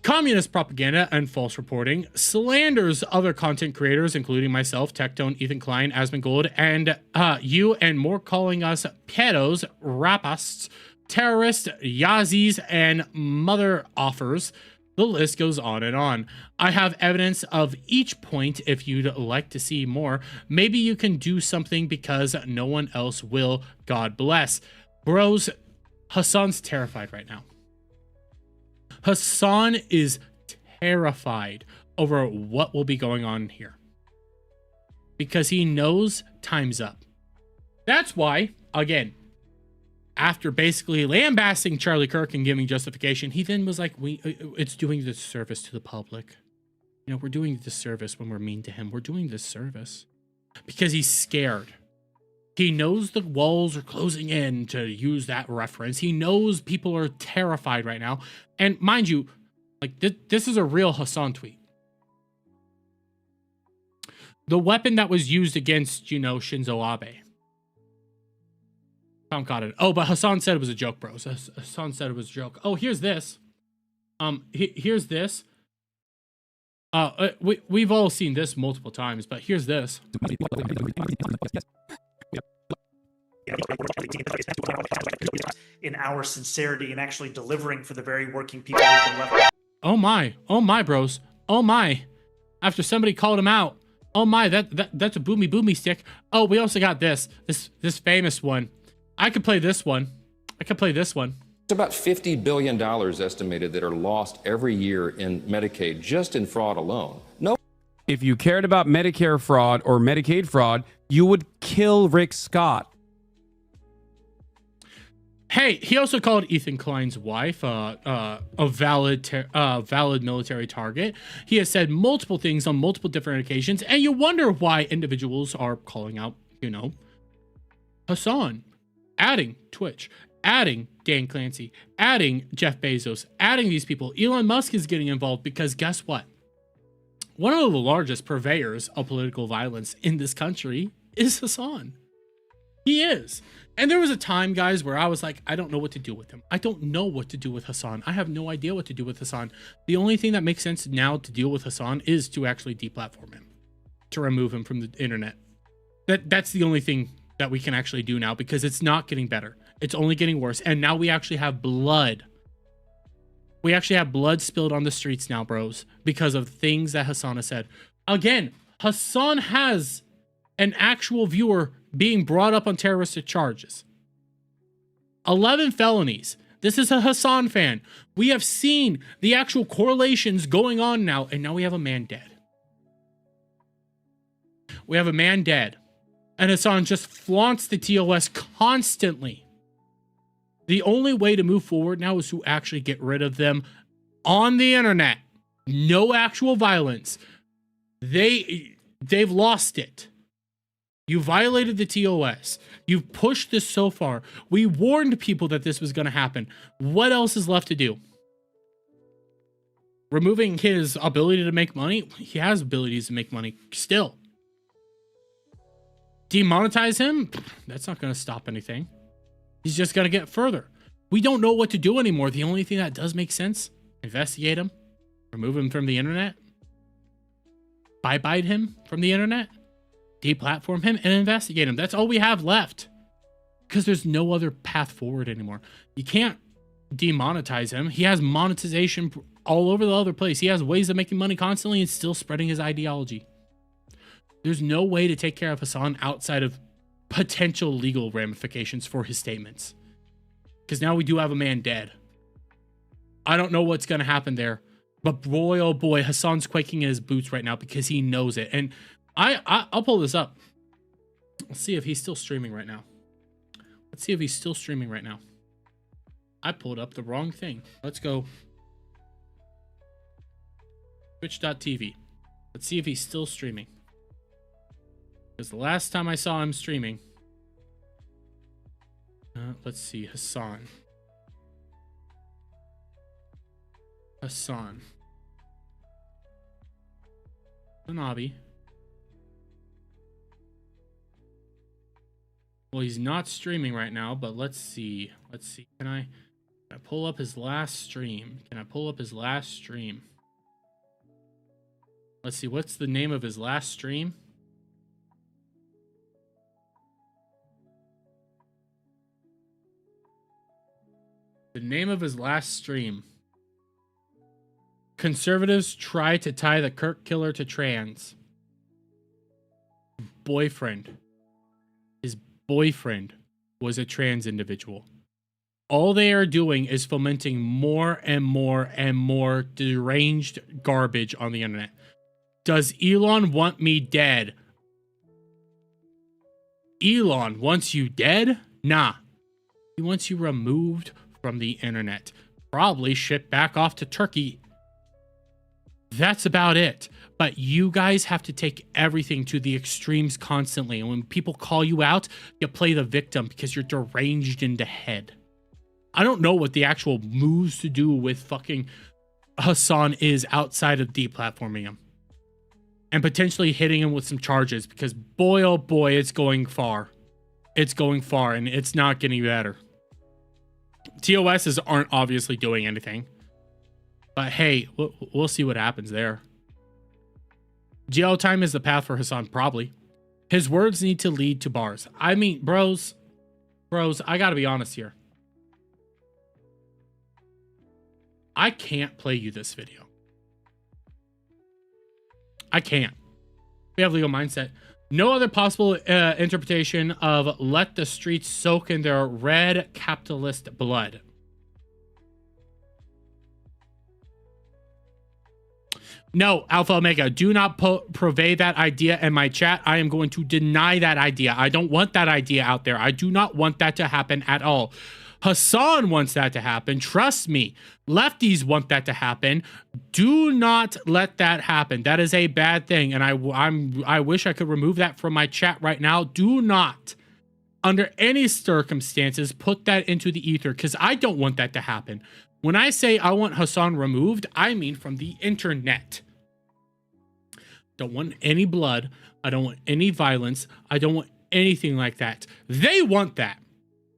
Communist propaganda and false reporting. Slanders other content creators, including myself, Tectone, Ethan Klein, Asmongold, and you and more, calling us pedos, rapists, terrorists, yazis, and mother offers. The list goes on and on. I have evidence of each point if you'd like to see more. Maybe you can do something because no one else will. God bless. Bros, Hassan's terrified right now. Hassan is terrified over what will be going on here. Because he knows time's up. That's why, again, after basically lambasting Charlie Kirk and giving justification, he then was like, it's doing this service to the public. You know, we're doing this service when we're mean to him. We're doing this service. because he's scared. He knows the walls are closing in, to use that reference. He knows people are terrified right now. And mind you, like this is a real Hassan tweet. The weapon that was used against, you know, Shinzo Abe. Tom got it. Oh, but Hassan said it was a joke, bros. Hassan said it was a joke. Oh, here's this. Here's this. We've all seen this multiple times, but here's this. In our sincerity and actually delivering for the very working people who've been left. Oh my, bros. Oh my. After somebody called him out. Oh my, that's a boomy stick. Oh, we also got this famous one. I could play this one. It's about $50 billion estimated that are lost every year in Medicaid, just in fraud alone. If you cared about Medicare fraud or Medicaid fraud, you would kill Rick Scott. Hey, he also called Ethan Klein's wife a valid military target. He has said multiple things on multiple different occasions, and you wonder why individuals are calling out, you know, Hassan, adding Twitch, adding Dan Clancy, adding Jeff Bezos, adding these people. Elon Musk is getting involved because guess what? One of the largest purveyors of political violence in this country is Hassan. He is. And there was a time, guys, where I was like, I don't know what to do with him. I don't know what to do with Hassan. I have no idea what to do with Hassan. The only thing that makes sense now to deal with Hassan is to actually deplatform him, to remove him from the internet. That's the only thing that we can actually do now, because it's not getting better. It's only getting worse. And now we actually have blood. We actually have blood spilled on the streets now, bros, because of things that Hassan has said. Again, Hassan has an actual viewer being brought up on terroristic charges. 11 felonies. This is a Hassan fan. We have seen the actual correlations going on now, and now we have a man dead. We have a man dead. And Hassan just flaunts the TOS constantly. The only way to move forward now is to actually get rid of them on the internet. No actual violence. They've lost it. You violated the TOS. You've pushed this so far. We warned people that this was going to happen. What else is left to do? Removing his ability to make money? He has abilities to make money still. Demonetize him? That's not going to stop anything. He's just going to get further. We don't know what to do anymore. The only thing that does make sense, investigate him, remove him from the internet, bye-bye him from the internet, deplatform him, and investigate him. That's all we have left, because there's no other path forward anymore. You can't demonetize him. He has monetization all over the other place. He has ways of making money constantly and still spreading his ideology. There's no way to take care of Hassan outside of potential legal ramifications for his statements, because now we do have a man dead. I don't know what's going to happen there, but boy, oh boy, Hassan's quaking in his boots right now because he knows it. And I'll pull this up. Let's see if he's still streaming right now. I pulled up the wrong thing. Let's go. Twitch.tv. Let's see if he's still streaming. Because the last time I saw him streaming, let's see, Hassan. Hanabi. Well, he's not streaming right now, but let's see. Can I pull up his last stream? Let's see, what's the name of his last stream? The name of his last stream. Conservatives try to tie the Kirk killer to trans. His boyfriend was a trans individual. All they are doing is fomenting more and more and more deranged garbage on the internet. Does Elon want me dead? Elon wants you dead? Nah. He wants you removed from the internet. Probably shipped back off to Turkey. That's about it. But you guys have to take everything to the extremes constantly. And when people call you out, you play the victim because you're deranged in the head. I don't know what the actual moves to do with fucking Hassan is outside of deplatforming him. And potentially hitting him with some charges because boy, oh boy, it's going far. It's going far and it's not getting better. TOSs aren't obviously doing anything. But hey, we'll see what happens there. Jail time is the path for Hassan, probably. His words need to lead to bars. I mean, bros, I gotta be honest here. I can't play you this video. I can't. We have legal mindset. No other possible interpretation of let the streets soak in their red capitalist blood. No, Alpha Omega, do not purvey that idea in my chat. I am going to deny that idea. I don't want that idea out there. I do not want that to happen at all. Hassan wants that to happen. Trust me. Lefties want that to happen. Do not let that happen. That is a bad thing. And I wish I could remove that from my chat right now. Do not, under any circumstances, put that into the ether because I don't want that to happen. When I say I want Hassan removed, I mean from the internet. Don't want any blood. I don't want any violence. I don't want anything like that. They want that.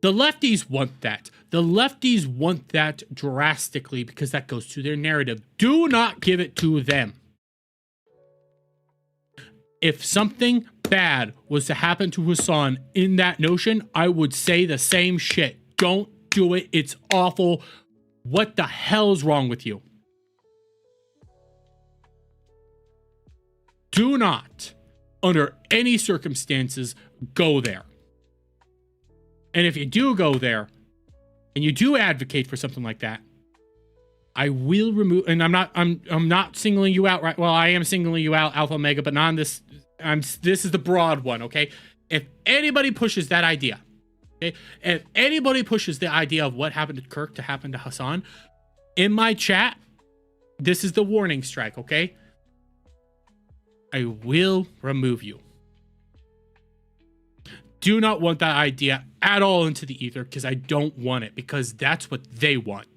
The lefties want that. The lefties want that drastically because that goes to their narrative. Do not give it to them. If something bad was to happen to Hassan in that notion, I would say the same shit. Don't do it. It's awful. What the hell is wrong with you? Do not, under any circumstances, go there. And if you do go there, and you do advocate for something like that, I will remove. And I'm not singling you out, right? Well, I am singling you out, Alpha Omega, but not on this. This is the broad one, okay? If anybody pushes that idea, okay? If anybody pushes the idea of what happened to Kirk to happen to Hassan, in my chat, this is the warning strike, okay? I will remove you. Do not want that idea at all into the ether because I don't want it because that's what they want.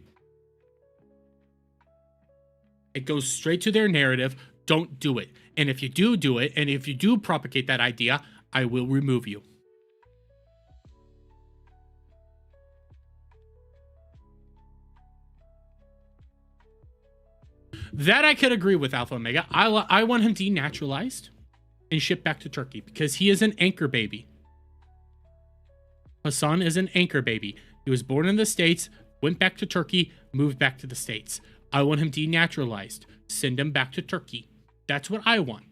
It goes straight to their narrative. Don't do it. And if you do it, and if you do propagate that idea, I will remove you. That I could agree with, Alpha Omega. I want him denaturalized and shipped back to Turkey because he is an anchor baby. Hassan is an anchor baby. He was born in the States, went back to Turkey, moved back to the States. I want him denaturalized. Send him back to Turkey. That's what I want.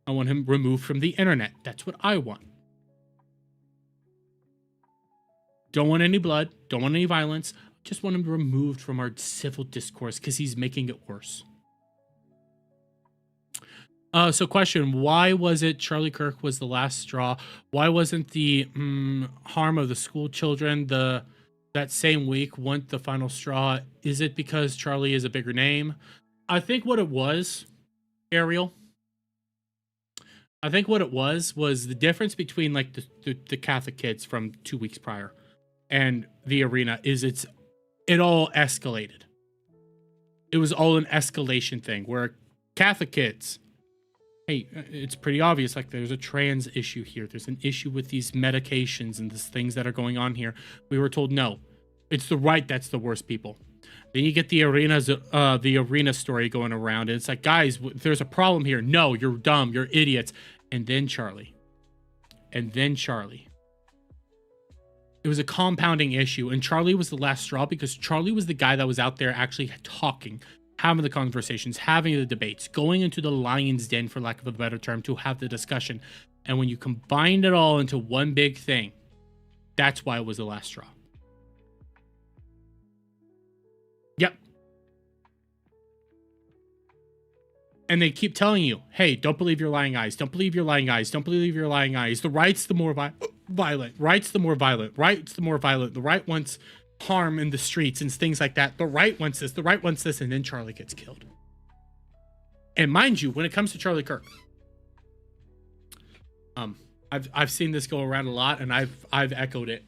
I want him removed from the internet. That's what I want. Don't want any blood. Don't want any violence. Just want him removed from our civil discourse because he's making it worse. So question, why was it Charlie Kirk was the last straw? Why wasn't the harm of the school children that same week want the final straw? Is it because Charlie is a bigger name? I think what it was, Ariel, I think what it was the difference between like the Catholic kids from 2 weeks prior and the arena is it all escalated. It was all an escalation thing where Catholic kids, hey, it's pretty obvious, like there's a trans issue here. There's an issue with these medications and these things that are going on here. We were told, no, it's the right that's the worst people. Then you get the arena story going around. And it's like, guys, there's a problem here. No, you're dumb. You're idiots. And then Charlie. It was a compounding issue. And Charlie was the last straw because Charlie was the guy that was out there actually talking, having the conversations, having the debates, going into the lion's den, for lack of a better term, to have the discussion. And when you combine it all into one big thing, that's why it was the last straw. Yep. And they keep telling you, hey, don't believe your lying eyes. Don't believe your lying eyes. Don't believe your lying eyes. The right's the more violent. Right's the more violent. Right's the more violent. The right wants harm in the streets and things like that. The right wants this, the right wants this, and then Charlie gets killed. And mind you, when it comes to Charlie Kirk, I've seen this go around a lot, and I've echoed it.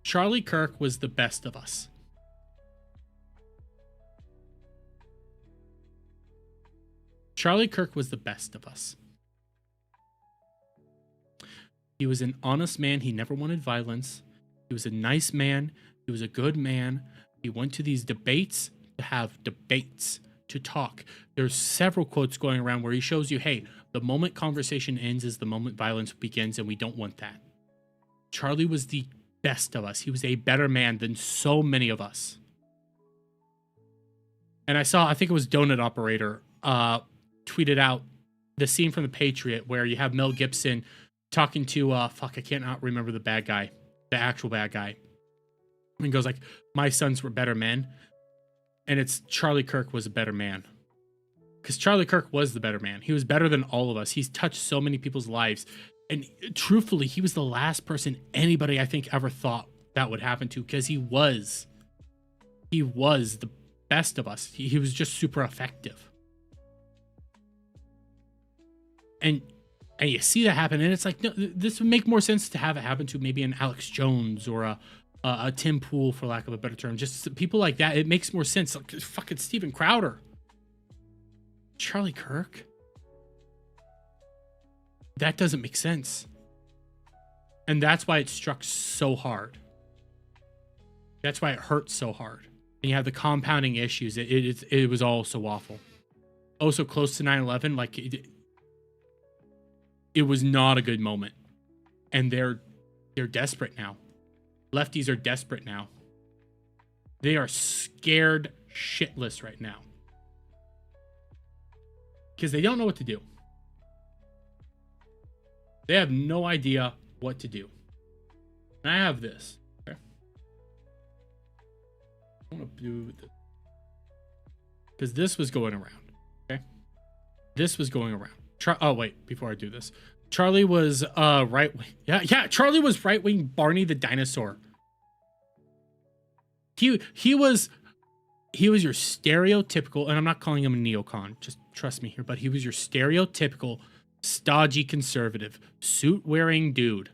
Charlie Kirk was the best of us. Charlie Kirk was the best of us. He was an honest man. He never wanted violence. He was a nice man. He was a good man. He went to these debates to have debates, to talk. There's several quotes going around where he shows you, hey, the moment conversation ends is the moment violence begins, and we don't want that. Charlie was the best of us. He was a better man than so many of us. And I think it was Donut Operator, tweeted out the scene from The Patriot where you have Mel Gibson talking to, I cannot remember the bad guy, the actual bad guy. And goes like, my sons were better men. And it's Charlie Kirk was a better man. Because Charlie Kirk was the better man. He was better than all of us. He's touched so many people's lives. And truthfully, he was the last person anybody I think ever thought that would happen to, because he was the best of us. He was just super effective. And you see that happen, and it's like, no, this would make more sense to have it happen to maybe an Alex Jones or a Tim Pool, for lack of a better term. Just people like that. It makes more sense. Like fucking Steven Crowder. Charlie Kirk? That doesn't make sense. And that's why it struck so hard. That's why it hurt so hard. And you have the compounding issues. It was all so awful. Oh, so close to 9/11. Like, it was not a good moment. And they're desperate now. Lefties are desperate now. They are scared shitless right now. Because they don't know what to do. They have no idea what to do. And I have this. Okay. I want to do this. Because this was going around. Okay. This was going around. Oh, wait. Before I do this. Charlie was right wing. Yeah. Charlie was right wing Barney the dinosaur. He was your stereotypical, and I'm not calling him a neocon, just trust me here, but he was your stereotypical stodgy conservative, suit-wearing dude.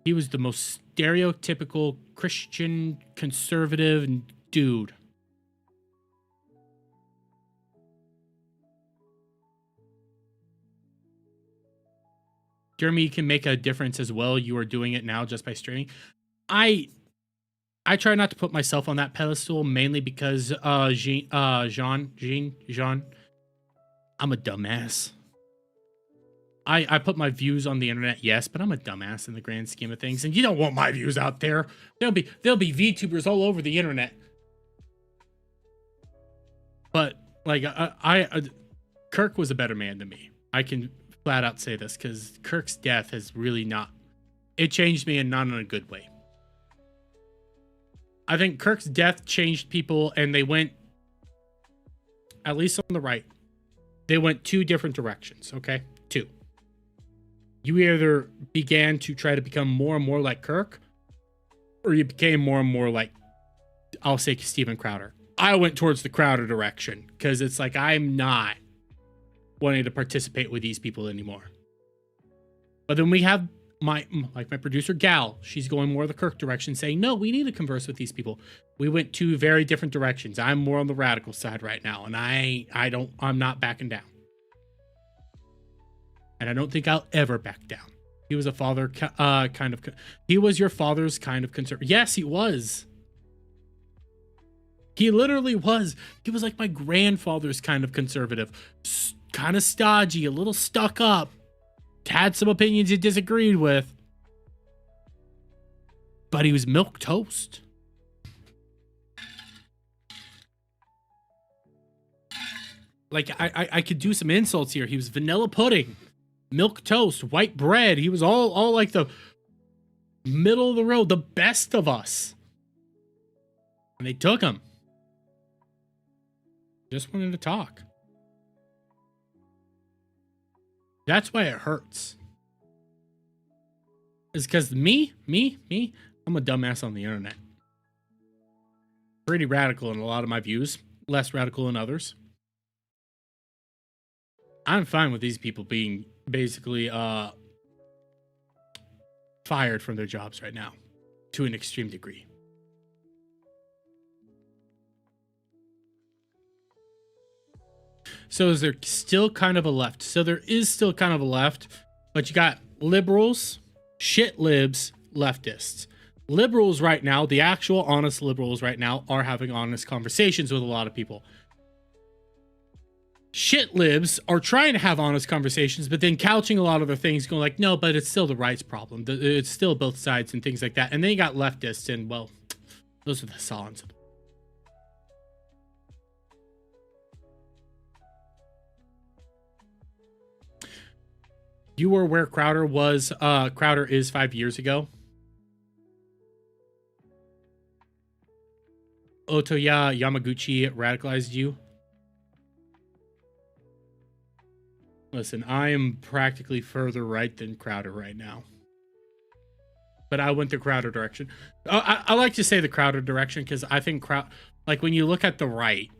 He was the most stereotypical Christian conservative dude. Jeremy, you can make a difference as well. You are doing it now just by streaming. I try not to put myself on that pedestal, mainly because Jean, I'm a dumbass. I put my views on the internet, yes, but I'm a dumbass in the grand scheme of things, and you don't want my views out there. There'll be VTubers all over the internet. But like Kirk was a better man than me. I can flat out say this because Kirk's death has really it changed me, and not in a good way. I think Kirk's death changed people, and they went, at least on the right, they went two different directions, okay? Two. You either began to try to become more and more like Kirk, or you became more and more like, I'll say, Steven Crowder. I went towards the Crowder direction, because it's like, I'm not wanting to participate with these people anymore. But then we have my producer Gal, she's going more the Kirk direction, saying, no, we need to converse with these people. We went two very different directions. I'm more on the radical side right now, and I'm not backing down. And I don't think I'll ever back down. He was a father he was your father's kind of conservative. Yes, he was. He literally was. He was like my grandfather's kind of conservative. Kind of stodgy, a little stuck up. Had some opinions he disagreed with. But he was milk toast. Like, I could do some insults here. He was vanilla pudding, milk toast, white bread. He was all like the middle of the road, the best of us. And they took him. Just wanted to talk. That's why it hurts. is because me, I'm a dumbass on the internet. Pretty radical in a lot of my views, less radical in others. I'm fine with these people being basically fired from their jobs right now to an extreme degree. So is there still kind of a left? So there is still kind of a left, but you got liberals, shit libs, leftists. Liberals right now, the actual honest liberals right now, are having honest conversations with a lot of people. Shit libs are trying to have honest conversations, but then couching a lot of their things, going like, no, but it's still the right's problem. It's still both sides and things like that. And then you got leftists, and well, those are the Hassans. You were where Crowder was. Crowder is 5 years ago. Otoya Yamaguchi radicalized you. Listen, I am practically further right than Crowder right now. But I went the Crowder direction. I like to say the Crowder direction because I think like when you look at the right,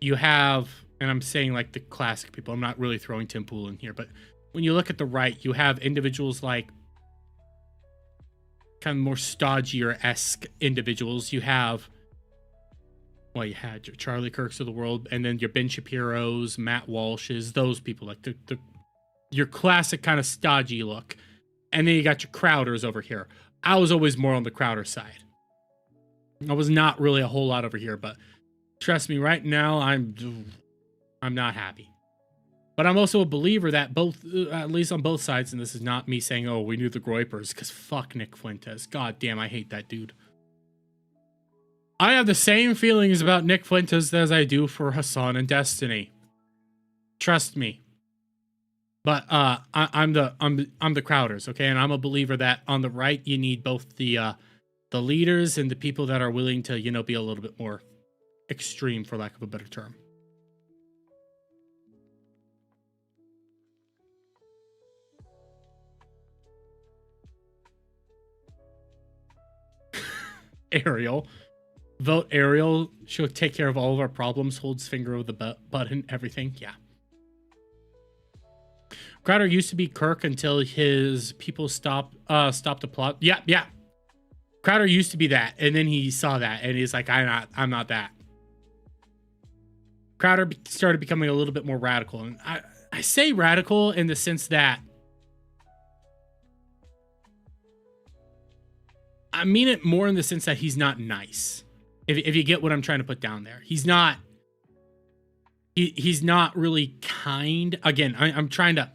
you have, and I'm saying like the classic people, I'm not really throwing Tim Pool in here, but when you look at the right, you have individuals like kind of more stodgier-esque individuals. You have, well, you had your Charlie Kirks of the world, and then your Ben Shapiro's, Matt Walsh's, those people, like your classic kind of stodgy look. And then you got your Crowders over here. I was always more on the Crowder side. I was not really a whole lot over here, but trust me, right now, I'm not happy. But I'm also a believer that both, at least on both sides, and this is not me saying, oh, we knew the Groypers, because fuck Nick Fuentes. God damn, I hate that dude. I have the same feelings about Nick Fuentes as I do for Hassan and Destiny. Trust me. But I'm the Crowders, okay? And I'm a believer that on the right, you need both the leaders and the people that are willing to, you know, be a little bit more extreme, for lack of a better term. Ariel. Vote Ariel. She'll take care of all of our problems. Holds finger over the button. Everything. Yeah. Crowder used to be Kirk until his people stopped the plot. Yeah. Crowder used to be that, and then he saw that, and he's like, I'm not that. Crowder started becoming a little bit more radical, and I say radical in the sense that I mean it more in the sense that he's not nice. If you get what I'm trying to put down there. He's not really kind. Again, I'm trying to,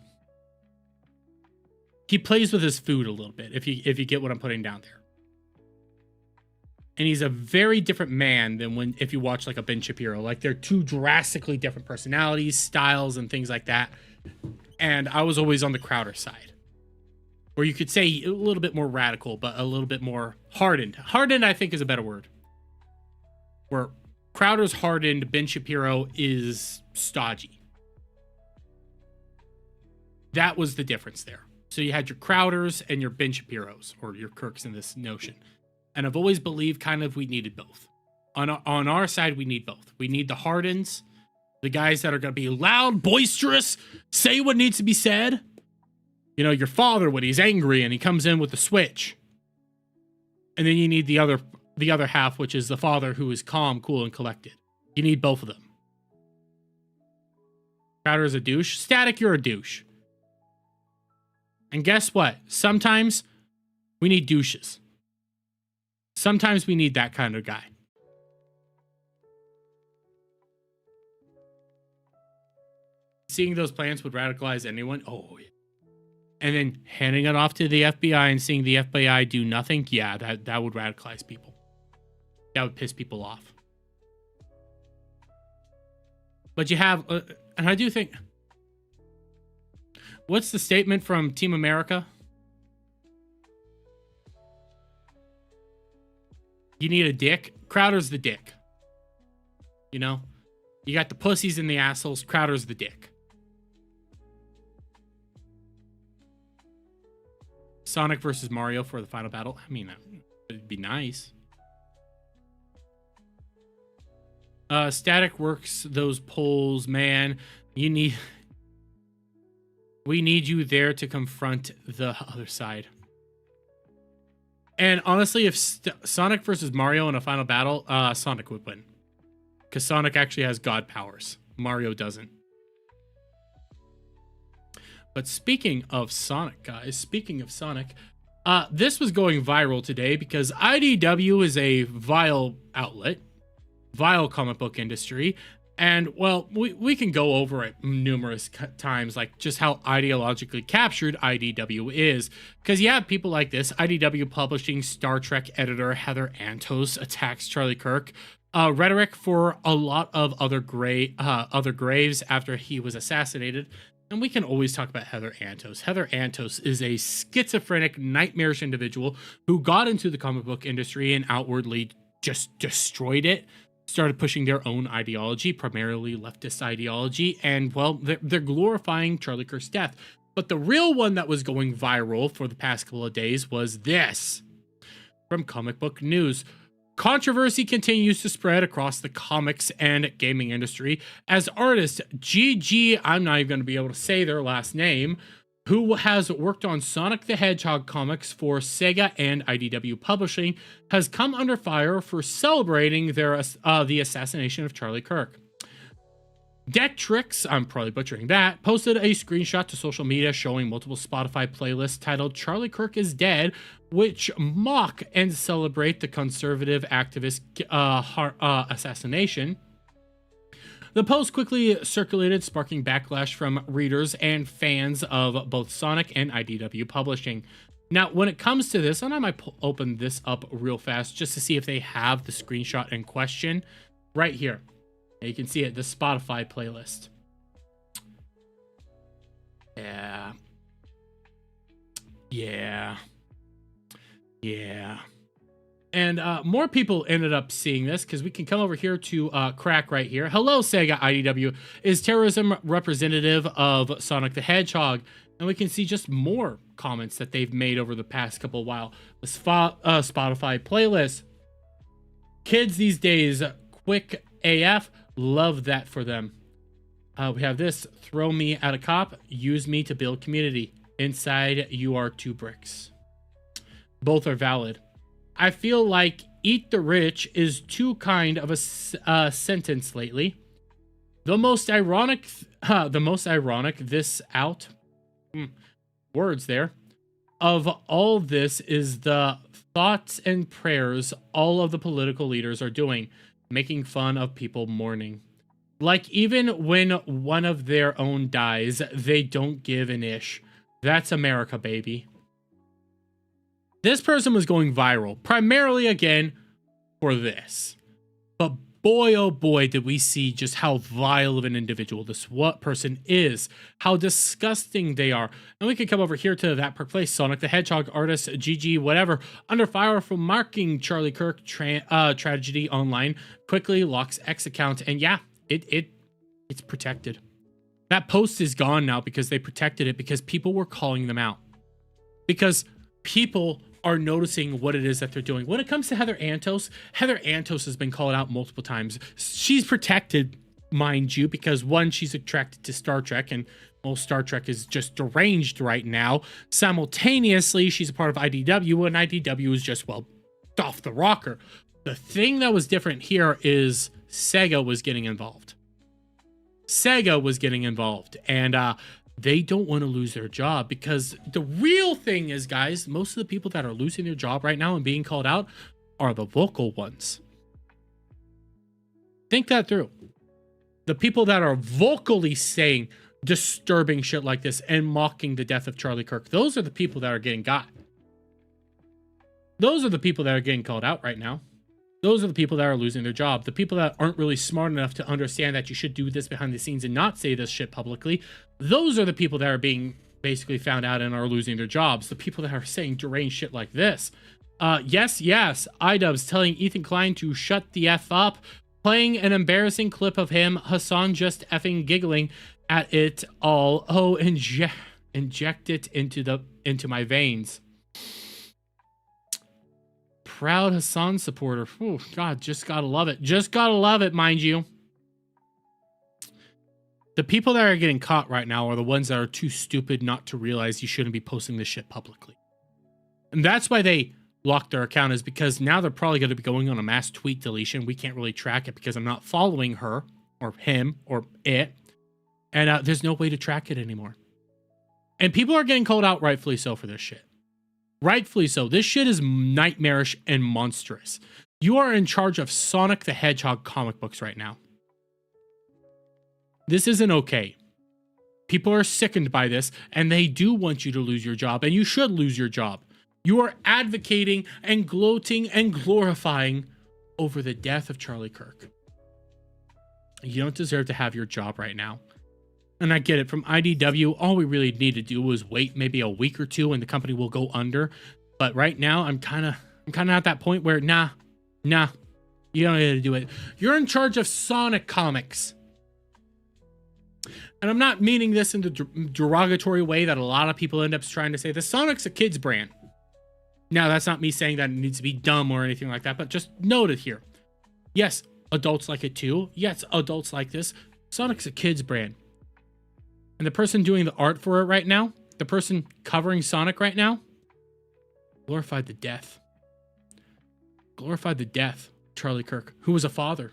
he plays with his food a little bit, if you get what I'm putting down there. And he's a very different man than if you watch like a Ben Shapiro. Like they're two drastically different personalities, styles, and things like that. And I was always on the Crowder side. Or you could say a little bit more radical, but a little bit more hardened. Hardened, I think, is a better word. Where Crowder's hardened, Ben Shapiro is stodgy. That was the difference there. So you had your Crowders and your Ben Shapiros, or your Kirks in this notion. And I've always believed kind of we needed both. On our side, we need both. We need the hardens, the guys that are going to be loud, boisterous, say what needs to be said. You know, your father when he's angry and he comes in with the switch. And then you need the other half, which is the father who is calm, cool, and collected. You need both of them. Crowder is a douche. Static, you're a douche. And guess what? Sometimes we need douches. Sometimes we need that kind of guy. Seeing those plans would radicalize anyone. Oh, yeah. And then handing it off to the FBI and seeing the FBI do nothing. Yeah, that would radicalize people. That would piss people off. But you have, and I do think, what's the statement from Team America? You need a dick. Crowder's the dick. You know? You got the pussies and the assholes. Crowder's the dick. Sonic versus Mario for the final battle. I mean, it'd be nice. Static works those polls, man. We need you there to confront the other side. And honestly, if Sonic versus Mario in a final battle, Sonic would win. Because Sonic actually has god powers. Mario doesn't. But speaking of Sonic, guys, this was going viral today because IDW is a vile outlet, vile comic book industry. And, well, we can go over it numerous times, like just how ideologically captured IDW is. Because you have people like this. IDW Publishing Star Trek editor Heather Antos attacks Charlie Kirk. Rhetoric for a lot of other graves after he was assassinated. And we can always talk about Heather Antos. Heather Antos is a schizophrenic, nightmarish individual who got into the comic book industry and outwardly just destroyed it. Started pushing their own ideology, primarily leftist ideology, and, well, they're glorifying Charlie Kirk's death. But the real one that was going viral for the past couple of days was this. From Comic Book News. Controversy continues to spread across the comics and gaming industry as artist GG, I'm not even going to be able to say their last name, who has worked on Sonic the Hedgehog comics for Sega and IDW Publishing, has come under fire for celebrating the assassination of Charlie Kirk. Detrix, I'm probably butchering that, posted a screenshot to social media showing multiple Spotify playlists titled Charlie Kirk is Dead, which mock and celebrate the conservative activist assassination. The post quickly circulated, sparking backlash from readers and fans of both Sonic and IDW Publishing. Now, when it comes to this, and I might open this up real fast just to see if they have the screenshot in question right here. You can see it, the Spotify playlist. Yeah. And more people ended up seeing this because we can come over here to Crack right here. Hello, Sega IDW. Is terrorism representative of Sonic the Hedgehog? And we can see just more comments that they've made over the past couple of while. The Spotify playlist. Kids these days, quick AF. Love that for them. We have this. Throw me at a cop. Use me to build community. Inside, you are 2 bricks. Both are valid. I feel like eat the rich is too kind of a sentence lately. The most ironic this out words there of all this is the thoughts and prayers all of the political leaders are doing, making fun of people mourning. Like even when one of their own dies, they don't give an ish. That's America, baby. This person was going viral, primarily, again, for this. But boy, oh boy, did we see just how vile of an individual this person is, how disgusting they are. And we can come over here to That Park Place, Sonic the Hedgehog artist, GG, whatever, under fire for marking Charlie Kirk tragedy online, quickly locks X account, and yeah, it's protected. That post is gone now because they protected it because people were calling them out. Because people are noticing what it is that they're doing. When it comes to Heather Antos has been called out multiple times. She's protected, mind you, because one, she's attracted to Star Trek, and well, Star Trek is just deranged right now. Simultaneously, she's a part of IDW, and IDW is just, well, off the rocker. The thing that was different here is Sega was getting involved. And they don't want to lose their job, because the real thing is, guys, most of the people that are losing their job right now and being called out are the vocal ones. Think that through. The people that are vocally saying disturbing shit like this and mocking the death of Charlie Kirk, those are the people that are getting got. Those are the people that are getting called out right now. Those are the people that are losing their job. The people that aren't really smart enough to understand that you should do this behind the scenes and not say this shit publicly. Those are the people that are being basically found out and are losing their jobs. The people that are saying deranged shit like this. Yes, iDubbbz telling Ethan Klein to shut the F up. Playing an embarrassing clip of him. Hassan just effing giggling at it all. Oh, inject it into my veins. Proud Hassan supporter. Oh, God, just gotta love it. Just gotta love it, mind you. The people that are getting caught right now are the ones that are too stupid not to realize you shouldn't be posting this shit publicly. And that's why they locked their account, is because now they're probably going to be going on a mass tweet deletion. We can't really track it because I'm not following her or him or it. And there's no way to track it anymore. And people are getting called out rightfully so for this shit. Rightfully so. This shit is nightmarish and monstrous. You are in charge of Sonic the Hedgehog comic books right now. This isn't okay. People are sickened by this, and they do want you to lose your job, and you should lose your job. You are advocating and gloating and glorifying over the death of Charlie Kirk. You don't deserve to have your job right now. And I get it. From IDW, all we really need to do is wait maybe a week or two and the company will go under. But right now, I'm kind of at that point where, nah, you don't need to do it. You're in charge of Sonic Comics. And I'm not meaning this in the derogatory way that a lot of people end up trying to say. The Sonic's a kid's brand. Now, that's not me saying that it needs to be dumb or anything like that, but just note it here. Yes, adults like it too. Yes, adults like this. Sonic's a kid's brand. And the person doing the art for it right now, the person covering Sonic right now, glorified the death. Glorified the death of Charlie Kirk, who was a father.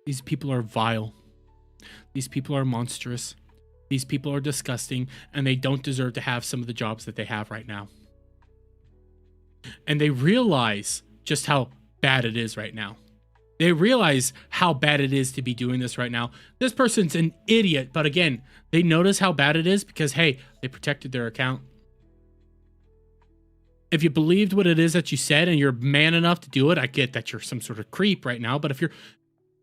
These people are vile. These people are monstrous. These people are disgusting, and they don't deserve to have some of the jobs that they have right now. And they realize just how bad it is right now. They realize how bad it is to be doing this right now. This person's an idiot, but again, they notice how bad it is because, hey, they protected their account. If you believed what it is that you said and you're man enough to do it, I get that you're some sort of creep right now, but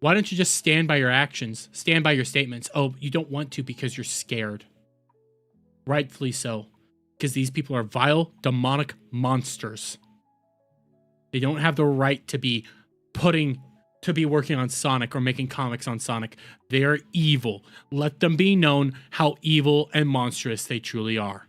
why don't you just stand by your actions? Stand by your statements. Oh, you don't want to because you're scared. Rightfully so. Because these people are vile, demonic monsters. They don't have the right to be working on Sonic or making comics on Sonic. They are evil. Let them be known how evil and monstrous they truly are.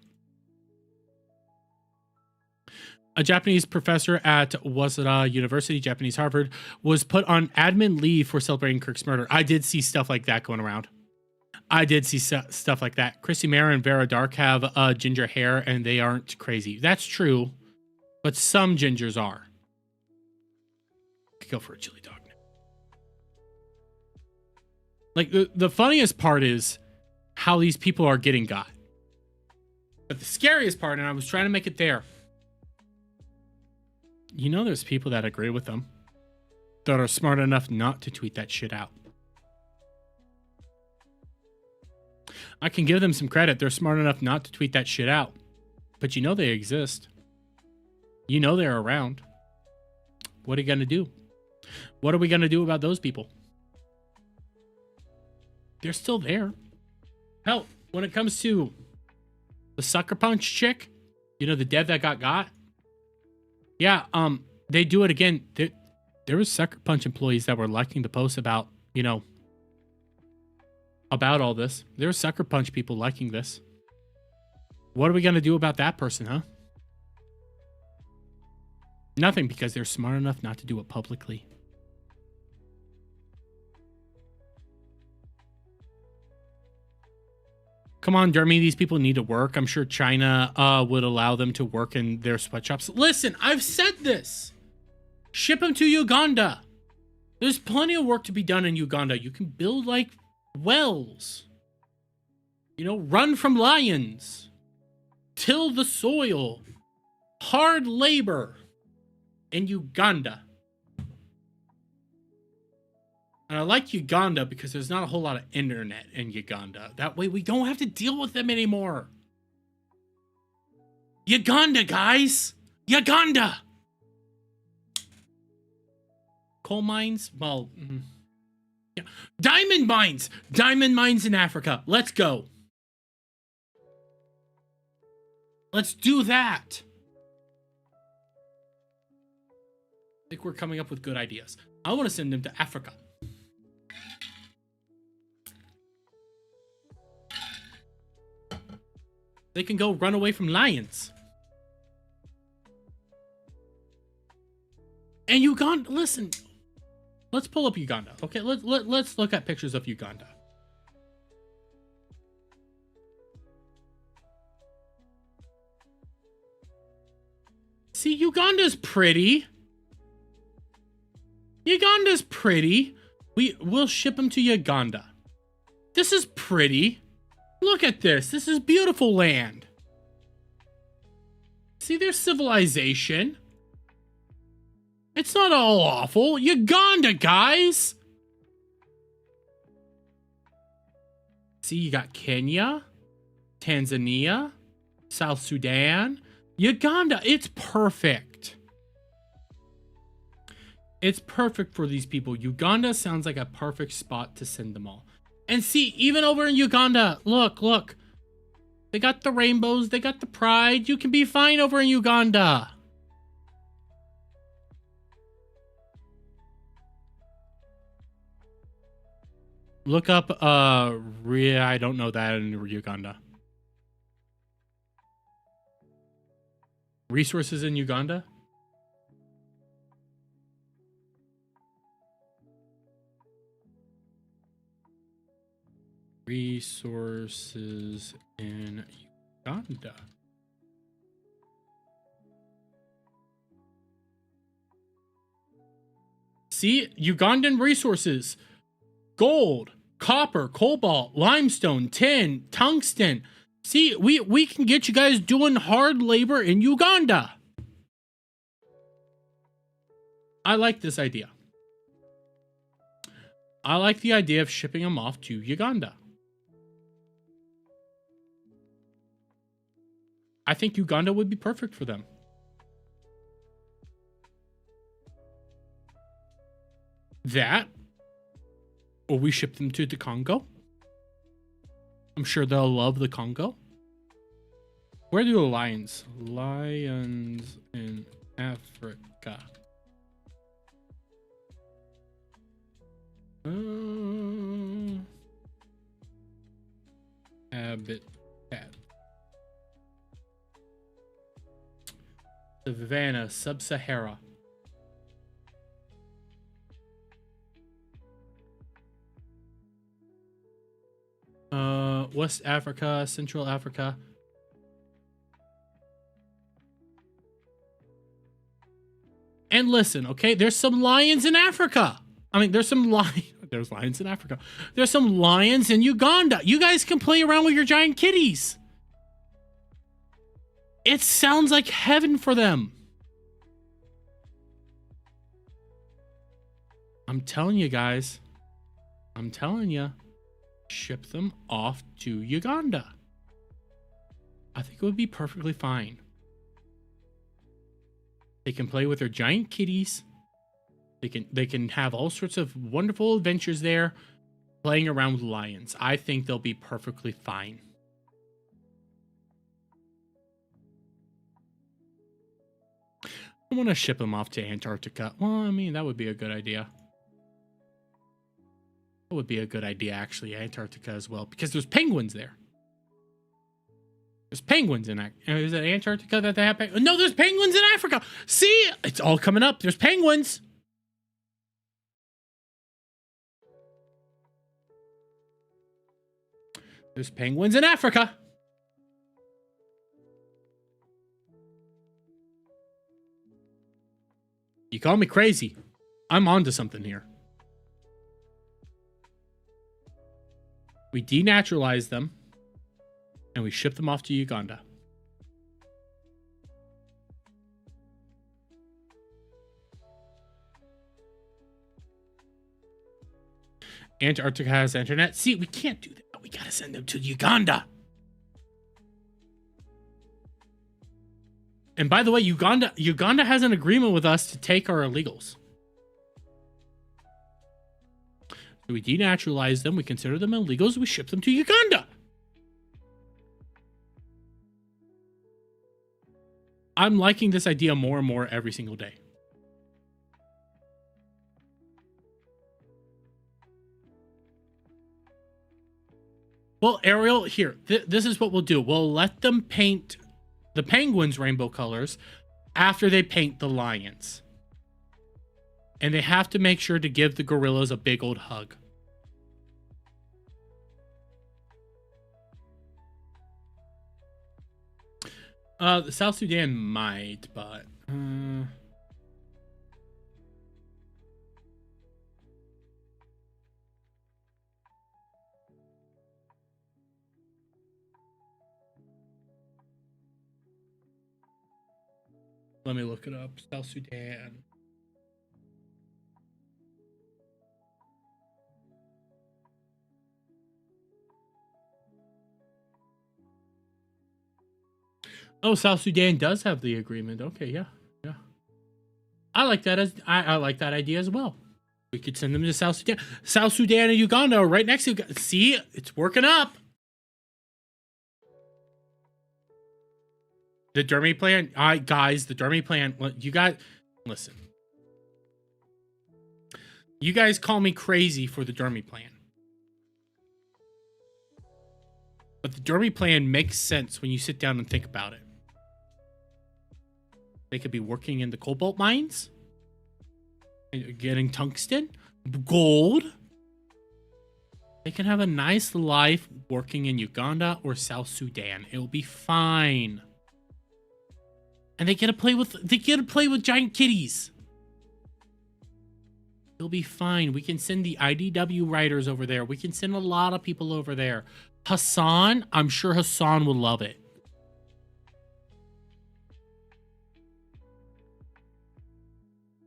A Japanese professor at Waseda University, Japanese Harvard, was put on admin leave for celebrating Kirk's murder. I did see stuff like that going around. I did see stuff like that. Chrissy Mara and Vera Dark have ginger hair, and they aren't crazy. That's true, but some gingers are. Could go for a chili dog now. Like, the funniest part is how these people are getting got. But the scariest part, and I was trying to make it there, you know there's people that agree with them that are smart enough not to tweet that shit out. I can give them some credit. They're smart enough not to tweet that shit out. But you know they exist. You know they're around. What are you going to do? What are we going to do about those people? They're still there. Hell, when it comes to the Sucker Punch chick, you know, the dev that got. Yeah, they do it again. There was Sucker Punch employees that were liking the post about, you know, about all this. There were Sucker Punch people liking this. What are we going to do about that person, huh? Nothing, because they're smart enough not to do it publicly. Come on, Jeremy, these people need to work. I'm sure China would allow them to work in their sweatshops. Listen, I've said this. Ship them to Uganda. There's plenty of work to be done in Uganda. You can build, like, wells. You know, run from lions. Till the soil. Hard labor in Uganda. And I like Uganda because there's not a whole lot of internet in Uganda. That way we don't have to deal with them anymore. Uganda, guys! Uganda! Coal mines? Well, yeah. Diamond mines! Diamond mines in Africa. Let's go. Let's do that. I think we're coming up with good ideas. I want to send them to Africa. They can go run away from lions. And Uganda, listen, let's pull up Uganda. Okay, let's look at pictures of Uganda. See, Uganda's pretty. Uganda's pretty. We'll ship them to Uganda. This is pretty. Look at this. This is beautiful land. See, there's civilization. It's not all awful. Uganda, guys. See, you got Kenya, Tanzania, South Sudan, Uganda. It's perfect. It's perfect for these people. Uganda sounds like a perfect spot to send them all. And see, even over in Uganda, look. They got the rainbows. They got the pride. You can be fine over in Uganda. Look up, I don't know that in Uganda. Resources in Uganda? Resources in Uganda. See, Ugandan resources. Gold, copper, cobalt, limestone, tin, tungsten. See, we can get you guys doing hard labor in Uganda. I like this idea. I like the idea of shipping them off to Uganda. I think Uganda would be perfect for them. That, or we ship them to the Congo. I'm sure they'll love the Congo. Where do the lions? Lions in Africa. Habitat. Savannah, Sub-Sahara. West Africa, Central Africa. And listen, okay, there's some lions in Africa. I mean, there's lions in Africa. There's some lions in Uganda. You guys can play around with your giant kitties. It sounds like heaven for them. I'm telling you guys. I'm telling you. Ship them off to Uganda. I think it would be perfectly fine. They can play with their giant kitties. They can have all sorts of wonderful adventures there, playing around with lions. I think they'll be perfectly fine. I want to ship them off to Antarctica. Well, I mean, that would be a good idea. That would be a good idea, actually, Antarctica as well, because there's penguins there. There's penguins in is it Antarctica that they have penguins? No, there's penguins in Africa. See, it's all coming up. There's penguins. There's penguins in Africa. You call me crazy. I'm onto something here. We denaturalize them and we ship them off to Uganda. Antarctica has internet. See, we can't do that. We gotta send them to Uganda. And by the way, Uganda has an agreement with us to take our illegals. So we denaturalize them, we consider them illegals, we ship them to Uganda. I'm liking this idea more and more every single day. Well, Ariel, here, this is what we'll do. We'll let them paint the penguins rainbow colors after they paint the lions. And they have to make sure to give the gorillas a big old hug. South Sudan might, but let me look it up. South Sudan. Oh, South Sudan does have the agreement. Okay, yeah. I like that I like that idea as well. We could send them to South Sudan. South Sudan and Uganda are right next to Uganda. See, it's working up. The Dermy plan, guys, the Dermy plan. You guys, listen. You guys call me crazy for the Dermy plan. But the Dermy plan makes sense when you sit down and think about it. They could be working in the cobalt mines, getting tungsten, gold. They can have a nice life working in Uganda or South Sudan. It'll be fine. And they get to play with giant kitties. It'll be fine. We can send the IDW writers over there. We can send a lot of people over there. Hassan, I'm sure Hassan will love it.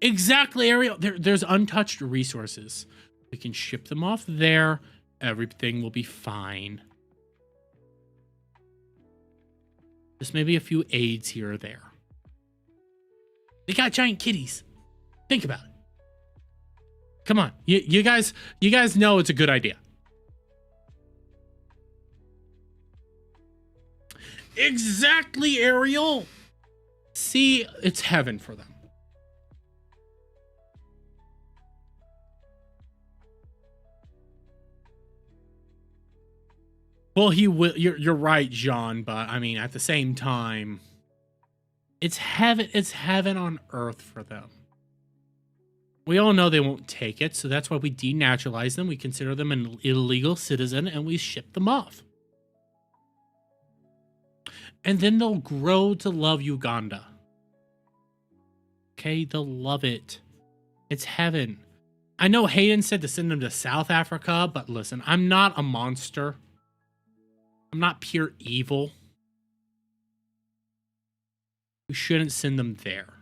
Exactly, Ariel. There's untouched resources. We can ship them off there. Everything will be fine. Just maybe a few aids here or there. They got giant kitties. Think about it. Come on. You guys know it's a good idea. Exactly, Ariel. See, it's heaven for them. Well, he will. You're right, John. But I mean, at the same time, it's heaven. It's heaven on earth for them. We all know they won't take it, so that's why we denaturalize them. We consider them an illegal citizen, and we ship them off. And then they'll grow to love Uganda. Okay, they'll love it. It's heaven. I know Hayden said to send them to South Africa, but listen, I'm not a monster. I'm not pure evil. We shouldn't send them there.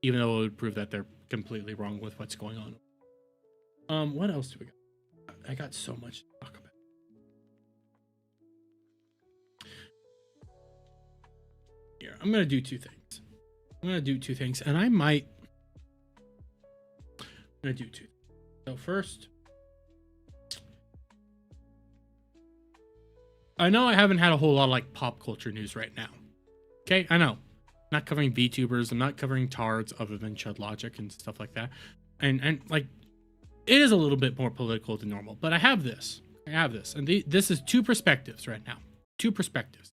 Even though it would prove that they're completely wrong with what's going on. What else do we got? I got so much to talk about. Here, I'm going to do two things. And I'm going to do two. So first, I know I haven't had a whole lot of like pop culture news right now. Okay, I know. I'm not covering VTubers. I'm not covering tards other than Chud Logic and stuff like that. And like, it is a little bit more political than normal. But I have this. And this is two perspectives right now. Two perspectives.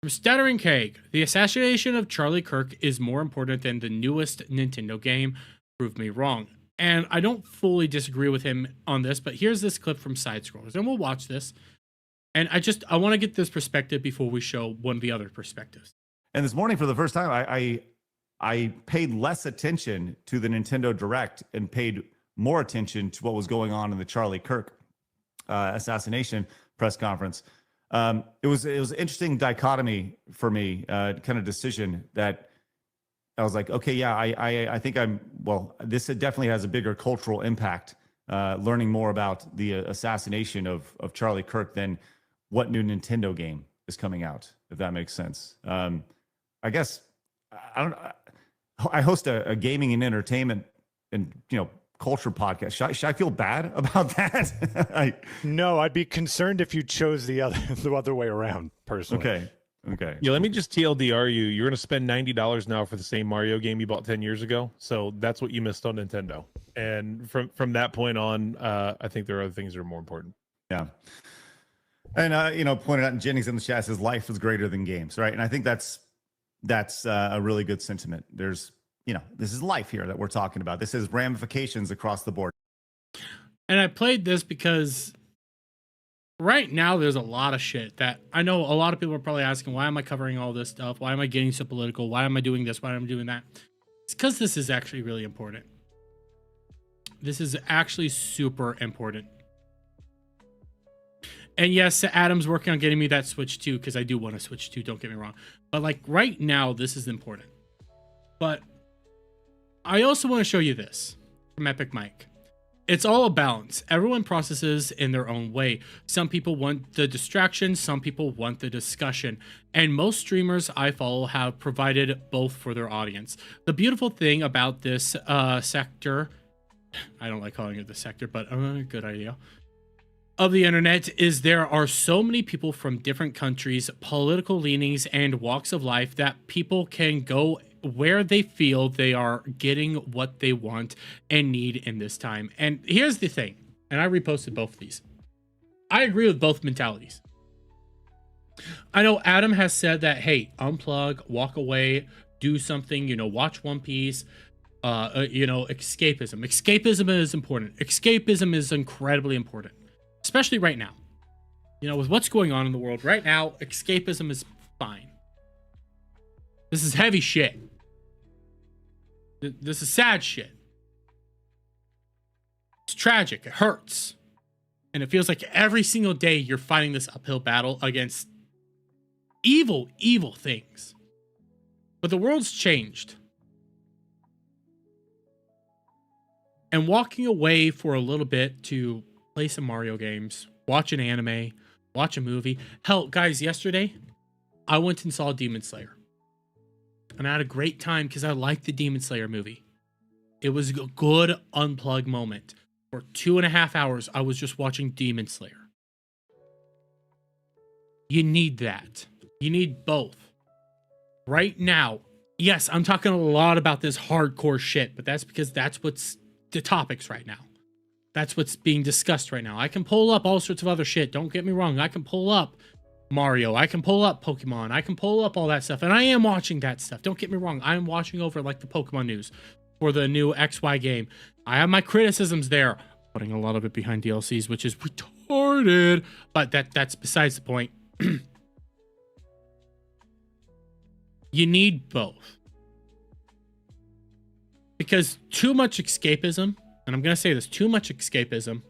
From Stuttering Keg, the assassination of Charlie Kirk is more important than the newest Nintendo game. Prove me wrong. And I don't fully disagree with him on this, but here's this clip from Side Scrollers, and we'll watch this. And I want to get this perspective before we show one of the other perspectives. And this morning, for the first time, I paid less attention to the Nintendo Direct and paid more attention to what was going on in the Charlie Kirk assassination press conference. It was an interesting dichotomy for me, kind of decision that I was like, okay, yeah, I think this definitely has a bigger cultural impact, learning more about the assassination of Charlie Kirk than what new Nintendo game is coming out, if that makes sense. I guess I host a gaming and entertainment and culture podcast. Should I feel bad about that? No, I'd be concerned if you chose the other way around, personally. Okay. Yeah, let me just TLDR you. You're going to spend $90 now for the same Mario game you bought 10 years ago. So that's what you missed on Nintendo. And from that point on, I think there are other things that are more important. Yeah. And, pointed out, and Jennings in the chat says life is greater than games, right? And I think that's a really good sentiment. There's this is life here that we're talking about. This is ramifications across the board. And I played this because right now there's a lot of shit that I know a lot of people are probably asking, why am I covering all this stuff? Why am I getting so political? Why am I doing this? Why am I doing that? It's because this is actually really important. This is actually super important. And yes, Adam's working on getting me that Switch 2 because I do want to Switch 2, don't get me wrong. But like right now, this is important. But I also want to show you this from Epic Mike. It's all a balance. Everyone processes in their own way. Some people want the distraction, some people want the discussion. And most streamers I follow have provided both for their audience. The beautiful thing about this sector, I don't like calling it the sector, but good idea, of the internet is there are so many people from different countries, political leanings, and walks of life that people can go where they feel they are getting what they want and need in this time. And here's the thing, and I reposted both of these. I agree with both mentalities. I know Adam has said that, hey, unplug, walk away, do something, watch One Piece, escapism. Escapism is important. Escapism is incredibly important, especially right now. With what's going on in the world right now, escapism is fine. This is heavy shit. This is sad shit. It's tragic. It hurts. And it feels like every single day you're fighting this uphill battle against evil, evil things. But the world's changed. And walking away for a little bit to play some Mario games, watch an anime, watch a movie. Hell, guys, yesterday, I went and saw Demon Slayer. And I had a great time because I liked the Demon Slayer movie. It was a good unplug moment. For 2.5 hours, I was just watching Demon Slayer. You need that. You need both. Right now, yes, I'm talking a lot about this hardcore shit, but that's because that's what's the topics right now. That's what's being discussed right now. I can pull up all sorts of other shit. Don't get me wrong. I can pull up Mario, I can pull up Pokemon, I can pull up all that stuff, and I am watching that stuff. Don't get me wrong, I am watching over like the Pokemon news for the new XY game. I have my criticisms there, putting a lot of it behind DLCs, which is retarded, but that's besides the point. You need both. Because too much escapism, and I'm going to say this, too much escapism,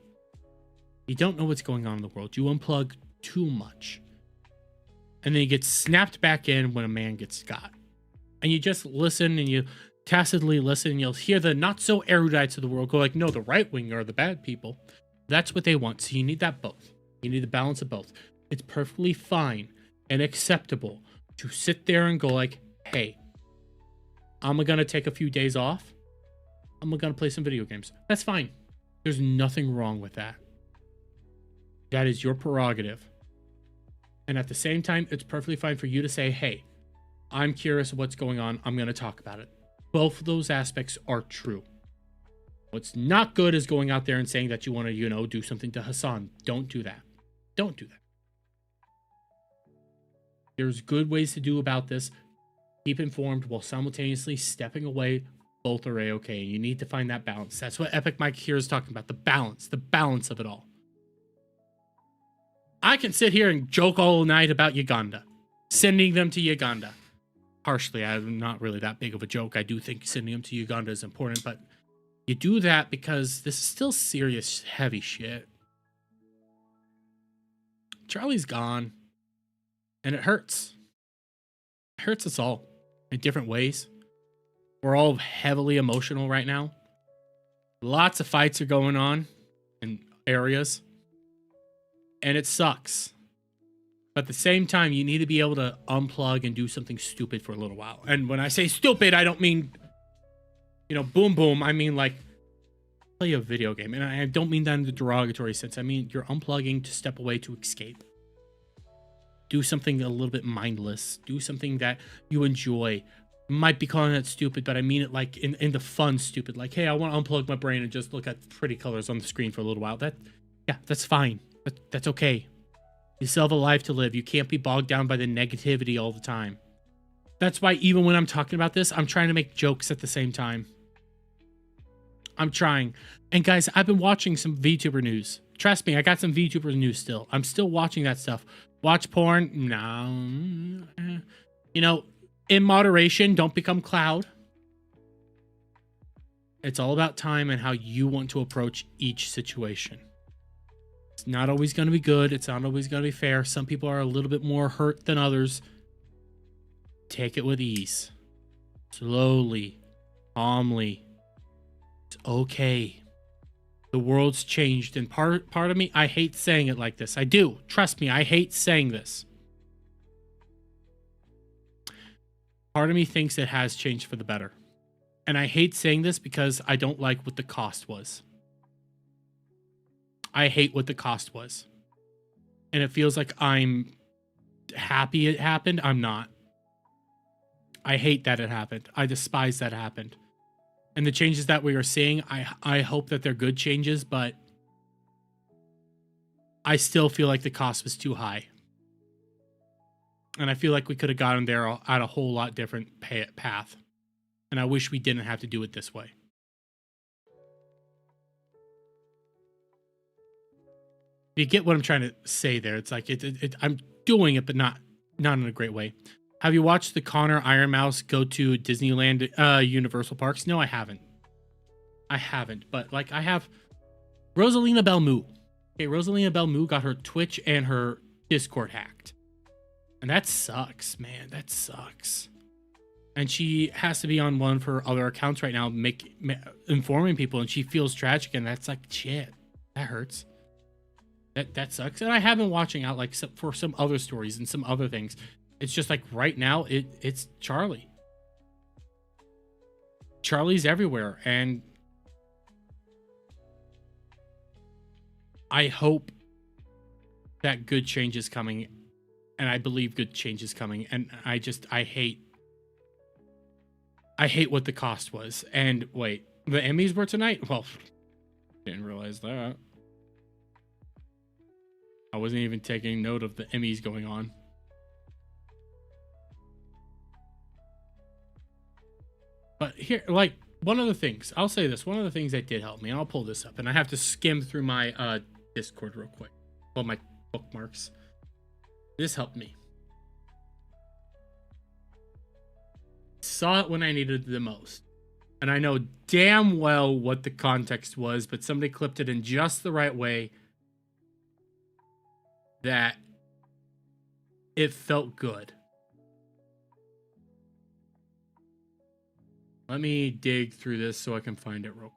you don't know what's going on in the world. You unplug too much. And then you get snapped back in when a man gets got. And you just listen and you tacitly listen and you'll hear the not so erudites of the world go like, no, the right wing are the bad people. That's what they want. So you need that both. You need the balance of both. It's perfectly fine and acceptable to sit there and go like, hey, I'm going to take a few days off. I'm going to play some video games. That's fine. There's nothing wrong with that. That is your prerogative. And at the same time, it's perfectly fine for you to say, hey, I'm curious what's going on. I'm going to talk about it. Both of those aspects are true. What's not good is going out there and saying that you want to, do something to Hassan. Don't do that. Don't do that. There's good ways to do about this. Keep informed while simultaneously stepping away. Both are A-okay. You need to find that balance. That's what Epic Mike here is talking about. The balance of it all. I can sit here and joke all night about Uganda. Sending them to Uganda. Partially, I'm not really that big of a joke. I do think sending them to Uganda is important, but you do that because this is still serious, heavy shit. Charlie's gone. And it hurts. It hurts us all in different ways. We're all heavily emotional right now. Lots of fights are going on in areas. And it sucks. But at the same time, you need to be able to unplug and do something stupid for a little while. And when I say stupid, I don't mean, boom, boom. I mean, like, play a video game. And I don't mean that in the derogatory sense. I mean, you're unplugging to step away to escape. Do something a little bit mindless. Do something that you enjoy. Might be calling it stupid, but I mean it like in the fun stupid. Like, hey, I want to unplug my brain and just look at pretty colors on the screen for a little while. That's fine. That's okay. You still have a life to live. You can't be bogged down by the negativity all the time. That's why even when I'm talking about this, I'm trying to make jokes at the same time. I'm trying. And guys, I've been watching some VTuber news. Trust me, I got some VTuber news still. I'm still watching that stuff. Watch porn? No. You know, in moderation, don't become Cloud. It's all about time and how you want to approach each situation. It's not always going to be good. It's not always going to be fair. Some people are a little bit more hurt than others. Take it with ease. Slowly. Calmly. It's okay. The world's changed, and part of me, I hate saying it like this. I do. Trust me, I hate saying this. Part of me thinks it has changed for the better. And I hate saying this because I don't like what the cost was. I hate what the cost was. And it feels like I'm happy it happened. I'm not. I hate that it happened. I despise that it happened. And the changes that we are seeing, I hope that they're good changes, but I still feel like the cost was too high. And I feel like we could have gotten there at a whole lot different path. And I wish we didn't have to do it this way. You get what I'm trying to say there. It's like I'm doing it, but not in a great way. Have you watched the Connor Iron Mouse go to Disneyland Universal Parks? No, I haven't. I haven't, but like I have Rosalina Belmu. Okay, Rosalina Belmu got her Twitch and her Discord hacked. And that sucks, man. That sucks. And she has to be on one of her other accounts right now, informing people, and she feels tragic, and that's like, shit. That hurts. That sucks. And I have been watching out like for some other stories and some other things. It's just like right now, it's Charlie. Charlie's everywhere, and I hope that good change is coming, and I believe good change is coming, and I hate what the cost was. And wait, the Emmys were tonight? Well, didn't realize that. I wasn't even taking note of the Emmys going on. But here, like, one of the things, I'll say this, one of the things that did help me, and I'll pull this up, and I have to skim through my Discord real quick. Well, my bookmarks. This helped me. Saw it when I needed it the most. And I know damn well what the context was, but somebody clipped it in just the right way that it felt good. Let me dig through this so I can find it real quick.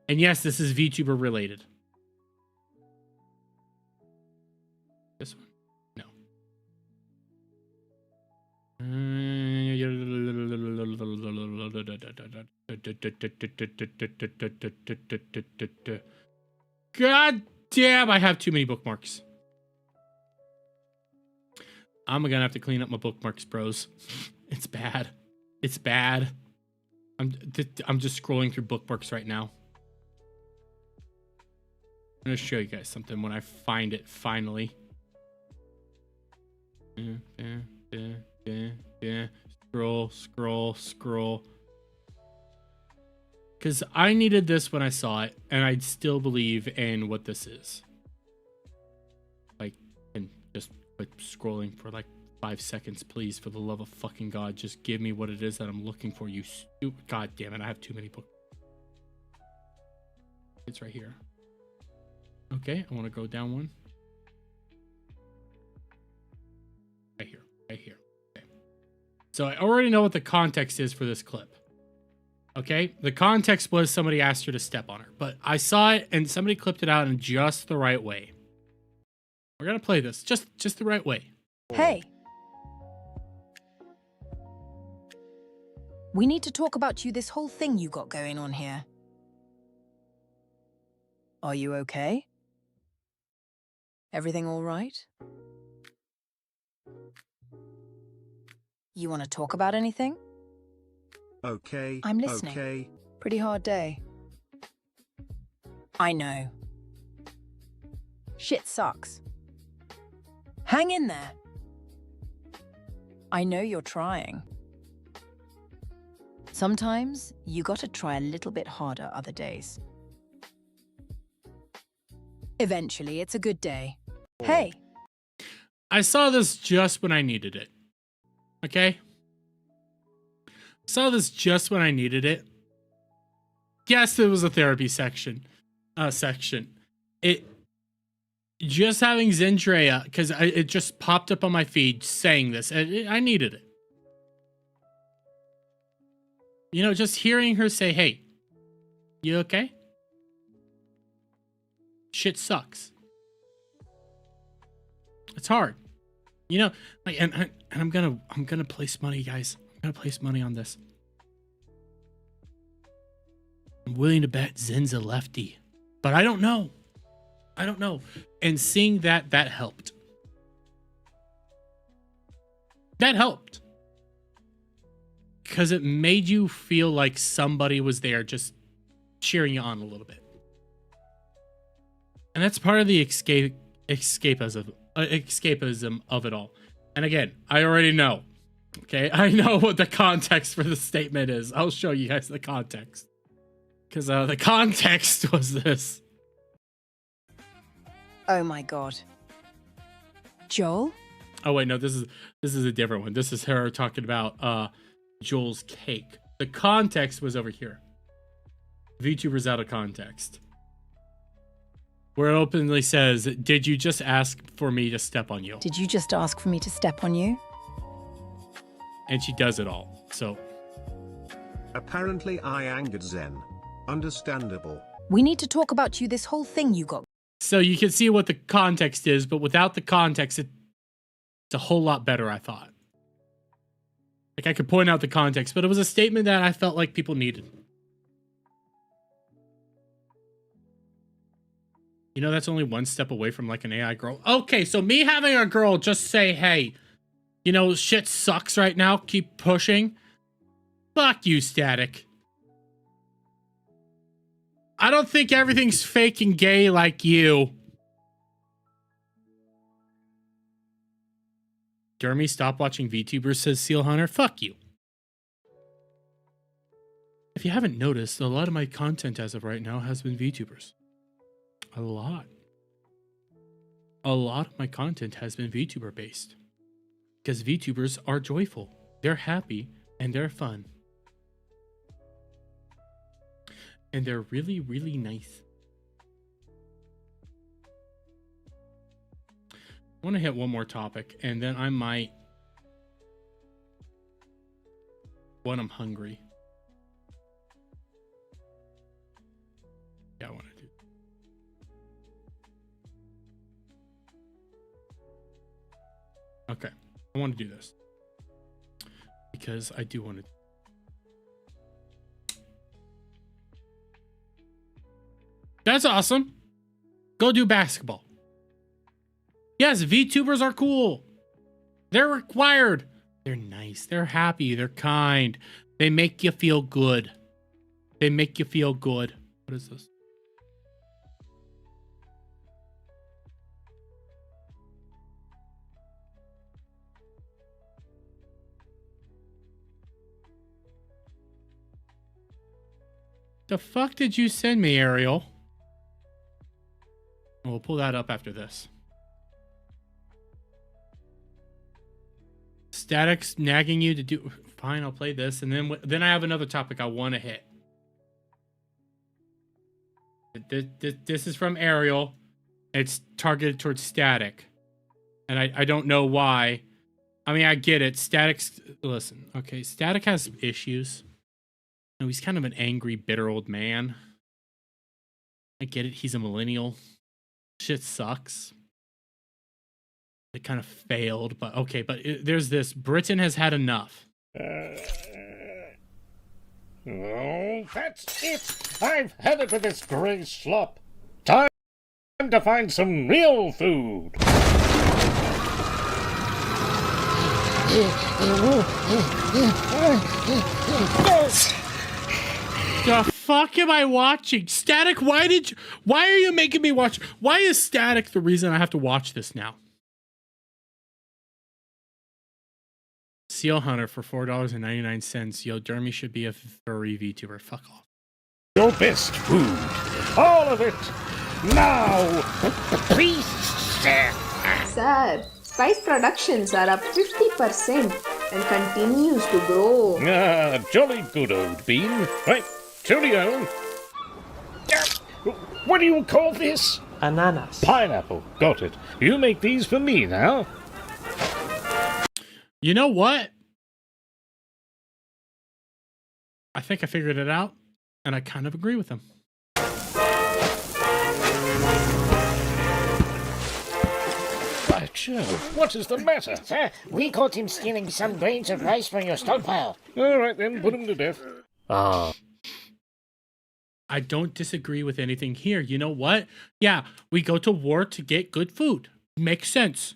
And yes, this is VTuber related. This one? No. God damn, I have too many bookmarks. I'm gonna have to clean up my bookmarks, bros. It's bad. It's bad. I'm just scrolling through bookmarks right now. I'm gonna show you guys something when I find it finally. Scroll. Because I needed this when I saw it, and I still believe in what this is. Like, and just quit scrolling for like 5 seconds, please, for the love of fucking God. Just give me what it is that I'm looking for, you stupid. God damn it, I have too many books. It's right here. Okay, I want to go down one. Right here. Okay. So I already know what the context is for this clip. Okay, the context was somebody asked her to step on her, but I saw it and somebody clipped it out in just the right way. We're gonna play this just the right way. Hey. We need to talk about this whole thing you got going on here. Are you okay? Everything all right? You want to talk about anything? Okay. I'm listening. Okay. Pretty hard day. I know. Shit sucks. Hang in there. I know you're trying. Sometimes you gotta try a little bit harder other days. Eventually, it's a good day. Hey. I saw this just when I needed it. Okay? Saw this just when I needed it. Yes, it was a therapy section. It just having Zendrea, because it just popped up on my feed saying this. I needed it. You know, just hearing her say, "Hey, you okay? Shit sucks." It's hard. You know, like, and I'm gonna place money, guys. I'm gonna place money on this. I'm willing to bet Zen's a lefty, but I don't know. And seeing that helped. That helped. Because it made you feel like somebody was there just cheering you on a little bit. And that's part of the escapism of it all. And again, I already know. Okay, I know what the context for the statement is. I'll show you guys the context. Because the context was this. Oh my god. Joel? Oh wait, no, this is a different one. This is her talking about Joel's cake. The context was over here. VTuber's out of context. Where it openly says, "Did you just ask for me to step on you?" Did you just ask for me to step on you? And she does it all. So Apparently I angered Zen. Understandable. We need to talk about this whole thing you got. So you can see what the context is, but without the context, it's a whole lot better, I thought. Like, I could point out the context, but it was a statement that I felt like people needed. You know, that's only one step away from, like, an AI girl. Okay, so me having a girl just say, "Hey, you know, shit sucks right now. Keep pushing." Fuck you, Static. I don't think everything's fake and gay like you. Dermy, stop watching VTubers, says Seal Hunter. Fuck you. If you haven't noticed, a lot of my content as of right now has been VTubers. A lot. A lot of my content has been VTuber based. Because VTubers are joyful. They're happy and they're fun. And they're really, really nice. I want to hit one more topic, and then I might, when I'm hungry. Yeah, I want to do. Okay, I want to do this. Because I do want to. That's awesome. Go do basketball. Yes, VTubers are cool. They're required. They're nice. They're happy. They're kind. They make you feel good. They make you feel good. What is this? The fuck did you send me, Ariel? We'll pull that up after this. Static's nagging you to do. Fine, I'll play this, and then I have another topic I want to hit. This is from Ariel. It's targeted towards Static, and I don't know why. I mean, I get it. Static's listen. Okay, Static has issues. You know, he's kind of an angry, bitter old man. I get it. He's a millennial. Shit sucks. It kind of failed, but okay. But there's this. Britain has had enough. Oh, that's it. I've had it with this gray slop. Time to find some real food. The fuck am I watching? Static, why are you making me watch? Why is Static the reason I have to watch this now? Seal Hunter for $4.99. Yo, Dermy should be a furry VTuber. Fuck off. Your best food. All of it. Now, please, sir. Sir, spice productions are up 50% and continues to grow. Ah, jolly good old bean. Right, cheerio. What do you call this? Ananas. Pineapple. Got it. You make these for me now. You know what? I think I figured it out, and I kind of agree with him. By Jove, what is the matter? Sir, we caught him stealing some grains of rice from your stockpile. All right then, put him to death. Ah. I don't disagree with anything here. You know what? Yeah, we go to war to get good food. Makes sense.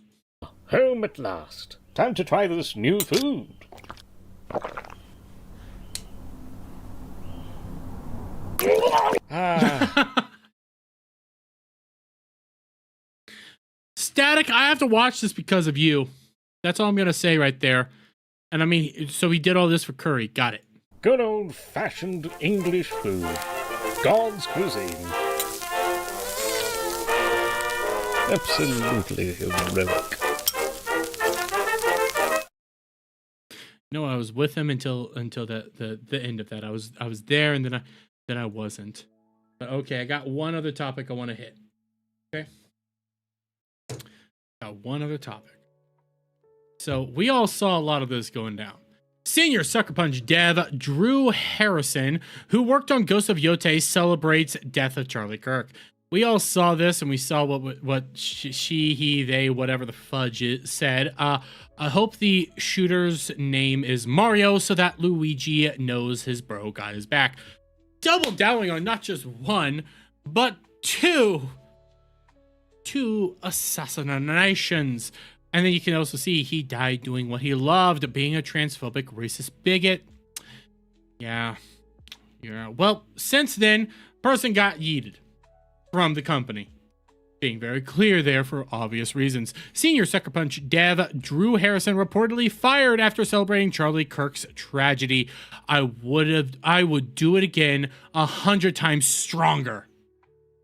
Home at last. Time to try this new food. Static, I have to watch this because of you. That's all I'm going to say right there. And I mean, so we did all this for curry. Got it. Good old-fashioned English food. God's cuisine. Absolutely heroic. No, I was with him until the end of that. I was there, and then I wasn't. But okay, I got one other topic I want to hit. Okay, got one other topic. So we all saw a lot of this going down. Senior Sucker Punch dev Drew Harrison, who worked on Ghost of Yotei, celebrates death of Charlie Kirk. We all saw this, and we saw what she, he, they, whatever the fudge it said. I hope the shooter's name is Mario, so that Luigi knows his bro got his back. Double downing on not just one, but two assassinations. And then you can also see he died doing what he loved, being a transphobic, racist bigot. Yeah. Well, since then, person got yeeted from the company. Being very clear there for obvious reasons. Senior Sucker Punch dev Drew Harrison reportedly fired after celebrating Charlie Kirk's tragedy. I would do it again 100 times stronger.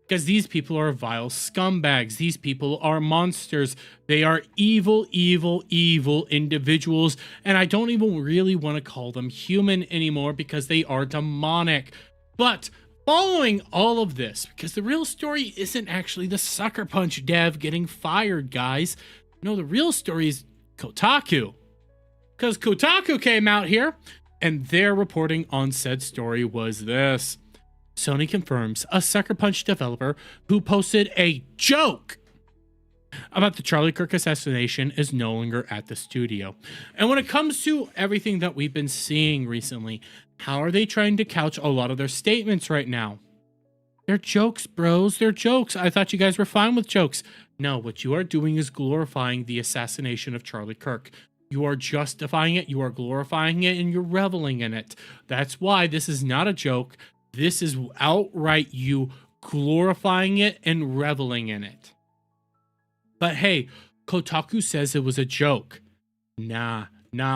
Because these people are vile scumbags. These people are monsters. They are evil, evil, evil individuals. And I don't even really want to call them human anymore because they are demonic. But following all of this, because the real story isn't actually the Sucker Punch dev getting fired, guys. No, the real story is Kotaku. Because Kotaku came out here, and their reporting on said story was this. Sony confirms a Sucker Punch developer who posted a joke about the Charlie Kirk assassination is no longer at the studio. And when it comes to everything that we've been seeing recently, how are they trying to couch a lot of their statements right now? They're jokes, bros. They're jokes. I thought you guys were fine with jokes. No, what you are doing is glorifying the assassination of Charlie Kirk. You are justifying it, you are glorifying it, and you're reveling in it. That's why this is not a joke. This is outright you glorifying it and reveling in it. But hey, Kotaku says it was a joke. Nah,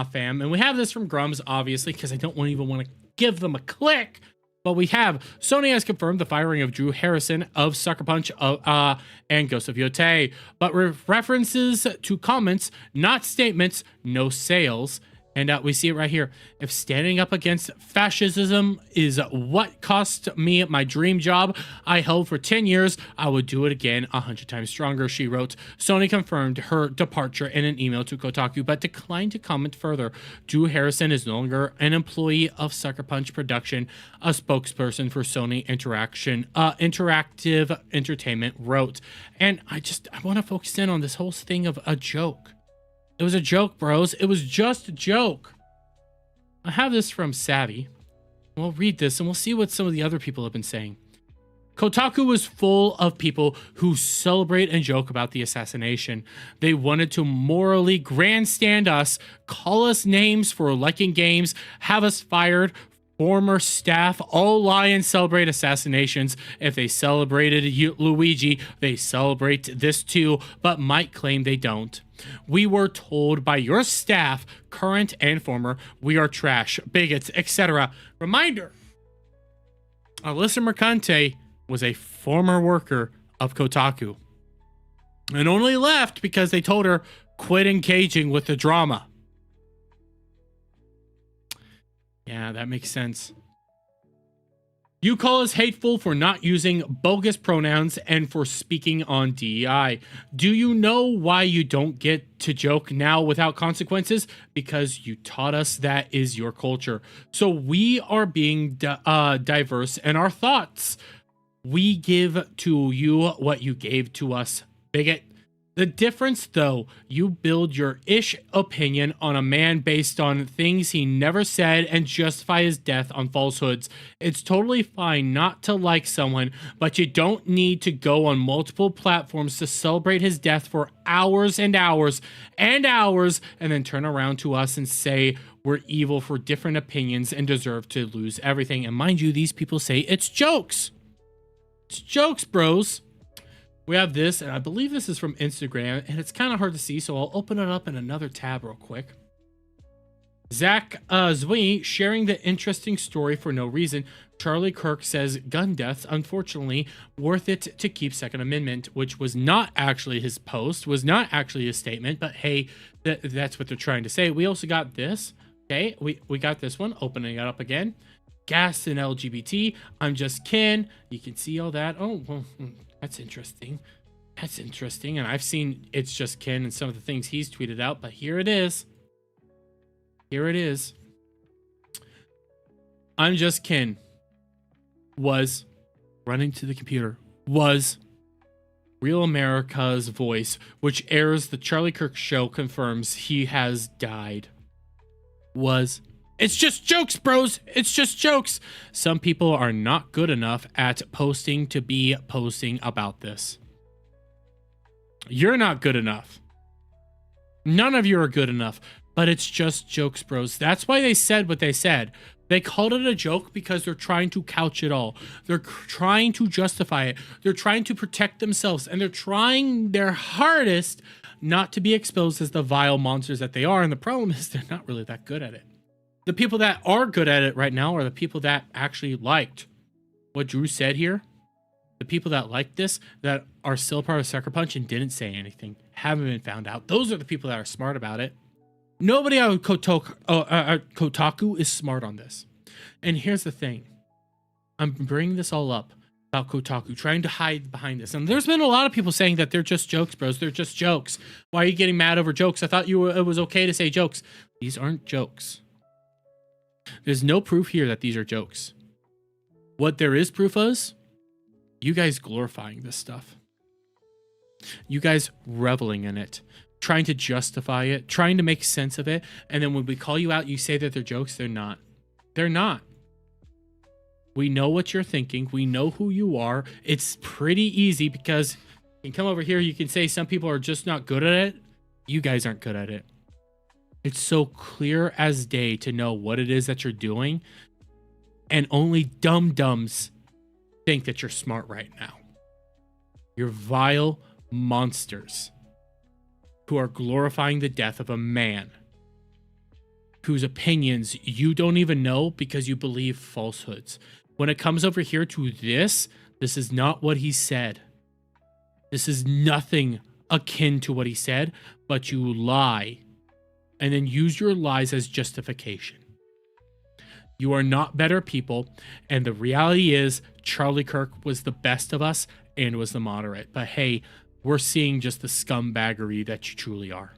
fam. And we have this from Grums, obviously, because I don't even want to give them a click. But we have Sony has confirmed the firing of Drew Harrison of Sucker Punch and Ghost of Yotei, but references to comments, not statements, no sales. And we see it right here. If standing up against fascism is what cost me my dream job I held for 10 years, I would do it again 100 times stronger, she wrote. Sony confirmed her departure in an email to Kotaku, but declined to comment further. Drew Harrison is no longer an employee of Sucker Punch Production, a spokesperson for Sony Interactive Entertainment wrote. And I want to focus in on this whole thing of a joke. It was a joke, bros. It was just a joke. I have this from Savvy. We'll read this and we'll see what some of the other people have been saying. Kotaku was full of people who celebrate and joke about the assassination. They wanted to morally grandstand us, call us names for liking games, have us fired. Former staff all lie and celebrate assassinations. If they celebrated Luigi, they celebrate this too, but might claim they don't. We were told by your staff, current and former, we are trash, bigots, etc. Reminder, Alyssa Mercante was a former worker of Kotaku and only left because they told her, quit engaging with the drama. Yeah, that makes sense. You call us hateful for not using bogus pronouns and for speaking on DEI. Do you know why you don't get to joke now without consequences? Because you taught us that is your culture. So we are being diverse in our thoughts. We give to you what you gave to us, bigot. The difference, though, you build your ish opinion on a man based on things he never said and justify his death on falsehoods. It's totally fine not to like someone, but you don't need to go on multiple platforms to celebrate his death for hours and hours and hours and then turn around to us and say we're evil for different opinions and deserve to lose everything. And mind you, these people say it's jokes. It's jokes, bros. We have this, and I believe this is from Instagram, and it's kind of hard to see, so I'll open it up in another tab real quick. Zach Zwi sharing the interesting story for no reason. Charlie Kirk says gun deaths, unfortunately, worth it to keep Second Amendment, which was not actually his post, was not actually his statement, but hey, that's what they're trying to say. We also got this. Okay, we got this one, opening it up again. Gas and LGBT, I'm just Ken. You can see all that. Oh, well, that's interesting. That's interesting. And I've seen It's Just Ken and some of the things he's tweeted out, but here it is. Here it is. I'm Just Ken was running to the computer, was Real America's Voice, which airs the Charlie Kirk show, confirms he has died. Was it's just jokes, bros. It's just jokes. Some people are not good enough at posting to be posting about this. You're not good enough. None of you are good enough, but it's just jokes, bros. That's why they said what they said. They called it a joke because they're trying to couch it all. They're trying to justify it. They're trying to protect themselves, and they're trying their hardest not to be exposed as the vile monsters that they are. And the problem is they're not really that good at it. The people that are good at it right now are the people that actually liked what Drew said here. The people that liked this, that are still part of Sucker Punch and didn't say anything, haven't been found out. Those are the people that are smart about it. Nobody on Kotaku is smart on this. And here's the thing. I'm bringing this all up about Kotaku, trying to hide behind this. And there's been a lot of people saying that they're just jokes, bros. They're just jokes. Why are you getting mad over jokes? I thought it was okay to say jokes. These aren't jokes. There's no proof here that these are jokes. What there is proof is, you guys glorifying this stuff. You guys reveling in it, trying to justify it, trying to make sense of it. And then when we call you out, you say that they're jokes. They're not. They're not. We know what you're thinking. We know who you are. It's pretty easy because you can come over here. You can say some people are just not good at it. You guys aren't good at it. It's so clear as day to know what it is that you're doing. And only dum-dums think that you're smart right now. You're vile monsters who are glorifying the death of a man whose opinions you don't even know because you believe falsehoods. When it comes over here to this is not what he said. This is nothing akin to what he said, but you lie and then use your lies as justification. You are not better people, and the reality is Charlie Kirk was the best of us and was the moderate. But hey, we're seeing just the scumbaggery that you truly are.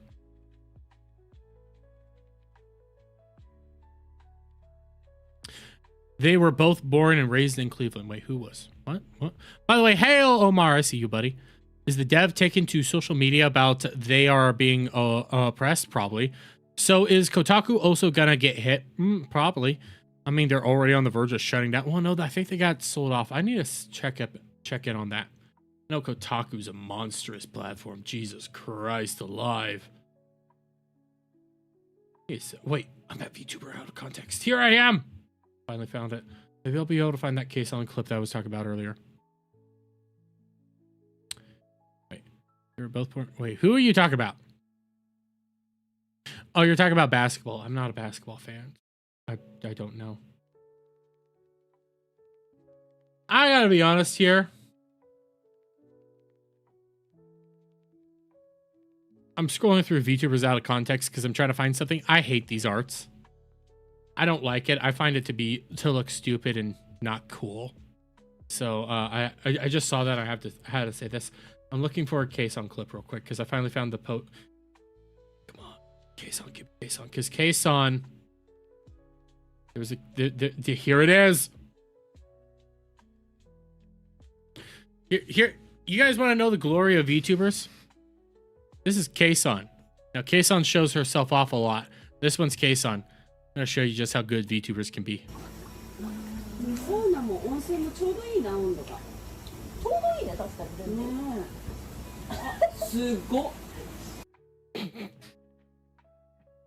They were both born and raised in Cleveland. Wait, who was? What? By the way, hey, Omar, I see you, buddy. Is the dev taken to social media about they are being oppressed? Probably. So is Kotaku also gonna get hit? Probably. I mean, they're already on the verge of shutting down. Well, no, I think they got sold off. I need to check in on that. No, Kotaku's a monstrous platform. Jesus Christ alive. Wait, I'm at VTuber out of context. Here I am. Finally found it. Maybe I'll be able to find that case on the clip that I was talking about earlier. Wait, you're both. Wait, who are you talking about? Oh, you're talking about basketball. I'm not a basketball fan. I don't know. I gotta be honest here. I'm scrolling through VTubers out of context because I'm trying to find something. I hate these arts. I don't like it. I find it to look stupid and not cool. So I just saw that. I had to say this. I'm looking for a K-Song clip real quick because I finally found the Come on, K-Song, give me K-Song, because K-Song. There was here it is. Here, you guys want to know the glory of VTubers? This is K-Song. Now K-Song shows herself off a lot. This one's K-Song. I'm gonna show you just how good VTubers can be.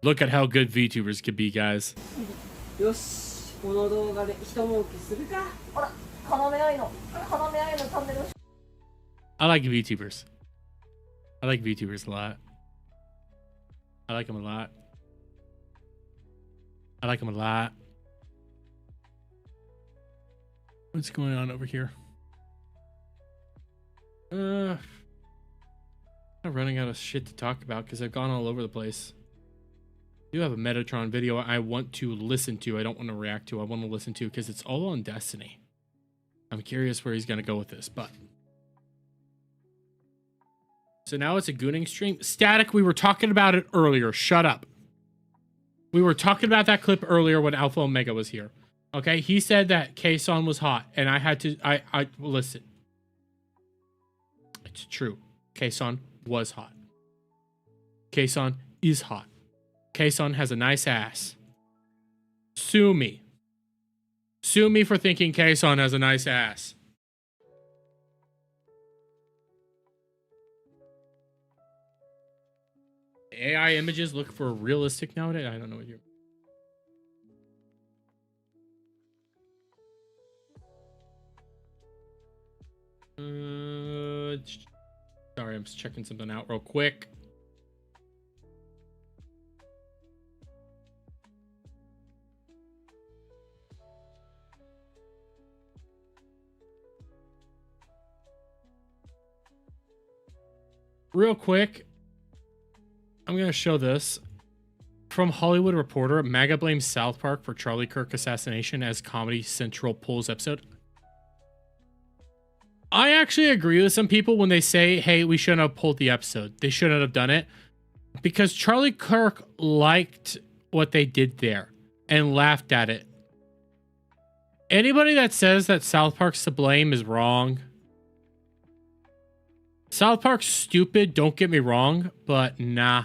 Look at how good VTubers can be, guys. I like VTubers. I like VTubers a lot. I like them a lot. I like them a lot. What's going on over here? I'm running out of shit to talk about because I've gone all over the place. I do have a Metatron video I want to listen to. I don't want to react to. I want to listen to because it's all on Destiny. I'm curious where he's going to go with this, but... So now it's a gooning stream. Static, we were talking about it earlier. Shut up. We were talking about that clip earlier when Alpha Omega was here. Okay, he said that K-Song was hot, and I had to... listen. It's true. K-Song was hot. K-Song is hot. K-Song has a nice ass. Sue me. Sue me for thinking K-Song has a nice ass. AI images look for realistic nowadays. I don't know what you're... Sorry, I'm just checking something out real quick. Real quick, I'm going to show this. From Hollywood Reporter, MAGA blames South Park for Charlie Kirk assassination as Comedy Central pulls episode. I actually agree with some people when they say, hey, we shouldn't have pulled the episode. They shouldn't have done it. Because Charlie Kirk liked what they did there and laughed at it. Anybody that says that South Park's to blame is wrong. South Park's stupid, don't get me wrong, but nah.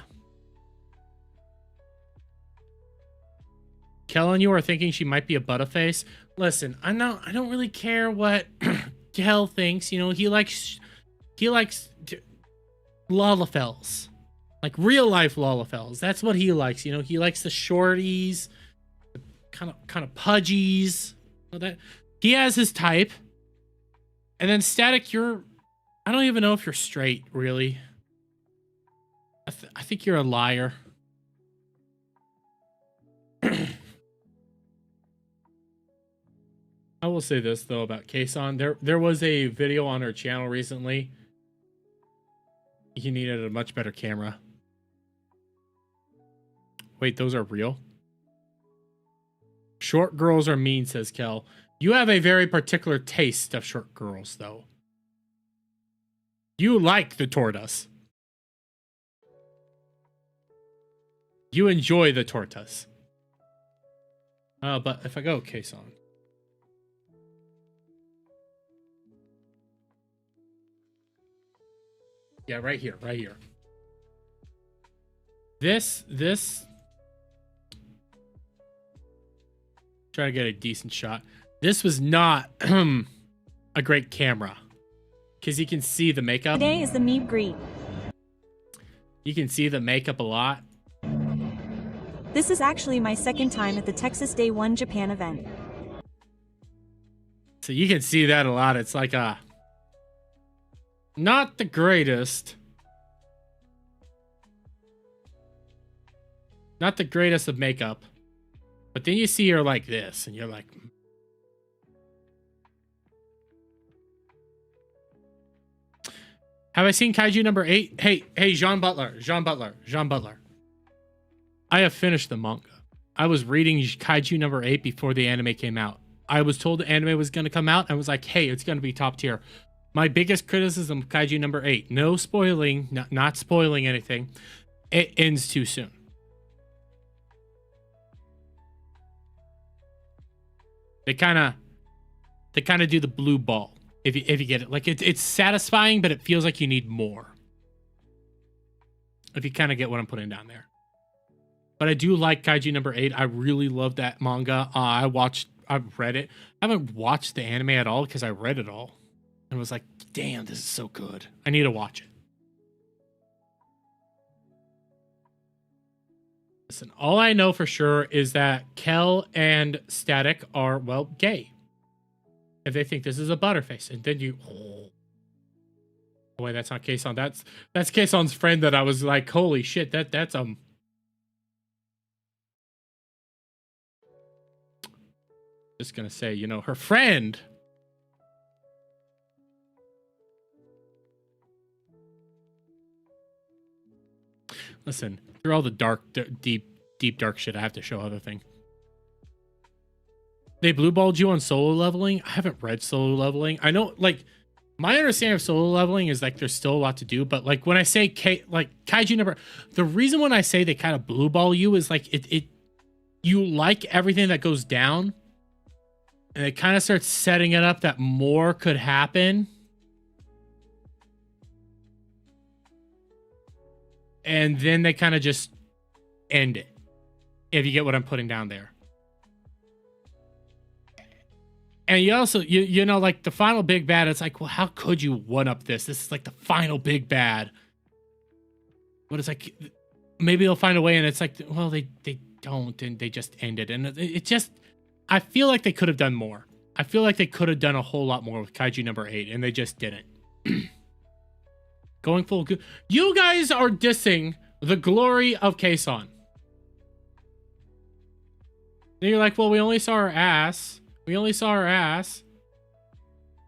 Kel and you are thinking she might be a butterface. Listen, I don't really care what Kel thinks. You know, he likes Lalafels. Like real life Lalafels. That's what he likes. You know, he likes the shorties, the kind of pudgies. That he has his type. And then Static, I don't even know if you're straight, really. I think you're a liar. I will say this though about K-Song. There was a video on her channel recently. He needed a much better camera. Wait, those are real? Short girls are mean, says Kel. You have a very particular taste of short girls, though. You like the tortas. You enjoy the tortas. But if I go K-Song. Yeah, right here, right here. This. Try to get a decent shot. This was not a great camera. Because you can see the makeup. Today is the meet greet. You can see the makeup a lot. This is actually my second time at the Texas Day 1 Japan event. So you can see that a lot. It's like not the greatest. Not the greatest of makeup. But then you see her like this, and you're like... Have I seen Kaiju number 8? Hey, Jean Butler. I have finished the manga. I was reading Kaiju number 8 before the anime came out. I was told the anime was going to come out. I was like, hey, it's going to be top tier. My biggest criticism of Kaiju number 8, no spoiling, not spoiling anything. It ends too soon. They kind of do the blue ball. If you get it, like it's satisfying, but it feels like you need more. If you kind of get what I'm putting down there. But I do like Kaiju number 8. I really love that manga. I've read it. I haven't watched the anime at all because I read it all. And was like, damn, this is so good. I need to watch it. Listen, all I know for sure is that Kel and Static are, well, gay. If they think this is a butterface. And then you... Oh, wait, that's not Kason. That's Kason's friend that I was like, holy shit, that's just gonna say, you know, her friend. Listen, through all the deep dark shit, I have to show other thing. They blue balled you on solo leveling. I haven't read solo leveling. I know, like, my understanding of solo leveling is like there's still a lot to do, but like when I say Kaiju number, the reason when I say they kind of blue ball you is like you like everything that goes down, and it kind of starts setting it up that more could happen. And then they kind of just end it. If you get what I'm putting down there. And you also, you know, like the final big bad, it's like, well, how could you one up this? This is like the final big bad. But it's like, maybe they'll find a way, and it's like, well, they don't, and they just end it. And it just, I feel like they could have done more. I feel like they could have done a whole lot more with Kaiju number 8, and they just didn't. Going full good. You guys are dissing the glory of Kason. Then you're like, well, we only saw her ass. We only saw her ass.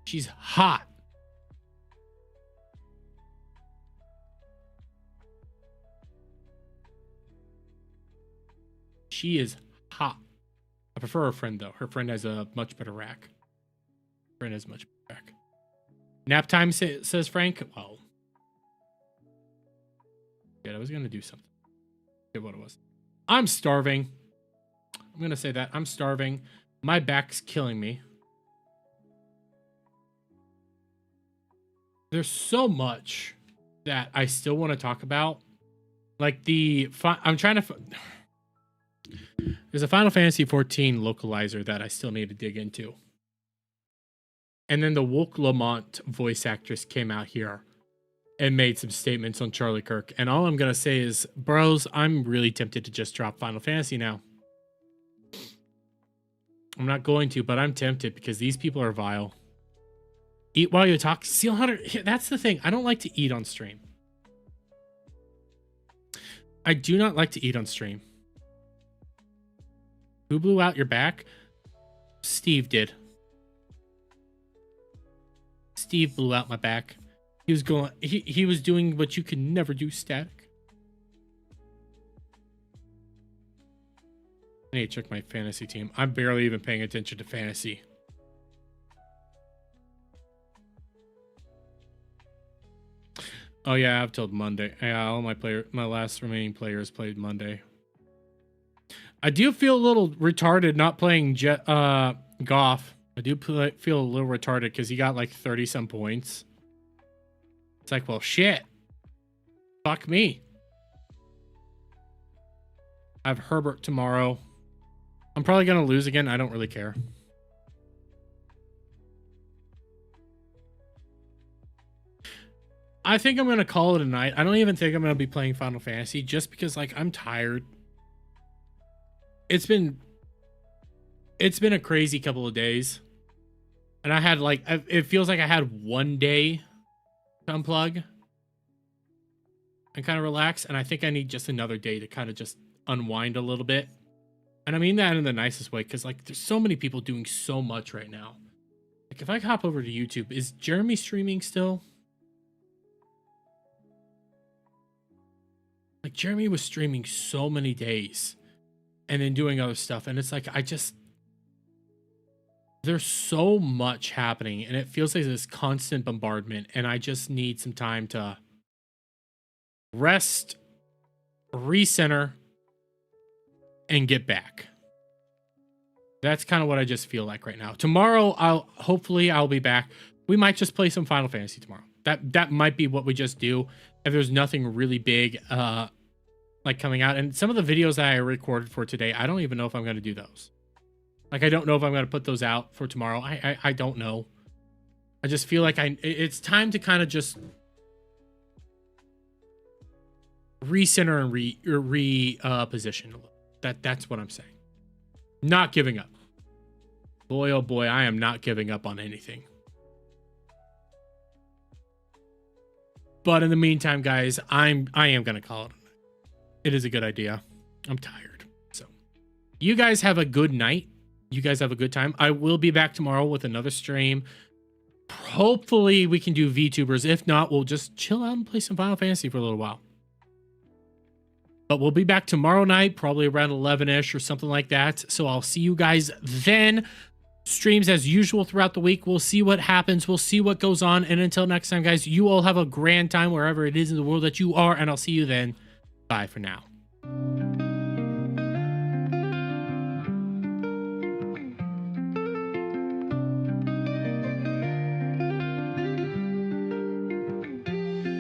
She's hot. She is hot. I prefer her friend, though. Her friend has a much better rack. Her friend has much better rack. Nap time, says Frank. Well, yeah, I was going to do something. Get what it was. I'm starving. I'm going to say that. I'm starving. My back's killing me. There's so much that I still want to talk about. Like I'm trying to... There's a Final Fantasy 14 localizer that I still need to dig into. And then the Woke Lamont voice actress came out here and made some statements on Charlie Kirk. And all I'm going to say is, bros, I'm really tempted to just drop Final Fantasy now. I'm not going to, but I'm tempted because these people are vile. Eat while you talk. Seal Hunter, that's the thing. I don't like to eat on stream. I do not like to eat on stream. Who blew out your back? Steve did. Steve blew out my back. He was going, he was doing what you can never do, Static. I need to check my fantasy team. I'm barely even paying attention to fantasy. Oh yeah, I've told Monday. Yeah, all my last remaining players played Monday. I do feel a little retarded not playing Goff. I do feel a little retarded because he got like 30 some points. It's like, well, shit. Fuck me. I have Herbert tomorrow. I'm probably going to lose again. I don't really care. I think I'm going to call it a night. I don't even think I'm going to be playing Final Fantasy just because, like, I'm tired. It's been a crazy couple of days. And I had, like, it feels like I had one day to unplug and kind of relax. And I think I need just another day to kind of just unwind a little bit. And I mean that in the nicest way, because like there's so many people doing so much right now. Like if I hop over to YouTube, is Jeremy streaming still? Like Jeremy was streaming so many days and then doing other stuff. And it's like, there's so much happening and it feels like this constant bombardment. And I just need some time to rest, recenter, and get back. That's kind of what I just feel like right now. Tomorrow, hopefully I'll be back. We might just play some Final Fantasy tomorrow. That might be what we just do if there's nothing really big like coming out. And some of the videos that I recorded for today, I don't even know if I'm going to do those. Like I don't know if I'm going to put those out for tomorrow. I don't know. I just feel like it's time to kind of just recenter and reposition a little. That's what I'm saying. Not giving up. Boy, oh boy, I am not giving up on anything. But in the meantime, guys, I am gonna call it. It is a good idea. I'm tired. So you guys have a good night. You guys have a good time. I will be back tomorrow with another stream. Hopefully we can do VTubers. If not, we'll just chill out and play some Final Fantasy for a little while. But we'll be back tomorrow night, probably around 11-ish or something like that. So I'll see you guys then. Streams as usual throughout the week. We'll see what happens. We'll see what goes on. And until next time, guys, you all have a grand time wherever it is in the world that you are. And I'll see you then. Bye for now.